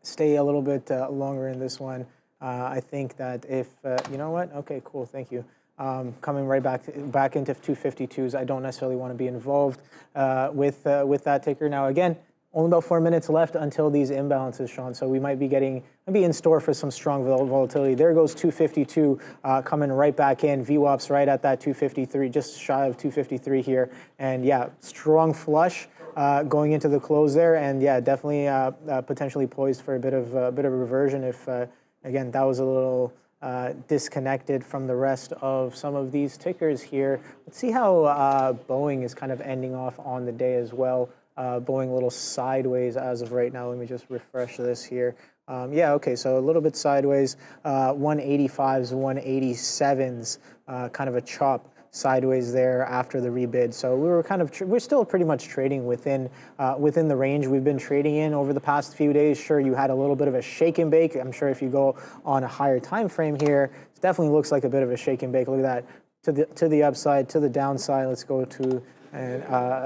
stay a little bit longer in this one. I think that if you know what? Okay, cool. Thank you. Coming right back into 252s. I don't necessarily want to be involved with that ticker now. Again, only about 4 minutes left until these imbalances, Sean. So we might be in store for some strong volatility. There goes 252 coming right back in. VWAP's right at that 253, just shy of 253 here. And yeah, strong flush going into the close there. And yeah, definitely potentially poised for a bit of reversion if, again, that was a little disconnected from the rest of some of these tickers here. Let's see how Boeing is kind of ending off on the day as well. Boeing a little sideways as of right now. Let me just refresh this here. Yeah, okay, so a little bit sideways. 185s, 187s, kind of a chop sideways there after the rebid. So we're still pretty much trading within the range we've been trading in over the past few days. Sure, you had a little bit of a shake and bake. I'm sure if you go on a higher time frame here, it definitely looks like a bit of a shake and bake. Look at that, to the upside, to the downside. Let's go to. And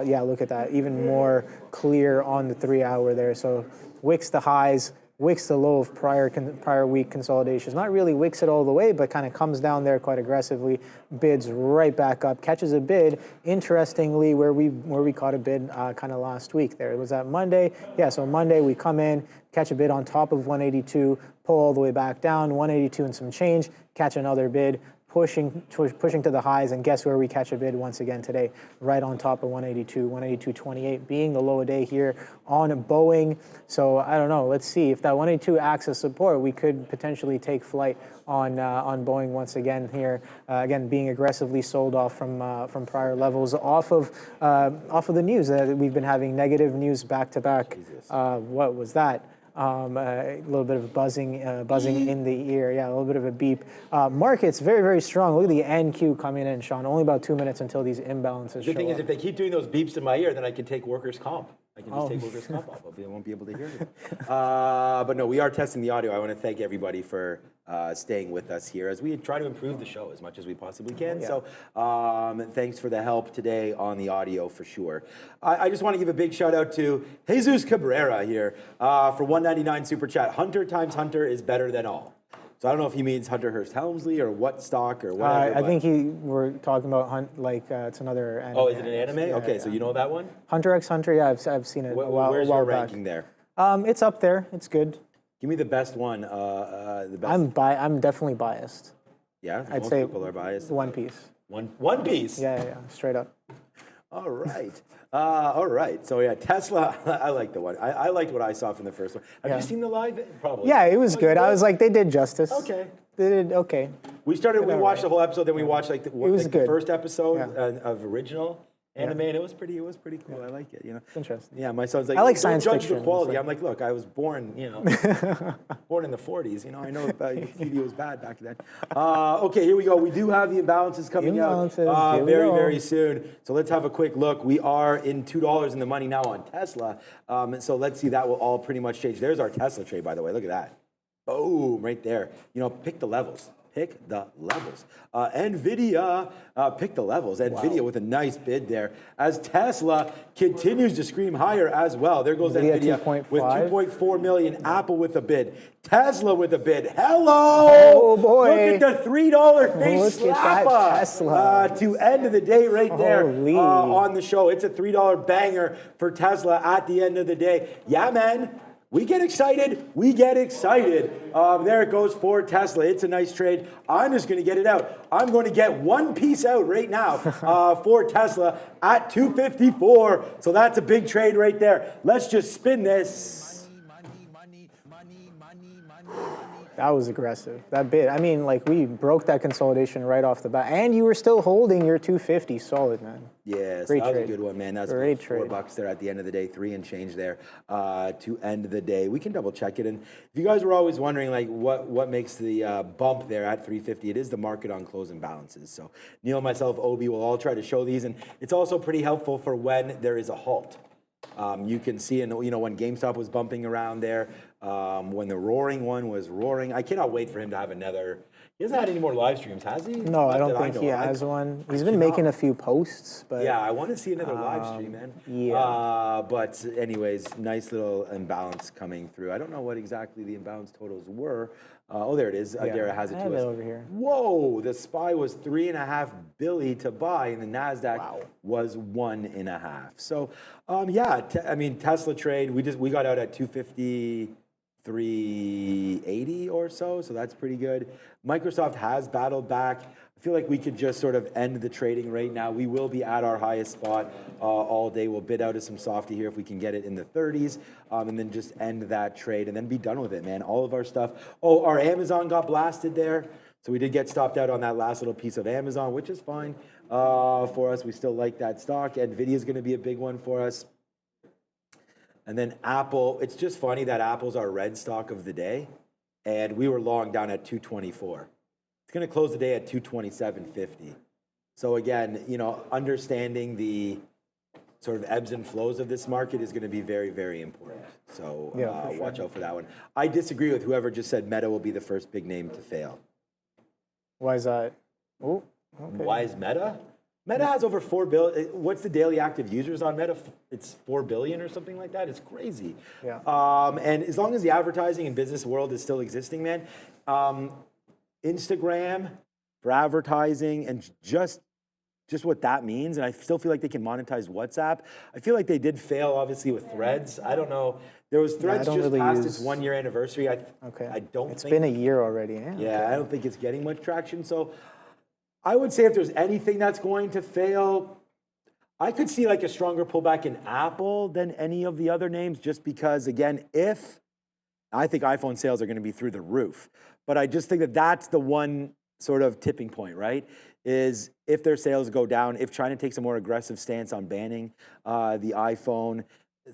yeah, look at that, even more clear on the 3-hour there. So wicks the highs, wicks the low of prior week consolidations. Not really wicks it all the way, but kind of comes down there quite aggressively, bids right back up, catches a bid. Interestingly, where we caught a bid kind of last week there. Was that Monday? Yeah, so Monday we come in, catch a bid on top of 182, pull all the way back down, 182 and some change, catch another bid, pushing to the highs, and guess where we catch a bid once again today? Right on top of 182, 182.28 being the low day here on Boeing. So I don't know. Let's see if that 182 acts as support. We could potentially take flight on Boeing once again here. Again, being aggressively sold off from prior levels, off of the news that we've been having negative news back to back. What was that? A little bit of buzzing in the ear. Yeah, a little bit of a beep. Markets very, very strong. Look at the NQ coming in, Sean. Only about 2 minutes until these imbalances The thing show is, up. if they keep doing those beeps in my ear, then I can take workers' comp. I can just take workers' comp off. I won't be able to hear you. But no, we are testing the audio. I want to thank everybody for staying with us here as we try to improve the show as much as we possibly can. So thanks for the help today on the audio for sure. I just want to give a big shout out to Jesus Cabrera here for $1.99 super chat. Hunter times Hunter is better than all. So I don't know if he means Hunter Hearst Helmsley or what stock or whatever. I think we're talking about it's another anime. Oh, is it an anime? Yeah, okay, yeah. so you know that one? Hunter x Hunter, yeah, I've seen it a while Where's back. your ranking there? It's up there. It's good. Give me the best one. The best. I'm definitely biased. Yeah, I'd most say people are biased. One Piece. One Piece. Yeah, straight up. All right. All right. So yeah, Tesla. I like the one. I liked what I saw from the first one. Have you seen the live? Probably. Yeah, it was good. I was like, they did justice. Okay. They did okay. We watched the whole episode. Then we watched the good. first episode of original anime, and it was pretty cool. I like it. It's interesting. Yeah, my son's like, I like don't science judge fiction. the quality. I'm like, look, I was born, born in the 40s. I know TV was bad back then. Okay, here we go. We do have the imbalances coming out very soon. So let's have a quick look. We are in $2 in the money now on Tesla. So let's see. That will all pretty much change. There's our Tesla trade, by the way. Look at that. Boom, right there. Pick the levels. Pick the levels. NVIDIA, pick the levels. NVIDIA with a nice bid there. As Tesla continues to scream higher as well. There goes NVIDIA with 2.4 million. Apple with a bid. Tesla with a bid. Hello! Oh boy! Look at the $3 face Look at that Tesla. to end of the day right there Holy. on the show. It's a $3 banger for Tesla at the end of the day. Yeah, man. We get excited. There it goes for Tesla. It's a nice trade. I'm just going to get it out. I'm going to get one piece out right now for Tesla at 254. So that's a big trade right there. Let's just spin this. That was aggressive. That bid. I mean, we broke that consolidation right off the bat, and you were still holding your 250. Solid, man. Yes, Great that was trade. a good one, man. That's Great $4 there at the end of the day, 3 and change there to end the day. We can double check it. And if you guys were always wondering, what makes the bump there at 350, it is the market on close imbalances. So Neil, myself, Obi will all try to show these, and it's also pretty helpful for when there is a halt. You can see, when GameStop was bumping around there, when the roaring one was roaring. I cannot wait for him to have another. He hasn't had any more live streams, has he? No, I don't think he has one. He's been making a few posts, but yeah, I want to see another live stream, man. Yeah. But anyways, nice little imbalance coming through. I don't know what exactly the imbalance totals were. There it is. Garrett has it I to have us. it over here. Whoa, the SPY was $3.5 billion to buy, and the NASDAQ was 1.5. So, Tesla trade. We got out at 253.80 or so. So that's pretty good. Microsoft has battled back. I feel like we could just sort of end the trading right now. We will be at our highest spot all day. We'll bid out of some softy here if we can get it in the 30s, and then just end that trade and then be done with it, man. All of our stuff. Oh, our Amazon got blasted there. So we did get stopped out on that last little piece of Amazon, which is fine for us. We still like that stock. NVIDIA is going to be a big one for us. And then Apple. It's just funny that Apple's our red stock of the day, and we were long down at 224. It's going to close the day at 227.50. So again, understanding the sort of ebbs and flows of this market is going to be very, very important. So watch out for that one. I disagree with whoever just said Meta will be the first big name to fail. Why is that? Oh, okay. Why is Meta? Meta has over 4 billion. What's the daily active users on Meta? It's 4 billion or something like that. It's crazy. Yeah. And as long as the advertising and business world is still existing, man, Instagram for advertising and just what that means. And I still feel like they can monetize WhatsApp. I feel like they did fail, obviously, with Threads. I don't know. There was Threads just really past its 1 year anniversary. I don't think. It's been a year already. Yeah, I don't think it's getting much traction. So I would say if there's anything that's going to fail, I could see like a stronger pullback in Apple than any of the other names, just because, again, I think iPhone sales are going to be through the roof. But I just think that that's the one sort of tipping point, right? Is if their sales go down, if China takes a more aggressive stance on banning the iPhone,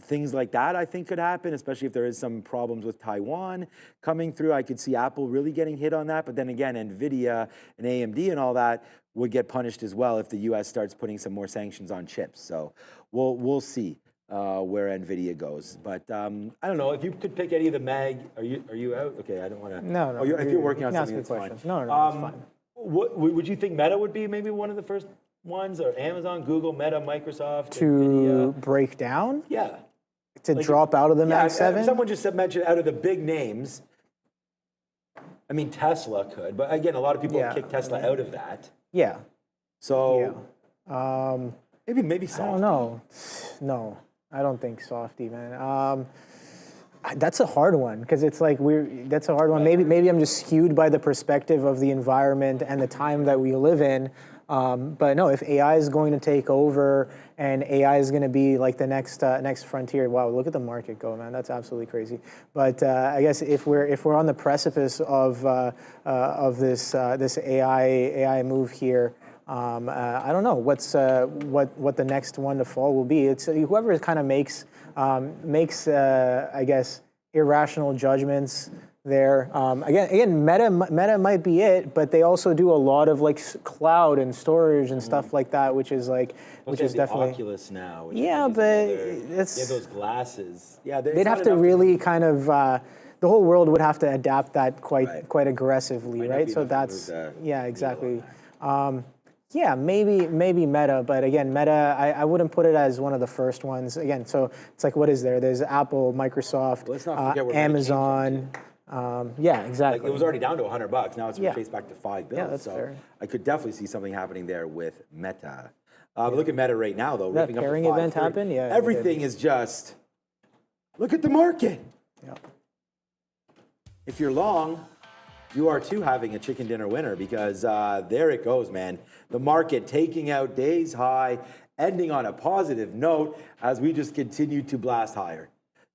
things like that I think could happen, especially if there is some problems with Taiwan coming through. I could see Apple really getting hit on that. But then again, NVIDIA and AMD and all that would get punished as well if the US starts putting some more sanctions on chips. So we'll see where NVIDIA goes. But I don't know, if you could pick any of the are you out? Okay, I don't want to. No. If you're working on something, that's fine. No, it's fine. What would you think Meta would be maybe one of the first ones, or Amazon, Google, Meta, Microsoft, To NVIDIA? break down? Yeah. To drop out of the Mag 7? Someone just mentioned out of the big names. I mean, Tesla could, but again, a lot of people have kicked Tesla out of that. Yeah. So maybe I soft. don't know. No, I don't think softy, man. That's a hard one because it's like that's a hard one. Maybe I'm just skewed by the perspective of the environment and the time that we live in. But no, if AI is going to take over and AI is going to be like the next frontier, wow, look at the market go, man. That's absolutely crazy. But I guess if we're on the precipice of this AI move here, I don't know what the next one to fall will be. It's whoever kind of makes I guess irrational judgments there. Again, Meta might be it, but they also do a lot of like cloud and storage and stuff like that, which is definitely Oculus now. Yeah, but it's those glasses. Yeah, they'd have to really kind of. The whole world would have to adapt that quite aggressively, right? So that's exactly. Yeah, maybe Meta, but again, Meta, I wouldn't put it as one of the first ones. Again, so it's like, what is there? There's Apple, Microsoft, let's not forget where Amazon. Yeah, exactly. Like, it was already down to $100. Now it's chased back to $5 billion. Yeah, that's fair. I could definitely see something happening there with Meta. But look at Meta right now, though. That ripping up to pairing 5. event happened? Yeah. Everything is just, look at the market. Yeah. If you're long, you are too having a chicken dinner winner, because there it goes, man. The market taking out day's high, ending on a positive note as we just continue to blast higher.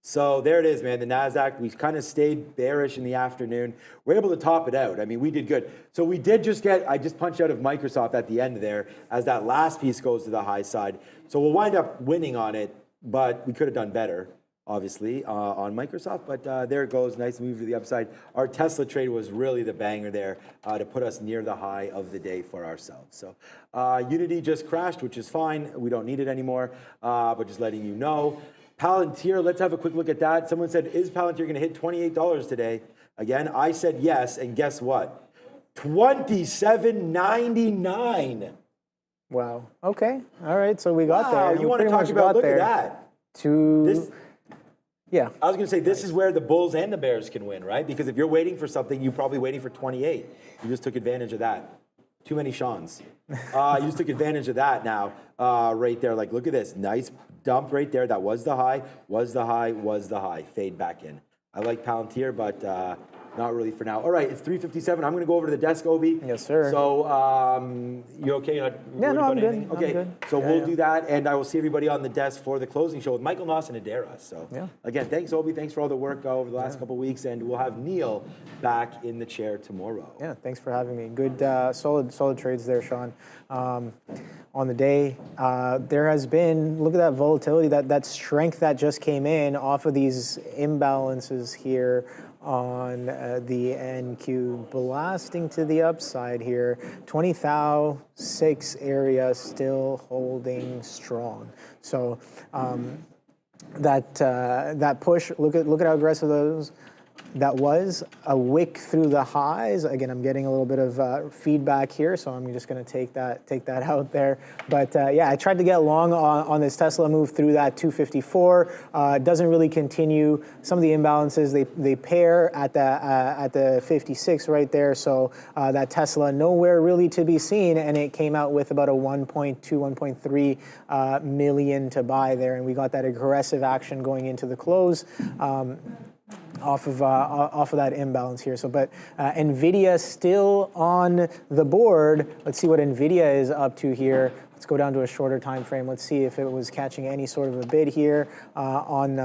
So there it is, man. The NASDAQ, we kind of stayed bearish in the afternoon. We're able to top it out. I mean, we did good. So we did I just punched out of Microsoft at the end there as that last piece goes to the high side. So we'll wind up winning on it, but we could have done better, obviously, on Microsoft. But there it goes. Nice move to the upside. Our Tesla trade was really the banger there to put us near the high of the day for ourselves. So Unity just crashed, which is fine. We don't need it anymore, but just letting you know. Palantir, let's have a quick look at that. Someone said, is Palantir going to hit $28 today? Again, I said yes, and guess what? $27.99. Wow. Okay. All right. So we got there. You want to talk about, look at that. Yeah. I was going to say, this is where the bulls and the bears can win, right? Because if you're waiting for something, you're probably waiting for 28. You just took advantage of that. Too many Seans. You just took advantage of that now, right there. Like, look at this. Nice dump right there. That was the high, was the high, was the high. Fade back in. I like Palantir, but not really for now. All right, it's 3:57. I'm going to go over to the desk, Obi. Yes, sir. So you okay? Yeah, no, I'm good. Okay, I'm good. so we'll do that, and I will see everybody on the desk for the closing show with Michael Noss and Adara. So again, thanks, Obi. Thanks for all the work over the last couple of weeks, and we'll have Neil back in the chair tomorrow. Yeah, thanks for having me. Good, solid trades there, Sean. On the day, there has been, look at that volatility, that strength that just came in off of these imbalances here on the NQ, blasting to the upside here. 20,006 area still holding strong. So that push, look at how aggressive those. That was a wick through the highs. Again, I'm getting a little bit of feedback here, so I'm just going to take that out there. But yeah, I tried to get long on this Tesla move through that 254. It doesn't really continue. Some of the imbalances they pair at the 56 right there. So that Tesla nowhere really to be seen, and it came out with about a 1.3 million to buy there, and we got that aggressive action going into the close. off of that imbalance here. So, but NVIDIA still on the board. Let's see what NVIDIA is up to here. Let's go down to a shorter time frame. Let's see if it was catching any sort of a bid here on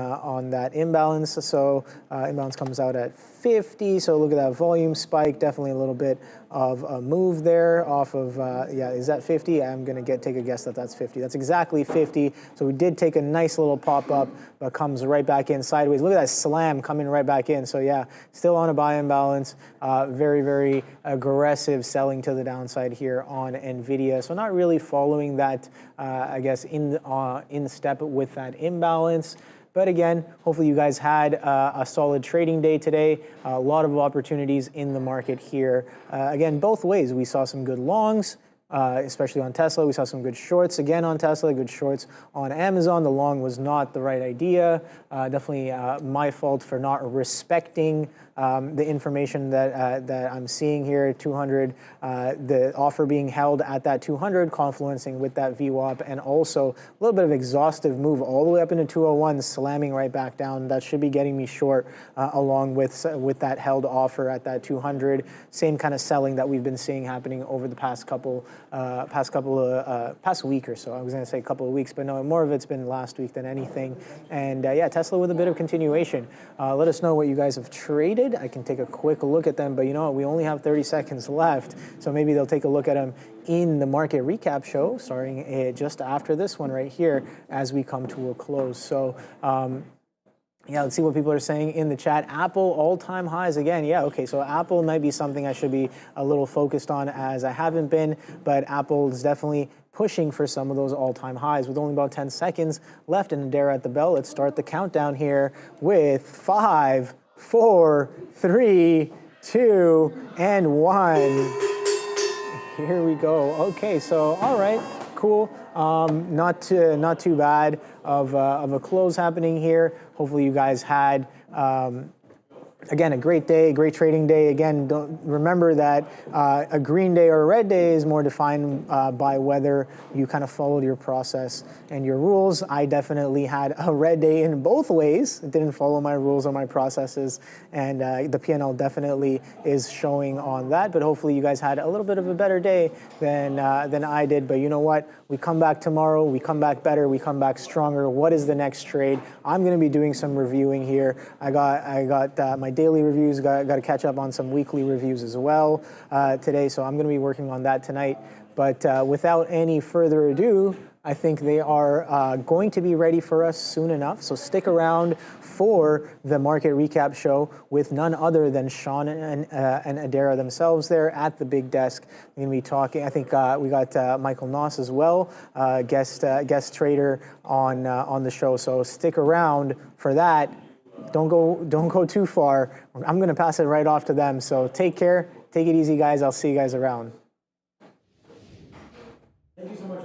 that imbalance. So imbalance comes out at 50. So look at that volume spike. Definitely a little bit of a move there off of, yeah, is that 50? I'm going to take a guess that that's 50. That's exactly 50. So we did take a nice little pop up, but comes right back in sideways. Look at that slam coming right back in. So yeah, still on a buy imbalance. Very, very aggressive selling to the downside here on NVIDIA. So not really following that, I guess, in step with that imbalance. But again, hopefully you guys had a solid trading day today. A lot of opportunities in the market here. Again, both ways. We saw some good longs, especially on Tesla. We saw some good shorts again on Tesla, good shorts on Amazon. The long was not the right idea. Definitely my fault for not respecting the information that I'm seeing here. 200, the offer being held at that 200, confluencing with that VWAP, and also a little bit of exhaustive move all the way up into 201, slamming right back down. That should be getting me short, along with that held offer at that 200. Same kind of selling that we've been seeing happening over the past week or so. I was going to say a couple of weeks, but no, more of it's been last week than anything. And yeah, Tesla with a bit of continuation. Let us know what you guys have traded. I can take a quick look at them, but you know what? We only have 30 seconds left, so maybe they'll take a look at them in the market recap show, starting just after this one right here as we come to a close. So yeah, let's see what people are saying in the chat. Apple all-time highs again. Yeah, okay, so Apple might be something I should be a little focused on, as I haven't been, but Apple is definitely pushing for some of those all-time highs with only about 10 seconds left in Dare at the Bell. Let's start the countdown here with 5, 4, 3, 2, and 1. Here we go. Okay, so all right, cool. Not too bad of a close happening here. Hopefully you guys had again, a great day, great trading day. Again, don't remember that a green day or a red day is more defined by whether you kind of followed your process and your rules. I definitely had a red day in both ways. It didn't follow my rules or my processes, and the P&L definitely is showing on that. But hopefully you guys had a little bit of a better day than I did. But you know what? We come back tomorrow. We come back better. We come back stronger. What is the next trade? I'm going to be doing some reviewing here. I got my daily reviews. Got to catch up on some weekly reviews as well today. So I'm going to be working on that tonight. But without any further ado, I think they are going to be ready for us soon enough. So stick around for the market recap show with none other than Sean and Adara themselves there at the big desk. We're going to be talking. I think we got Michael Noss as well, guest trader on the show. So stick around for that. Don't go too far. I'm going to pass it right off to them. So take care. Take it easy, guys. I'll see you guys around. Thank you so much.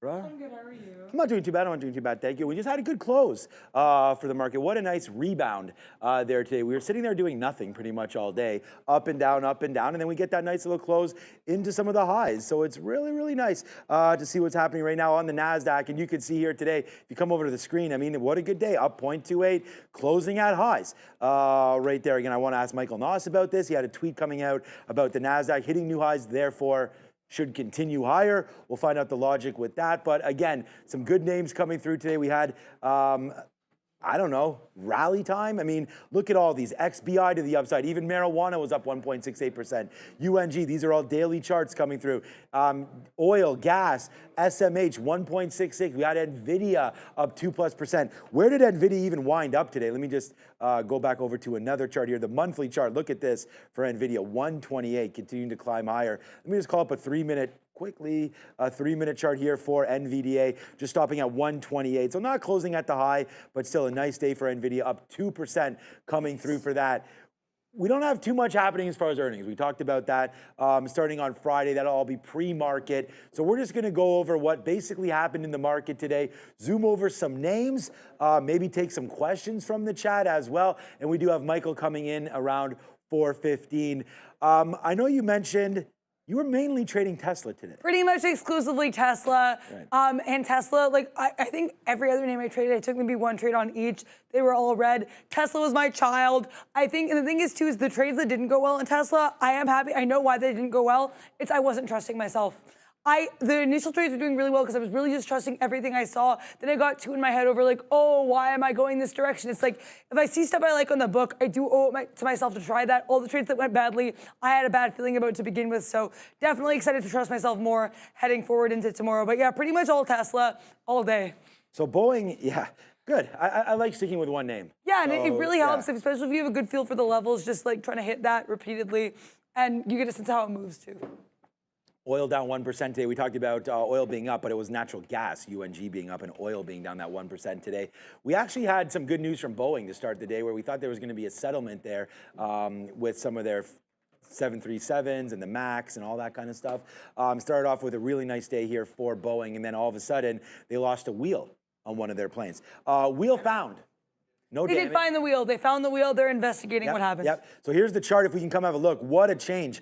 I'm good, how are you? I'm not doing too bad. I'm not doing too bad. Thank you. We just had a good close for the market. What a nice rebound there today. We were sitting there doing nothing pretty much all day, up and down, and then we get that nice little close into some of the highs. So it's really, really nice to see what's happening right now on the NASDAQ. And you can see here today, if you come over to the screen, I mean, what a good day. Up 0.28, closing at highs right there. Again, I want to ask Michael Noss about this. He had a tweet coming out about the NASDAQ hitting new highs, therefore should continue higher. We'll find out the logic with that. But again, some good names coming through today. We had, I don't know, rally time. I mean, look at all these. XBI to the upside. Even marijuana was up 1.68%. UNG, these are all daily charts coming through. Oil, gas, SMH, 1.66. We had NVIDIA up 2+%. Where did NVIDIA even wind up today? Let me just go back over to another chart here. The monthly chart, look at this for NVIDIA, 128, continuing to climb higher. Let me just call up a 3-minute quickly, a 3-minute chart here for NVIDIA, just stopping at 128. So not closing at the high, but still a nice day for NVIDIA, up 2% coming through for that. We don't have too much happening as far as earnings. We talked about that starting on Friday. That'll all be pre-market. So we're just going to go over what basically happened in the market today, zoom over some names, maybe take some questions from the chat as well. And we do have Michael coming in around 4:15. I know you mentioned You were mainly trading Tesla today. Pretty much exclusively Tesla. Right. And Tesla, like I think every other name I traded, I took maybe one trade on each. They were all red. Tesla was my child. I think, and the thing is too, is the trades that didn't go well in Tesla, I am happy. I know why they didn't go well. It's I wasn't trusting myself. The initial trades were doing really well because I was really just trusting everything I saw. Then I got two in my head over like, oh, why am I going this direction? It's like, if I see stuff I like on the book, I do owe it to myself to try that. All the trades that went badly, I had a bad feeling about to begin with. So definitely excited to trust myself more heading forward into tomorrow. But yeah, pretty much all Tesla all day. So Boeing, yeah, good. I like sticking with one name. Yeah, and it really helps, yeah. especially if you have a good feel for the levels, just like trying to hit that repeatedly. And you get a sense of how it moves too. Oil down 1% today. We talked about oil being up, but it was natural gas, UNG being up, and oil being down that 1% today. We actually had some good news from Boeing to start the day where we thought there was going to be a settlement there with some of their 737s and the MAX and all that kind of stuff. Started off with a really nice day here for Boeing, and then all of a sudden, they lost a wheel on one of their planes. Wheel found. No They damage. did find the wheel. They found the wheel. They're investigating what happened. Yep. So here's the chart. If we can come have a look. What a change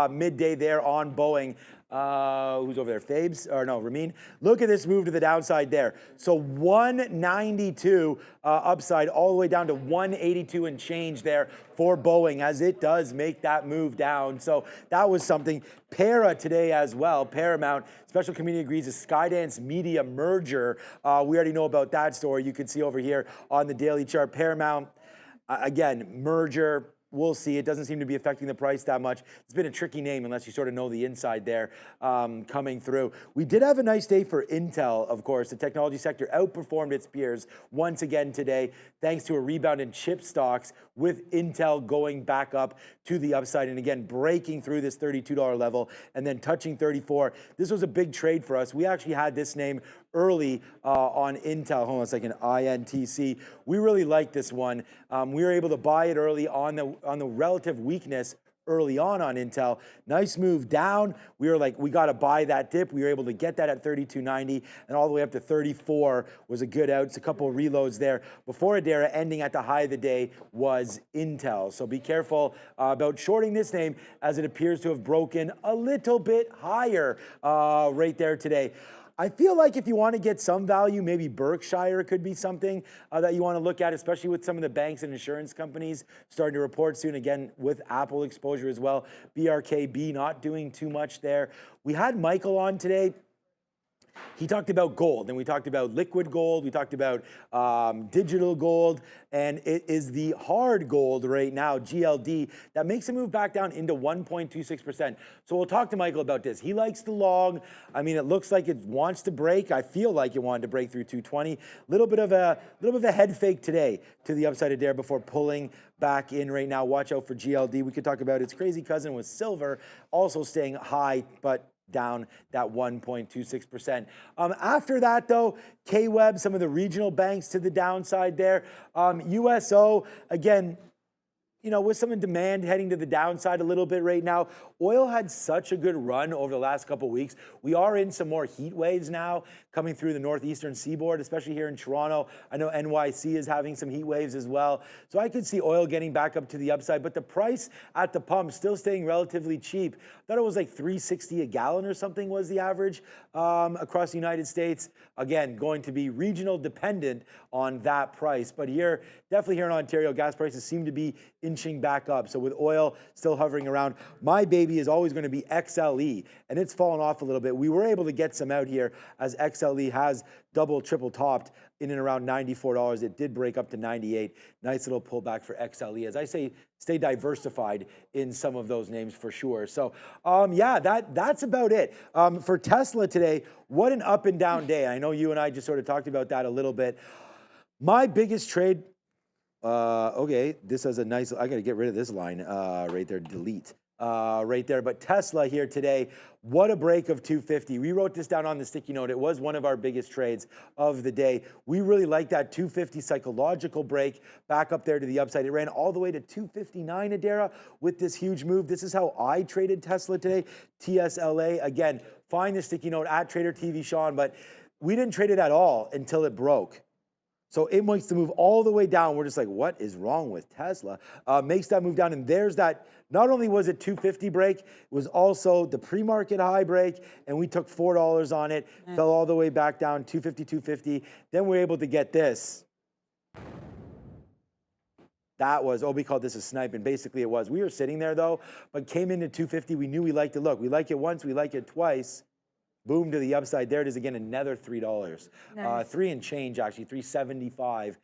midday there on Boeing. Who's over there? Fabes? Or no, Ramin. Look at this move to the downside there. So 192 upside all the way down to 182 and change there for Boeing as it does make that move down. So that was something. Para today as well. Paramount, special committee agrees a Skydance Media merger. We already know about that story. You can see over here on the daily chart. Paramount, again, merger. We'll see. It doesn't seem to be affecting the price that much. It's been a tricky name unless you sort of know the inside there coming through. We did have a nice day for Intel, of course. The technology sector outperformed its peers once again today, thanks to a rebound in chip stocks with Intel going back up to the upside and again breaking through this $32 level and then touching 34. This was a big trade for us. We actually had this name early on Intel. Hold on a second, INTC. We really like this one. We were able to buy it early on the relative weakness early on Intel. Nice move down. We were like, we got to buy that dip. We were able to get that at 32.90 and all the way up to 34 was a good out. It's a couple of reloads there. Before Adara ending at the high of the day was Intel. So be careful about shorting this name as it appears to have broken a little bit higher right there today. I feel like if you want to get some value, maybe Berkshire could be something that you want to look at, especially with some of the banks and insurance companies starting to report soon, again, with Apple exposure as well. BRKB not doing too much there. We had Michael on today. He talked about gold, and we talked about liquid gold, we talked about digital gold, and it is the hard gold right now, GLD, that makes a move back down into 1.26%. So we'll talk to Michael about this. He likes the long. I mean, it looks like it wants to break. I feel like it wanted to break through 220. Little bit of a head fake today to the upside of there before pulling back in right now. Watch out for GLD. We could talk about its crazy cousin with silver, also staying high, but down that 1.26%. After that, though, K-Web, some of the regional banks to the downside there. USO, again, you know, with some demand heading to the downside a little bit right now. Oil had such a good run over the last couple of weeks. We are in some more heat waves now coming through the northeastern seaboard, especially here in Toronto. I know NYSE is having some heat waves as well. So I could see oil getting back up to the upside, but the price at the pump still staying relatively cheap. I thought it was like $3.60 a gallon or something was the average across the United States. Again, going to be regional dependent on that price. But here, definitely here in Ontario, gas prices seem to be inching back up. So with oil still hovering around, my baby is always going to be XLE, and it's fallen off a little bit. We were able to get some out here as XLE has double, triple topped in and around $94. It did break up to 98. Nice little pullback for XLE. As I say, stay diversified in some of those names for sure. So yeah, that's about it. For Tesla today, what an up and down day. I know you and I just sort of talked about that a little bit. My biggest trade, okay, this has a nice, I got to get rid of this line right there, delete. Right there, but Tesla here today, what a break of 250. We wrote this down on the sticky note. It was one of our biggest trades of the day. We really like that 250 psychological break back up there to the upside. It ran all the way to 259 Adara with this huge move. This is how I traded Tesla today. TSLA, again, find the sticky note at Trader TV Sean, but we didn't trade it at all until it broke. So it makes the move all the way down. We're just like, what is wrong with Tesla? Makes that move down, and there's that. Not only was it 250 break, it was also the pre-market high break, and we took $4 on it, fell all the way back down, 250, 250. Then we were able to get this. That was, we called this a snipe, and basically it was. We were sitting there though, but came into 250. We knew we liked it. Look, we like it once, we like it twice. Boom to the upside. There it is again, another $3. Nice. 3 and change, actually, 375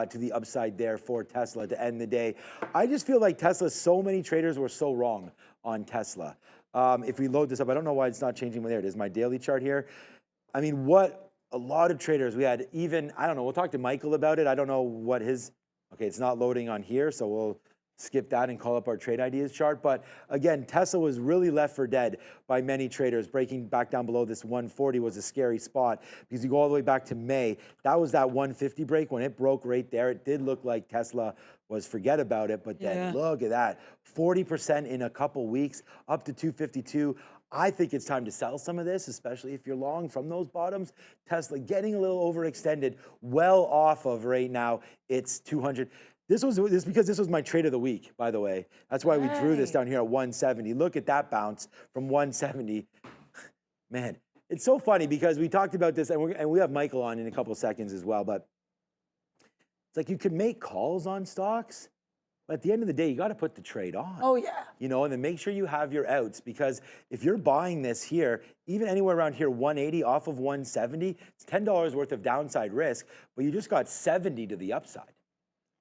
to the upside there for Tesla to end the day. I just feel like Tesla, so many traders were so wrong on Tesla. If we load this up, I don't know why it's not changing. There it is, my daily chart here. I mean, what a lot of traders, we had even, I don't know, we'll talk to Michael about it. I don't know what his, okay, it's not loading on here, so we'll skip that and call up our trade ideas chart. But again, Tesla was really left for dead by many traders. Breaking back down below this 140 was a scary spot because you go all the way back to May. That was that 150 break. When it broke right there, it did look like Tesla was forget about it. But then look at that, 40% in a couple weeks, up to 252. I think it's time to sell some of this, especially if you're long from those bottoms. Tesla getting a little overextended, well off of right now. It's 200. This because this was my trade of the week, by the way. That's why we drew this down here at 170. Look at that bounce from 170. Man, it's so funny because we talked about this, and we have Michael on in a couple of seconds as well, but it's like you could make calls on stocks, but at the end of the day, you got to put the trade on. Oh, yeah. You know, and then make sure you have your outs, because if you're buying this here, even anywhere around here, 180 off of 170, it's $10 worth of downside risk, but you just got 70 to the upside.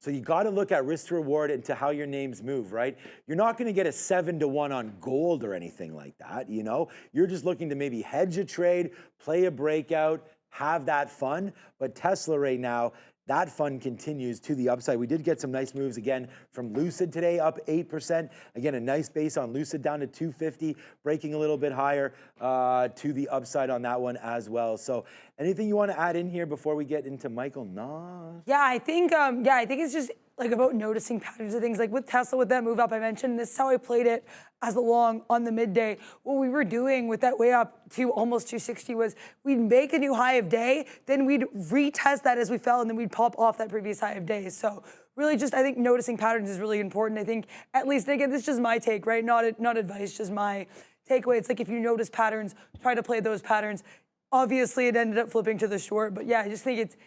So you got to look at risk to reward and to how your names move, right? You're not going to get a 7-to-1 on gold or anything like that, you know? You're just looking to maybe hedge a trade, play a breakout, have that fun. But Tesla right now, that fun continues to the upside. We did get some nice moves again from Lucid today, up 8%. Again, a nice base on Lucid down to 250, breaking a little bit higher to the upside on that one as well. So anything you want to add in here before we get into Michael? No. Yeah, I think it's just like about noticing patterns of things. Like with Tesla, with that move up, I mentioned this is how I played it as a long on the midday. What we were doing with that way up to almost 260 was we'd make a new high of day, then we'd retest that as we fell, and then we'd pop off that previous high of day. So really just, I think noticing patterns is really important. I think, at least, again, this is just my take, right? Not advice, just my takeaway. It's like if you notice patterns, try to play those patterns. Obviously, it ended up flipping to the short, but yeah, I just think it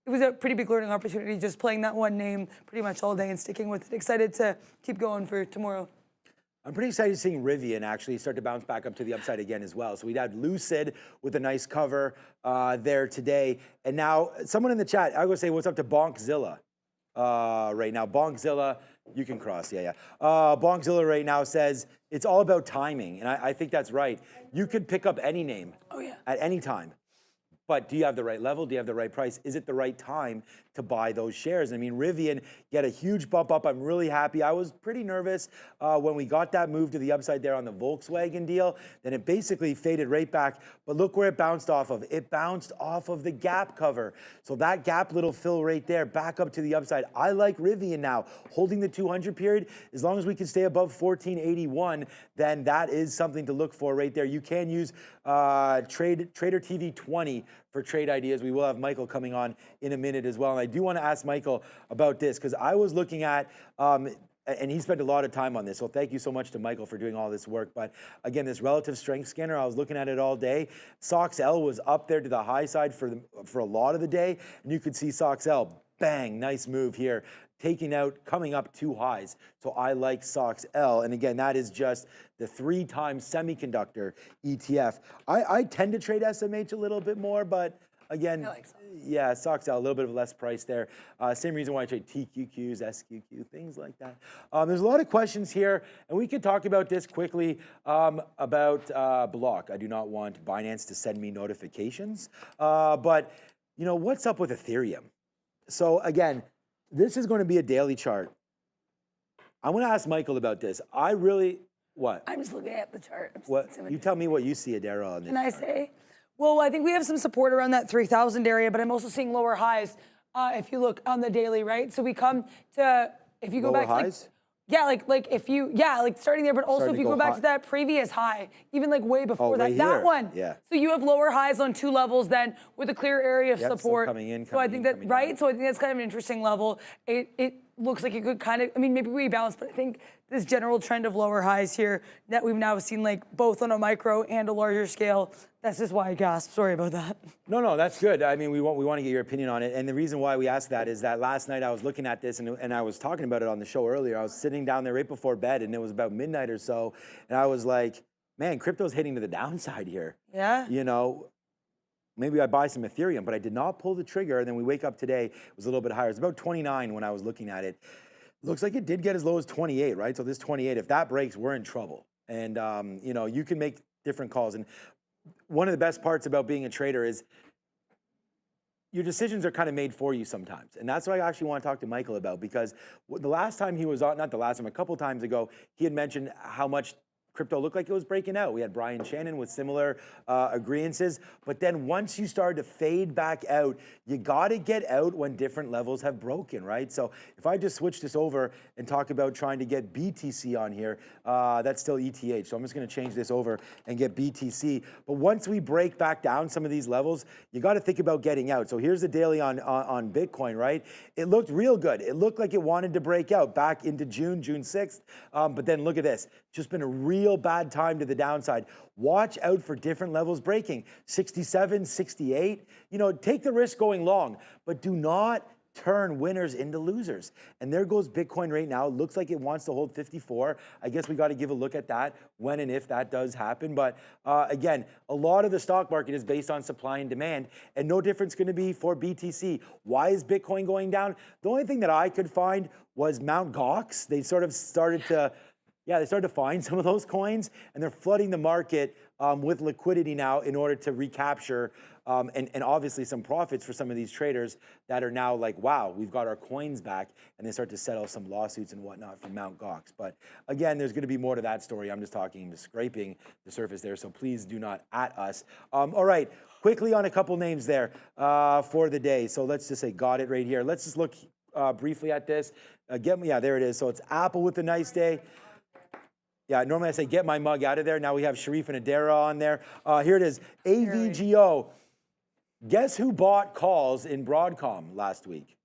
was a pretty big learning opportunity, just playing that one name pretty much all day and sticking with it. Excited to keep going for tomorrow. I'm pretty excited seeing Rivian actually start to bounce back up to the upside again as well. So we'd had Lucid with a nice cover there today. And now someone in the chat, I would say what's up to Bonkzilla right now. Bonkzilla, you can cross, Bonkzilla right now says it's all about timing. And I think that's right. You could pick up any name at any time. But do you have the right level? Do you have the right price? Is it the right time to buy those shares? I mean, Rivian get a huge bump up. I'm really happy. I was pretty nervous when we got that move to the upside there on the Volkswagen deal. Then it basically faded right back. But look where it bounced off of. It bounced off of the gap cover. So that gap little fill right there, back up to the upside. I like Rivian now. Holding the 200 period, as long as we can stay above 1481, then that is something to look for right there. You can use TraderTv.20 for trade ideas. We will have Michael coming on in a minute as well. And I do want to ask Michael about this because I was looking at, and he spent a lot of time on this. So thank you so much to Michael for doing all this work. But again, this relative strength scanner, I was looking at it all day. SOXL was up there to the high side for a lot of the day. And you could see SOXL, bang, nice move here. Taking out, coming up 2 highs. So I like SOXL. And again, that is just the 3-time semiconductor ETF. I tend to trade SMH a little bit more, but again, yeah, SOXL, a little bit of less price there. Same reason why I trade TQQs, SQQ, things like that. There's a lot of questions here, and we could talk about this quickly about Block. I do not want Binance to send me notifications, but you know, what's up with Ethereum? So again, this is going to be a daily chart. I want to ask Michael about this. What? I'm just looking at the chart. What? You tell me what you see, Adara, on this. Can I say? Well, I think we have some support around that 3,000 area, but I'm also seeing lower highs if you look on the daily, right? So we come to, if you go Lower back to highs? Yeah, like if you, like starting there, but also Starting if to you go go back hot. to that previous high, even like way before right that here. one. Yeah. So you have lower highs on 2 levels then with a clear area of Yep, so support. coming in, so I coming think in, that, coming right? down. So I think that's kind of an interesting level. It looks like it could kind of, I mean, maybe rebalance, but I think this general trend of lower highs here that we've now seen like both on a micro and a larger scale, that's just why I gasped. Sorry about that. No, that's good. I mean, we want to get your opinion on it. And the reason why we asked that is that last night I was looking at this and I was talking about it on the show earlier. I was sitting down there right before bed and it was about midnight or so. And I was like, man, crypto's hitting to the downside here. Yeah. You know, maybe I buy some Ethereum, but I did not pull the trigger. And then we wake up today, it was a little bit higher. It's about 29 when I was looking at it. Looks like it did get as low as 28, right? So this 28, if that breaks, we're in trouble. And, you know, you can make different calls. And one of the best parts about being a trader is your decisions are kind of made for you sometimes. And that's what I actually want to talk to Michael about, because the last time he was on, not the last time, a couple times ago, he had mentioned how much crypto looked like it was breaking out. We had Brian Shannon with similar agreeances. But then once you started to fade back out, you got to get out when different levels have broken, right? So if I just switch this over and talk about trying to get BTC on here, that's still ETH. So I'm just going to change this over and get BTC. But once we break back down some of these levels, you got to think about getting out. So here's the daily on Bitcoin, right? It looked real good. It looked like it wanted to break out back into June 6th. But then look at this. Just been a real bad time to the downside. Watch out for different levels breaking. 67, 68. You know, take the risk going long, but do not turn winners into losers. And there goes Bitcoin right now. Looks like it wants to hold 54. I guess we got to give a look at that when and if that does happen. But again, a lot of the stock market is based on supply and demand, and no difference going to be for BTC. Why is Bitcoin going down? The only thing that I could find was Mt. Gox. They sort of started to they started to find some of those coins, and they're flooding the market with liquidity now in order to recapture and obviously some profits for some of these traders that are now like, wow, we've got our coins back, and they start to settle some lawsuits and whatnot from Mt. Gox. But again, there's going to be more to that story. I'm just scraping the surface there, so please do not at us. All right, quickly on a couple names there for the day. So let's just say got it right here. Let's just look briefly at this. There it is. So it's Apple with a nice day. Yeah, normally I say get my mug out of there. Now we have Sharif and Adara on there. Here it is, AVGO. Guess who bought calls in Broadcom last week?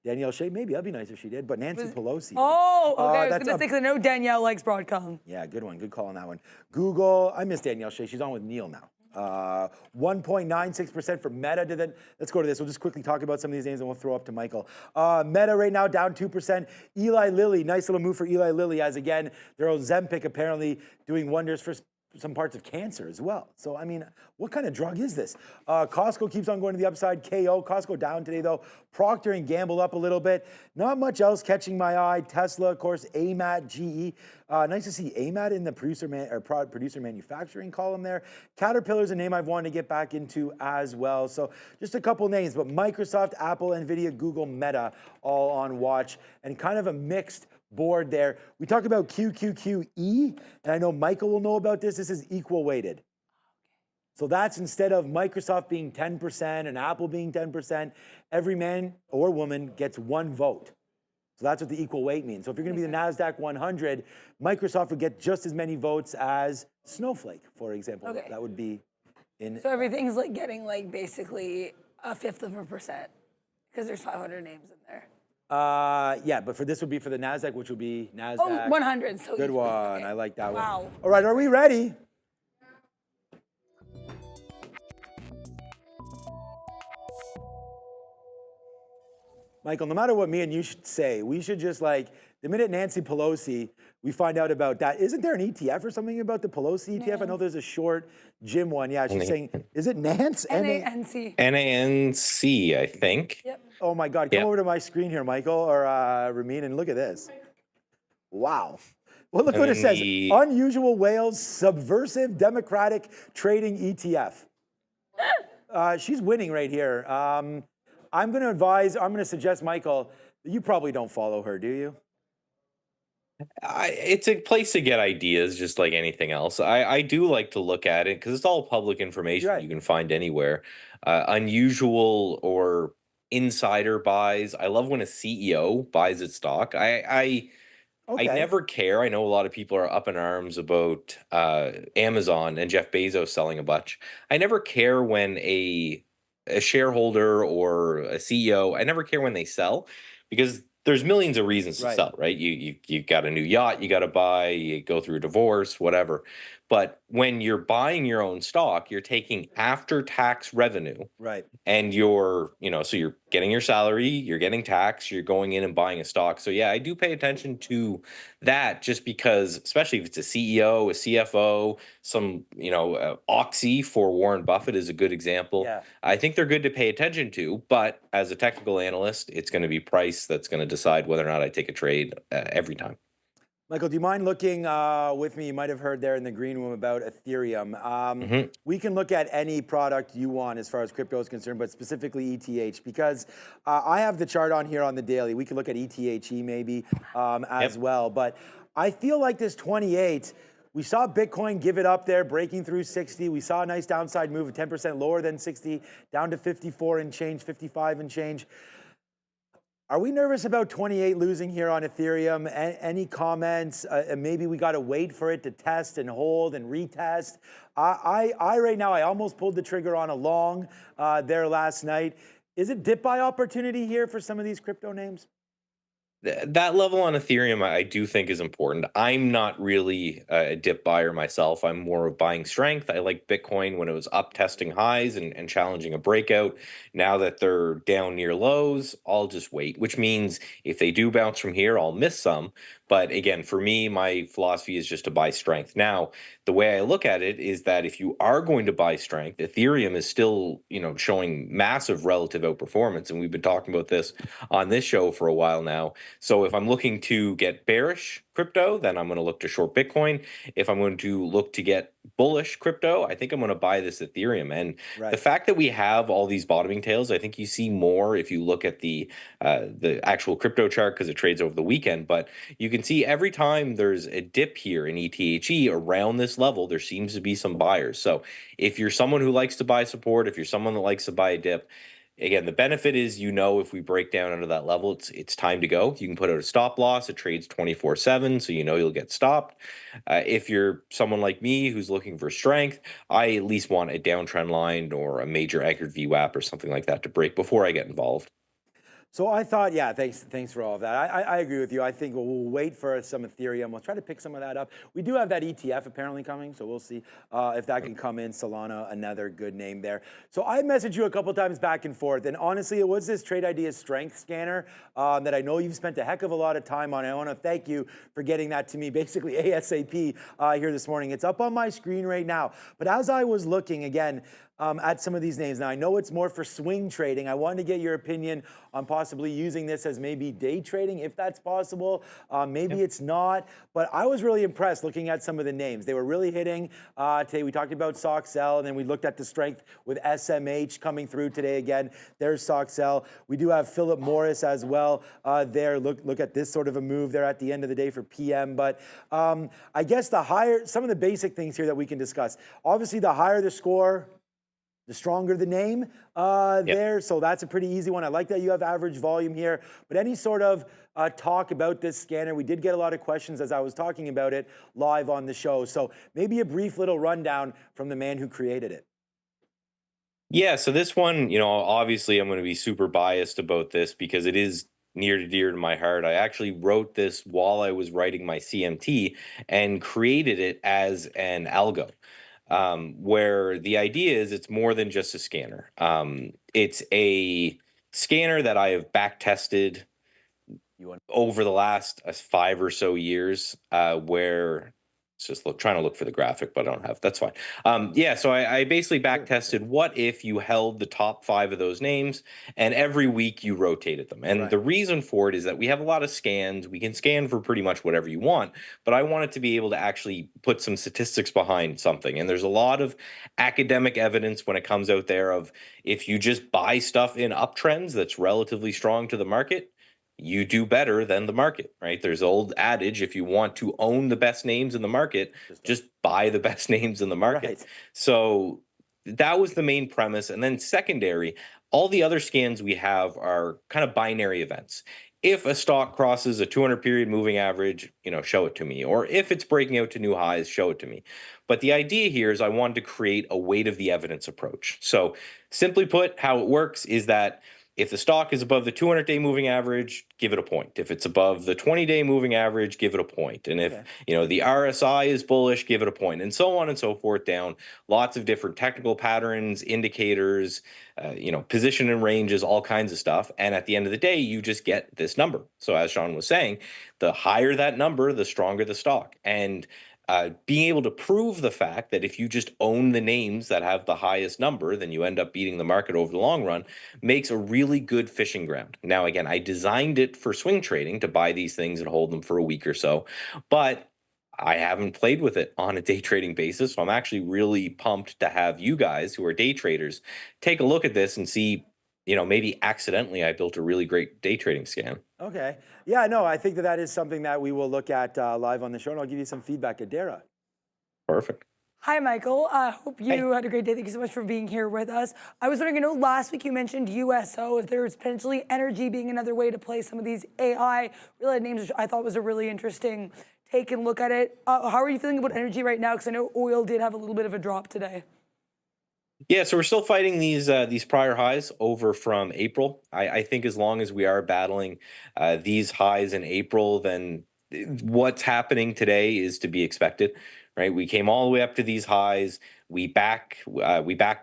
Danielle Shea, maybe. That'd be nice if she did, but Nancy Pelosi. Oh, okay, I was going to say, because I know Danielle likes Broadcom. Yeah, good one. Good call on that one. Google, I miss Danielle Shea. She's on with Neil now. 1.96% for Meta. Let's go to this. We'll just quickly talk about some of these names and we'll throw up to Michael. Meta right now down 2%. Eli Lilly, nice little move for Eli Lilly, as again, their Ozempic apparently doing wonders for some parts of cancer as well. So, I mean, what kind of drug is this? Costco keeps on going to the upside. KO, Costco down today though. Procter & Gamble up a little bit. Not much else catching my eye. Tesla, of course, AMAT, GE. Nice to see AMAT in the producer manufacturing column there. Caterpillar's a name I've wanted to get back into as well. So just a couple names, but Microsoft, Apple, NVIDIA, Google, Meta, all on watch, and kind of a mixed board there. We talked about QQQE, and I know Michael will know about this. This is equal weighted. So that's instead of Microsoft being 10% and Apple being 10%, every man or woman gets one vote. So that's what the equal weight means. So if you're going to be the NASDAQ 100, Microsoft would get just as many votes as Snowflake, for example. Okay. That would be in. So everything's like getting like basically 1/5%, because there's 500 names in there. Yeah, but for this would be for the NASDAQ, which would be NASDAQ. Oh, 100. So Good one. Okay. I like that one. Wow. All right, are we ready? Michael, no matter what me and you should say, we should just like, the minute Nancy Pelosi, we find out about that. Isn't there an ETF or something about the Pelosi ETF? I know there's a short Jim one. Yeah, she's saying, is it Nance? NANC. NANC, I think. Yep. Oh my God, come over to my screen here, Michael, or Ramin, and look at this. Wow. Well, look what it says. Unusual Whales Subversive Democratic Trading ETF. She's winning right here. I'm going to suggest, Michael, you probably don't follow her, do you? It's a place to get ideas, just like anything else. I do like to look at it because it's all public information you can find anywhere. Unusual or insider buys. I love when a CEO buys its stock. I never care. I know a lot of people are up in arms about Amazon and Jeff Bezos selling a bunch. I never care when a shareholder or a CEO, I never care when they sell, because there's millions of reasons to sell, right? You got a new yacht you got to buy, you go through a divorce, whatever. But when you're buying your own stock, you're taking after tax revenue, Right. and you're, so you're getting your salary, you're getting tax, you're going in and buying a stock. So yeah, I do pay attention to that, just because, especially if it's a CEO, a CFO, some, Oxy for Warren Buffett is a good example. Yeah. I think they're good to pay attention to, but as a technical analyst, it's going to be price that's going to decide whether or not I take a trade every time. Michael, do you mind looking with me? You might have heard there in the green room about Ethereum. We can look at any product you want as far as crypto is concerned, but specifically ETH, because I have the chart on here on the daily. We can look at ETHE maybe as well. But I feel like this 28, we saw Bitcoin give it up there, breaking through 60. We saw a nice downside move, 10% lower than 60, down to 54 and change, 55 and change. Are we nervous about 28 losing here on Ethereum? Any comments? Maybe we got to wait for it to test and hold and retest. I right now, I almost pulled the trigger on a long there last night. Is it dip buy opportunity here for some of these crypto names? That level on Ethereum, I do think is important. I'm not really a dip buyer myself. I'm more of buying strength. I like Bitcoin when it was up testing highs and challenging a breakout. Now that they're down near lows, I'll just wait, which means if they do bounce from here, I'll miss some. But again, for me, my philosophy is just to buy strength. Now, the way I look at it is that if you are going to buy strength, Ethereum is still, showing massive relative outperformance. And we've been talking about this on this show for a while now. So if I'm looking to get bearish crypto, then I'm going to look to short Bitcoin. If I'm going to look to get bullish crypto, I think I'm going to buy this Ethereum. And the fact that we have all these bottoming tails, I think you see more if you look at the actual crypto chart, because it trades over the weekend. But you can see every time there's a dip here in ETHE around this level, there seems to be some buyers. So if you're someone who likes to buy support, if you're someone that likes to buy a dip, again, the benefit is, if we break down under that level, it's time to go. You can put out a stop loss. It trades 24/7, so you'll get stopped. If you're someone like me who's looking for strength, I at least want a downtrend line or a major anchored VWAP or something like that to break before I get involved. So I thought, thanks for all of that. I agree with you. I think we'll wait for some Ethereum. We'll try to pick some of that up. We do have that ETF apparently coming, so we'll see if that can come in. Solana, another good name there. So I messaged you a couple times back and forth, and honestly, it was this Trade Ideas strength scanner that I know you've spent a heck of a lot of time on. I want to thank you for getting that to me basically ASAP here this morning. It's up on my screen right now. But as I was looking again, at some of these names. Now, I know it's more for swing trading. I wanted to get your opinion on possibly using this as maybe day trading, if that's possible. Maybe it's not. But I was really impressed looking at some of the names. They were really hitting today. We talked about SOXL, and then we looked at the strength with SMH coming through today again. There's SOXL. We do have Philip Morris as well there. Look at this sort of a move there at the end of the day for PM. But I guess some of the basic things here that we can discuss. Obviously, the higher the score, the stronger the name there. So that's a pretty easy one. I like that you have average volume here. But any sort of talk about this scanner? We did get a lot of questions as I was talking about it live on the show. So maybe a brief little rundown from the man who created it. Yeah, so this one, obviously I'm going to be super biased about this because it is near and dear to my heart. I actually wrote this while I was writing my CMT and created it as an algo. Where the idea is it's more than just a scanner. It's a scanner that I have back tested over the last 5 or so years, where it's just trying to look for the graphic, but I don't have. That's fine. So I basically back tested what if you held the top 5 of those names and every week you rotated them. And the reason for it is that we have a lot of scans. We can scan for pretty much whatever you want, but I wanted to be able to actually put some statistics behind something. And there's a lot of academic evidence when it comes out there of if you just buy stuff in uptrends that's relatively strong to the market, you do better than the market, right? There's an old adage, if you want to own the best names in the market, just buy the best names in the market. So that was the main premise. And then secondary, All the other scans we have are kind of binary events. If a stock crosses a 200 period moving average, show it to me. Or if it's breaking out to new highs, show it to me. But the idea here is I wanted to create a weight of the evidence approach. So simply put, how it works is that if the stock is above the 200-day moving average, give it a point. If it's above the 20-day moving average, give it a point. And if the RSI is bullish, give it a point, and so on and so forth down. Lots of different technical patterns, indicators, position and ranges, all kinds of stuff. And at the end of the day, you just get this number. So as Sean was saying, the higher that number, the stronger the stock. And being able to prove the fact that if you just own the names that have the highest number, then you end up beating the market over the long run, makes a really good fishing ground. Now, again, I designed it for swing trading to buy these things and hold them for a week or so, but I haven't played with it on a day trading basis. So I'm actually really pumped to have you guys who are day traders take a look at this and see, maybe accidentally I built a really great day trading scan. Okay. Yeah, no, I think that is something that we will look at live on the show, and I'll give you some feedback at Dara. Perfect. Hi, Michael. I hope you had a great day. Thank you so much for being here with us. I was wondering, last week you mentioned USO, if there's potentially energy being another way to play some of these AI-related names, which I thought was a really interesting take and look at it. How are you feeling about energy right now? Because I know oil did have a little bit of a drop today. Yeah, so we're still fighting these prior highs over from April. I think as long as we are battling these highs in April, then what's happening today is to be expected, right? We came all the way up to these highs. We backed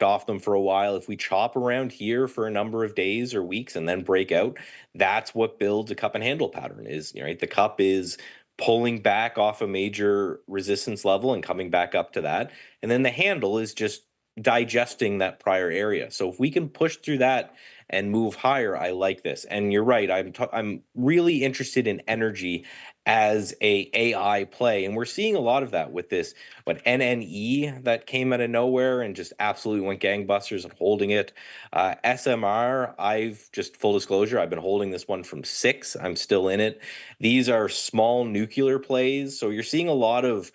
off them for a while. If we chop around here for a number of days or weeks and then break out, that's what builds a cup and handle pattern. Is right? The cup is pulling back off a major resistance level and coming back up to that, and then the handle is just digesting that prior area. So if we can push through that and move higher, I like this. And you're right, I'm really interested in energy as a AI play, and we're seeing a lot of that with this NNE that came out of nowhere and just absolutely went gangbusters and holding it. SMR, I've just full disclosure, I've been holding this one from 6. I'm still in it. These are small nuclear plays, so you're seeing a lot of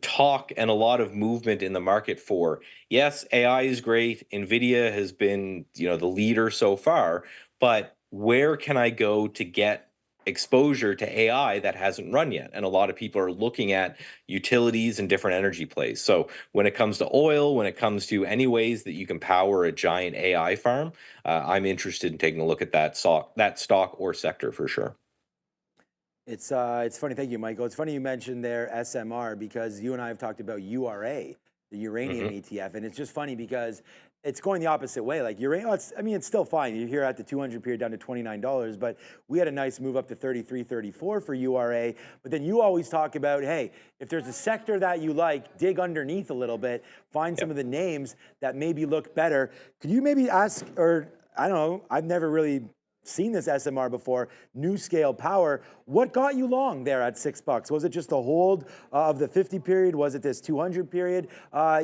talk and a lot of movement in the market for, yes, AI is great. NVIDIA has been, the leader so far, but where can I go to get exposure to AI that hasn't run yet? And a lot of people are looking at utilities and different energy plays. So when it comes to oil, when it comes to any ways that you can power a giant AI farm, I'm interested in taking a look at that stock or sector for sure. It's funny. Thank you, Michael. It's funny you mentioned there SMR, because you and I have talked about URA, the uranium ETF, and it's just funny because it's going the opposite way. Like uranium, it's still fine. You're here at the 200 period down to $29, but we had a nice move up to 33, 34 for URA. But then you always talk about, hey, if there's a sector that you like, dig underneath a little bit, find some of the names that maybe look better. Could you maybe ask, or I don't know, I've never really seen this SMR before, New Scale Power. What got you long there at $6? Was it just the hold of the 50 period? Was it this 200 period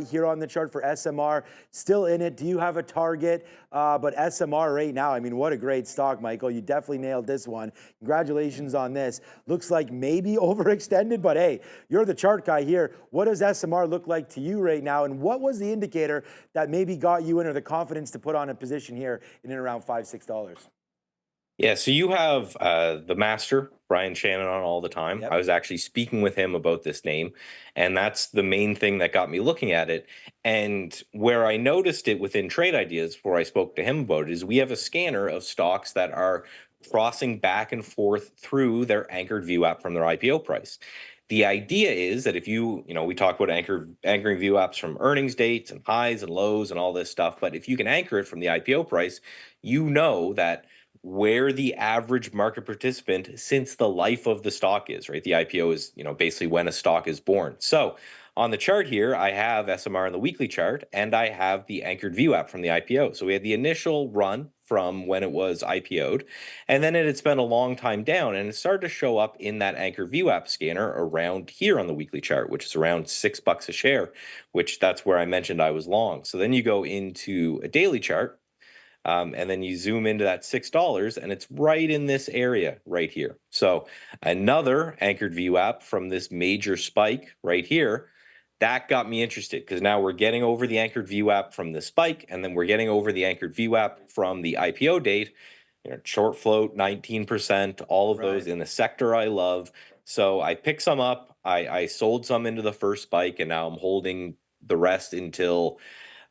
here on the chart for SMR? Still in it? Do you have a target? But SMR right now, what a great stock, Michael. You definitely nailed this one. Congratulations on this. Looks like maybe overextended, but hey, you're the chart guy here. What does SMR look like to you right now? And what was the indicator that maybe got you in, or the confidence to put on a position here in and around $5, $6? Yeah, so you have the master, Brian Shannon, on all the time. Yep. I was actually speaking with him about this name, and that's the main thing that got me looking at it. And where I noticed it within Trade Ideas, before I spoke to him about it, is we have a scanner of stocks that are crossing back and forth through their anchored view app from their IPO price. The idea is that if we talk about anchoring view apps from earnings dates and highs and lows and all this stuff, but if you can anchor it from the IPO price, you know that where the average market participant since the life of the stock is, right? The IPO is, basically when a stock is born. So on the chart here, I have SMR on the weekly chart, and I have the anchored view app from the IPO. So we had the initial run from when it was IPO'd, and then it had spent a long time down, and it started to show up in that anchor view app scanner around here on the weekly chart, which is around $6 a share, which that's where I mentioned I was long. So then you go into a daily chart, and then you zoom into that $6, and it's right in this area right here. So another anchored view app from this major spike right here. That got me interested because now we're getting over the anchored VWAP from the spike, and then we're getting over the anchored VWAP from the IPO date. Short float, 19%, all of those in the sector I love. So I picked some up, I sold some into the first spike, and now I'm holding the rest until,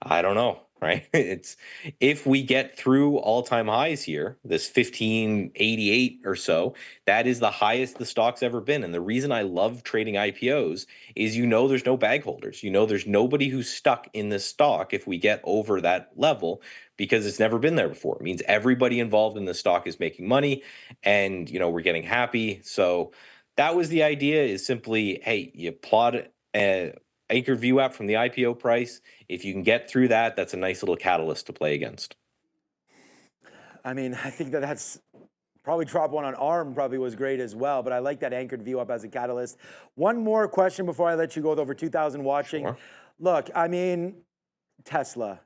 I don't know, right? It's if we get through all-time highs here, this 1588 or so, that is the highest the stock's ever been. And the reason I love trading IPOs is there's no bag holders. There's nobody who's stuck in this stock if we get over that level because it's never been there before. It means everybody involved in the stock is making money and we're getting happy. So that was the idea, is simply, hey, you plot anchor VWAP from the IPO price. If you can get through that, that's a nice little catalyst to play against. I mean, I think that's probably drop one on ARM probably was great as well, but I like that anchored VWAP as a catalyst. One more question before I let you go with over 2,000 watching. Sure. Look, I mean, Tesla.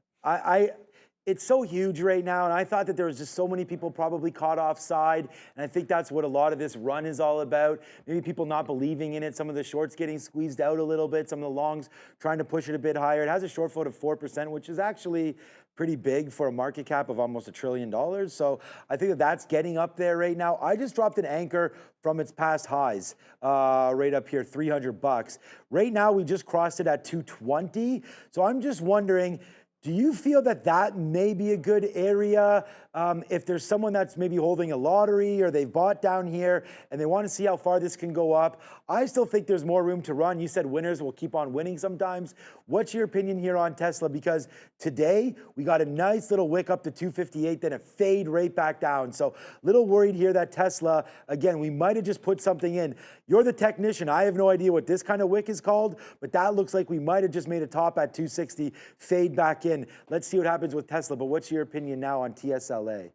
It's so huge right now, and I thought that there was just so many people probably caught offside, and I think that's what a lot of this run is all about. Maybe people not believing in it, some of the shorts getting squeezed out a little bit, some of the longs trying to push it a bit higher. It has a short float of 4%, which is actually pretty big for a market cap of almost $1 trillion. So I think that that's getting up there right now. I just dropped an anchor from its past highs, right up here, $300. Right now, we just crossed it at 220. So I'm just wondering, do you feel that that may be a good area if there's someone that's maybe holding a lottery or they've bought down here and they want to see how far this can go up? I still think there's more room to run. You said winners will keep on winning sometimes. What's your opinion here on Tesla? Because today we got a nice little wick up to 258, then a fade right back down. So a little worried here that Tesla, again, we might have just put something in. You're the technician. I have no idea what this kind of wick is called, but that looks like we might have just made a top at 260, fade back in. Let's see what happens with Tesla, but what's your opinion now on TSLA?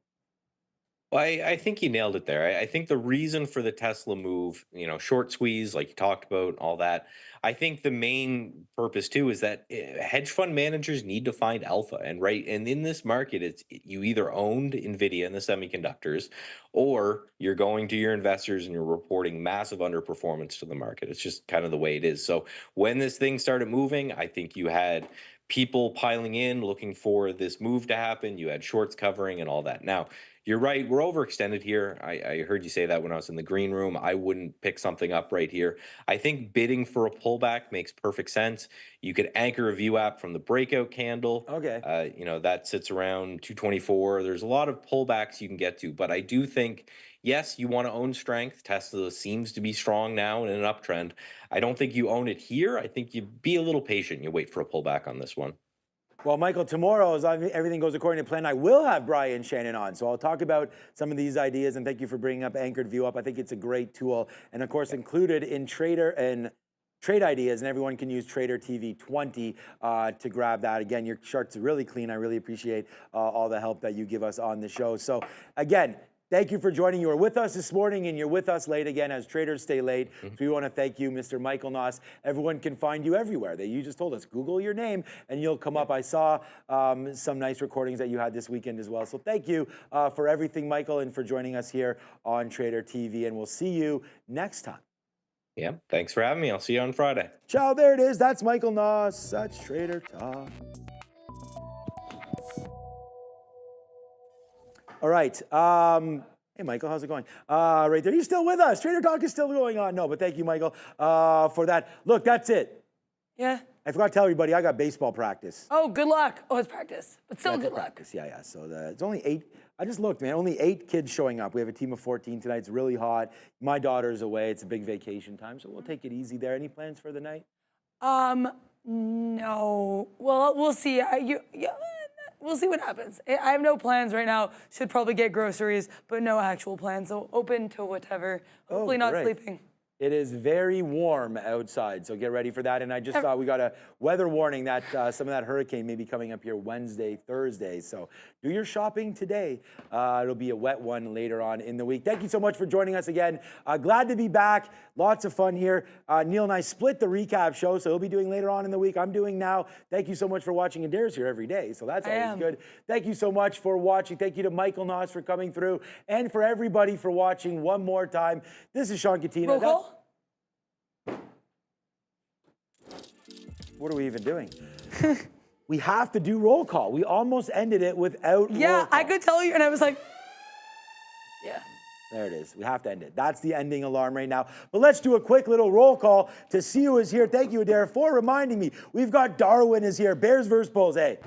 Well, I think you nailed it there. I think the reason for the Tesla move, short squeeze, like you talked about, all that, I think the main purpose too is that hedge fund managers need to find alpha. And in this market, it's you either owned NVIDIA and the semiconductors, or you're going to your investors and you're reporting massive underperformance to the market. It's just kind of the way it is. So when this thing started moving, I think you had people piling in, looking for this move to happen. You had shorts covering and all that. Now, you're right, we're overextended here. I heard you say that when I was in the green room. I wouldn't pick something up right here. I think bidding for a pullback makes perfect sense. You could anchor a VWAP from the breakout candle. Okay. That sits around 224. There's a lot of pullbacks you can get to, but I do think, yes, you want to own strength. Tesla seems to be strong now in an uptrend. I don't think you own it here. I think you be a little patient. You wait for a pullback on this one. Well, Michael, tomorrow, as everything goes according to plan, I will have Brian Shannon on. So I'll talk about some of these ideas, and thank you for bringing up Anchored VWAP. I think it's a great tool. And of course, included in Trader and Trade Ideas, and everyone can use TraderTV.20 to grab that. Again, your charts are really clean. I really appreciate all the help that you give us on the show. So again, thank you for joining. You were with us this morning, and you're with us late again as traders stay late. So we want to thank you, Mr. Michael Noss. Everyone can find you everywhere. You just told us, Google your name, and you'll come up. I saw some nice recordings that you had this weekend as well. So thank you for everything, Michael, and for joining us here on Trader TV, and we'll see you next time. Yeah, thanks for having me. I'll see you on Friday. Ciao, there it is. That's Michael Noss. That's Trader Talk. All right. Hey, Michael, how's it going? Right there. You're still with us. Trader Talk is still going on. No, but thank you, Michael, for that. Look, that's it. Yeah. I forgot to tell everybody, I got baseball practice. Oh, good luck. Oh, it's practice, but still That's good luck. practice. Yeah. So it's only 8. I just looked, man. Only 8 kids showing up. We have a team of 14 tonight. It's really hot. My daughter's away. It's a big vacation time, so we'll take it easy there. Any plans for the night? No. Well, we'll see. We'll see what happens. I have no plans right now. Should probably get groceries, but no actual plans. So open to whatever. Hopefully not sleeping. It is very warm outside, so get ready for that. And I just saw we got a weather warning that some of that hurricane may be coming up here Wednesday, Thursday. So do your shopping today. It'll be a wet one later on in the week. Thank you so much for joining us again. Glad to be back. Lots of fun here. Neil and I split the recap show, so he'll be doing later on in the week. I'm doing now. Thank you so much for watching. And Dare's here every day, so that's always good. Thank you so much for watching. Thank you to Michael Noss for coming through, and for everybody for watching one more time. This is Sean Katina. Roll call. What are we even doing? We have to do roll call. We almost ended it without roll Yeah, call. I could tell you, and I was like, yeah. There it is. We have to end it. That's the ending alarm right now. But let's do a quick little roll call to see who is here. Thank you, Adair, for reminding me. We've got Darwin is here. Bears versus Bulls. Hey,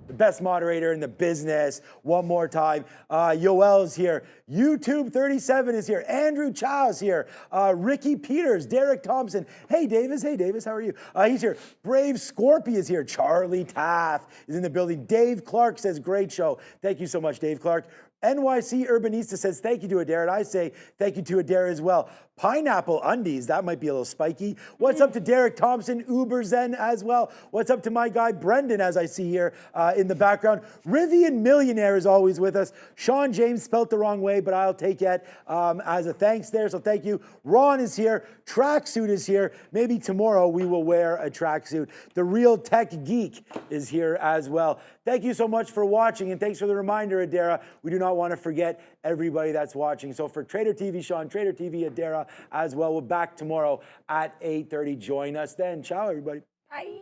the best moderator in the business. One more time. Yoel is here. YouTube 37 is here. Andrew Chow is here. Ricky Peters, Derek Thompson. Hey, Davis. Hey, Davis. How are you? He's here. Brave Scorpy is here. Charlie Taff is in the building. Dave Clark says, great show. Thank you so much, Dave Clark. NYC Urbanista says, thank you to Adair, and I say thank you to Adair as well. Pineapple Undies, that might be a little spiky. What's up to Derek Thompson, Uber Zen as well? What's up to my guy Brendan, as I see here in the background? Rivian Millionaire is always with us. Sean James spelt the wrong way, but I'll take it as a thanks there, so thank you. Ron is here. Tracksuit is here. Maybe tomorrow we will wear a tracksuit. The Real Tech Geek is here as well. Thank you so much for watching, and thanks for the reminder, Adara. We do not want to forget everybody that's watching. So for Trader TV, Sean, Trader TV, Adara as well. We're back tomorrow at 8:30. Join us then. Ciao, everybody. Bye.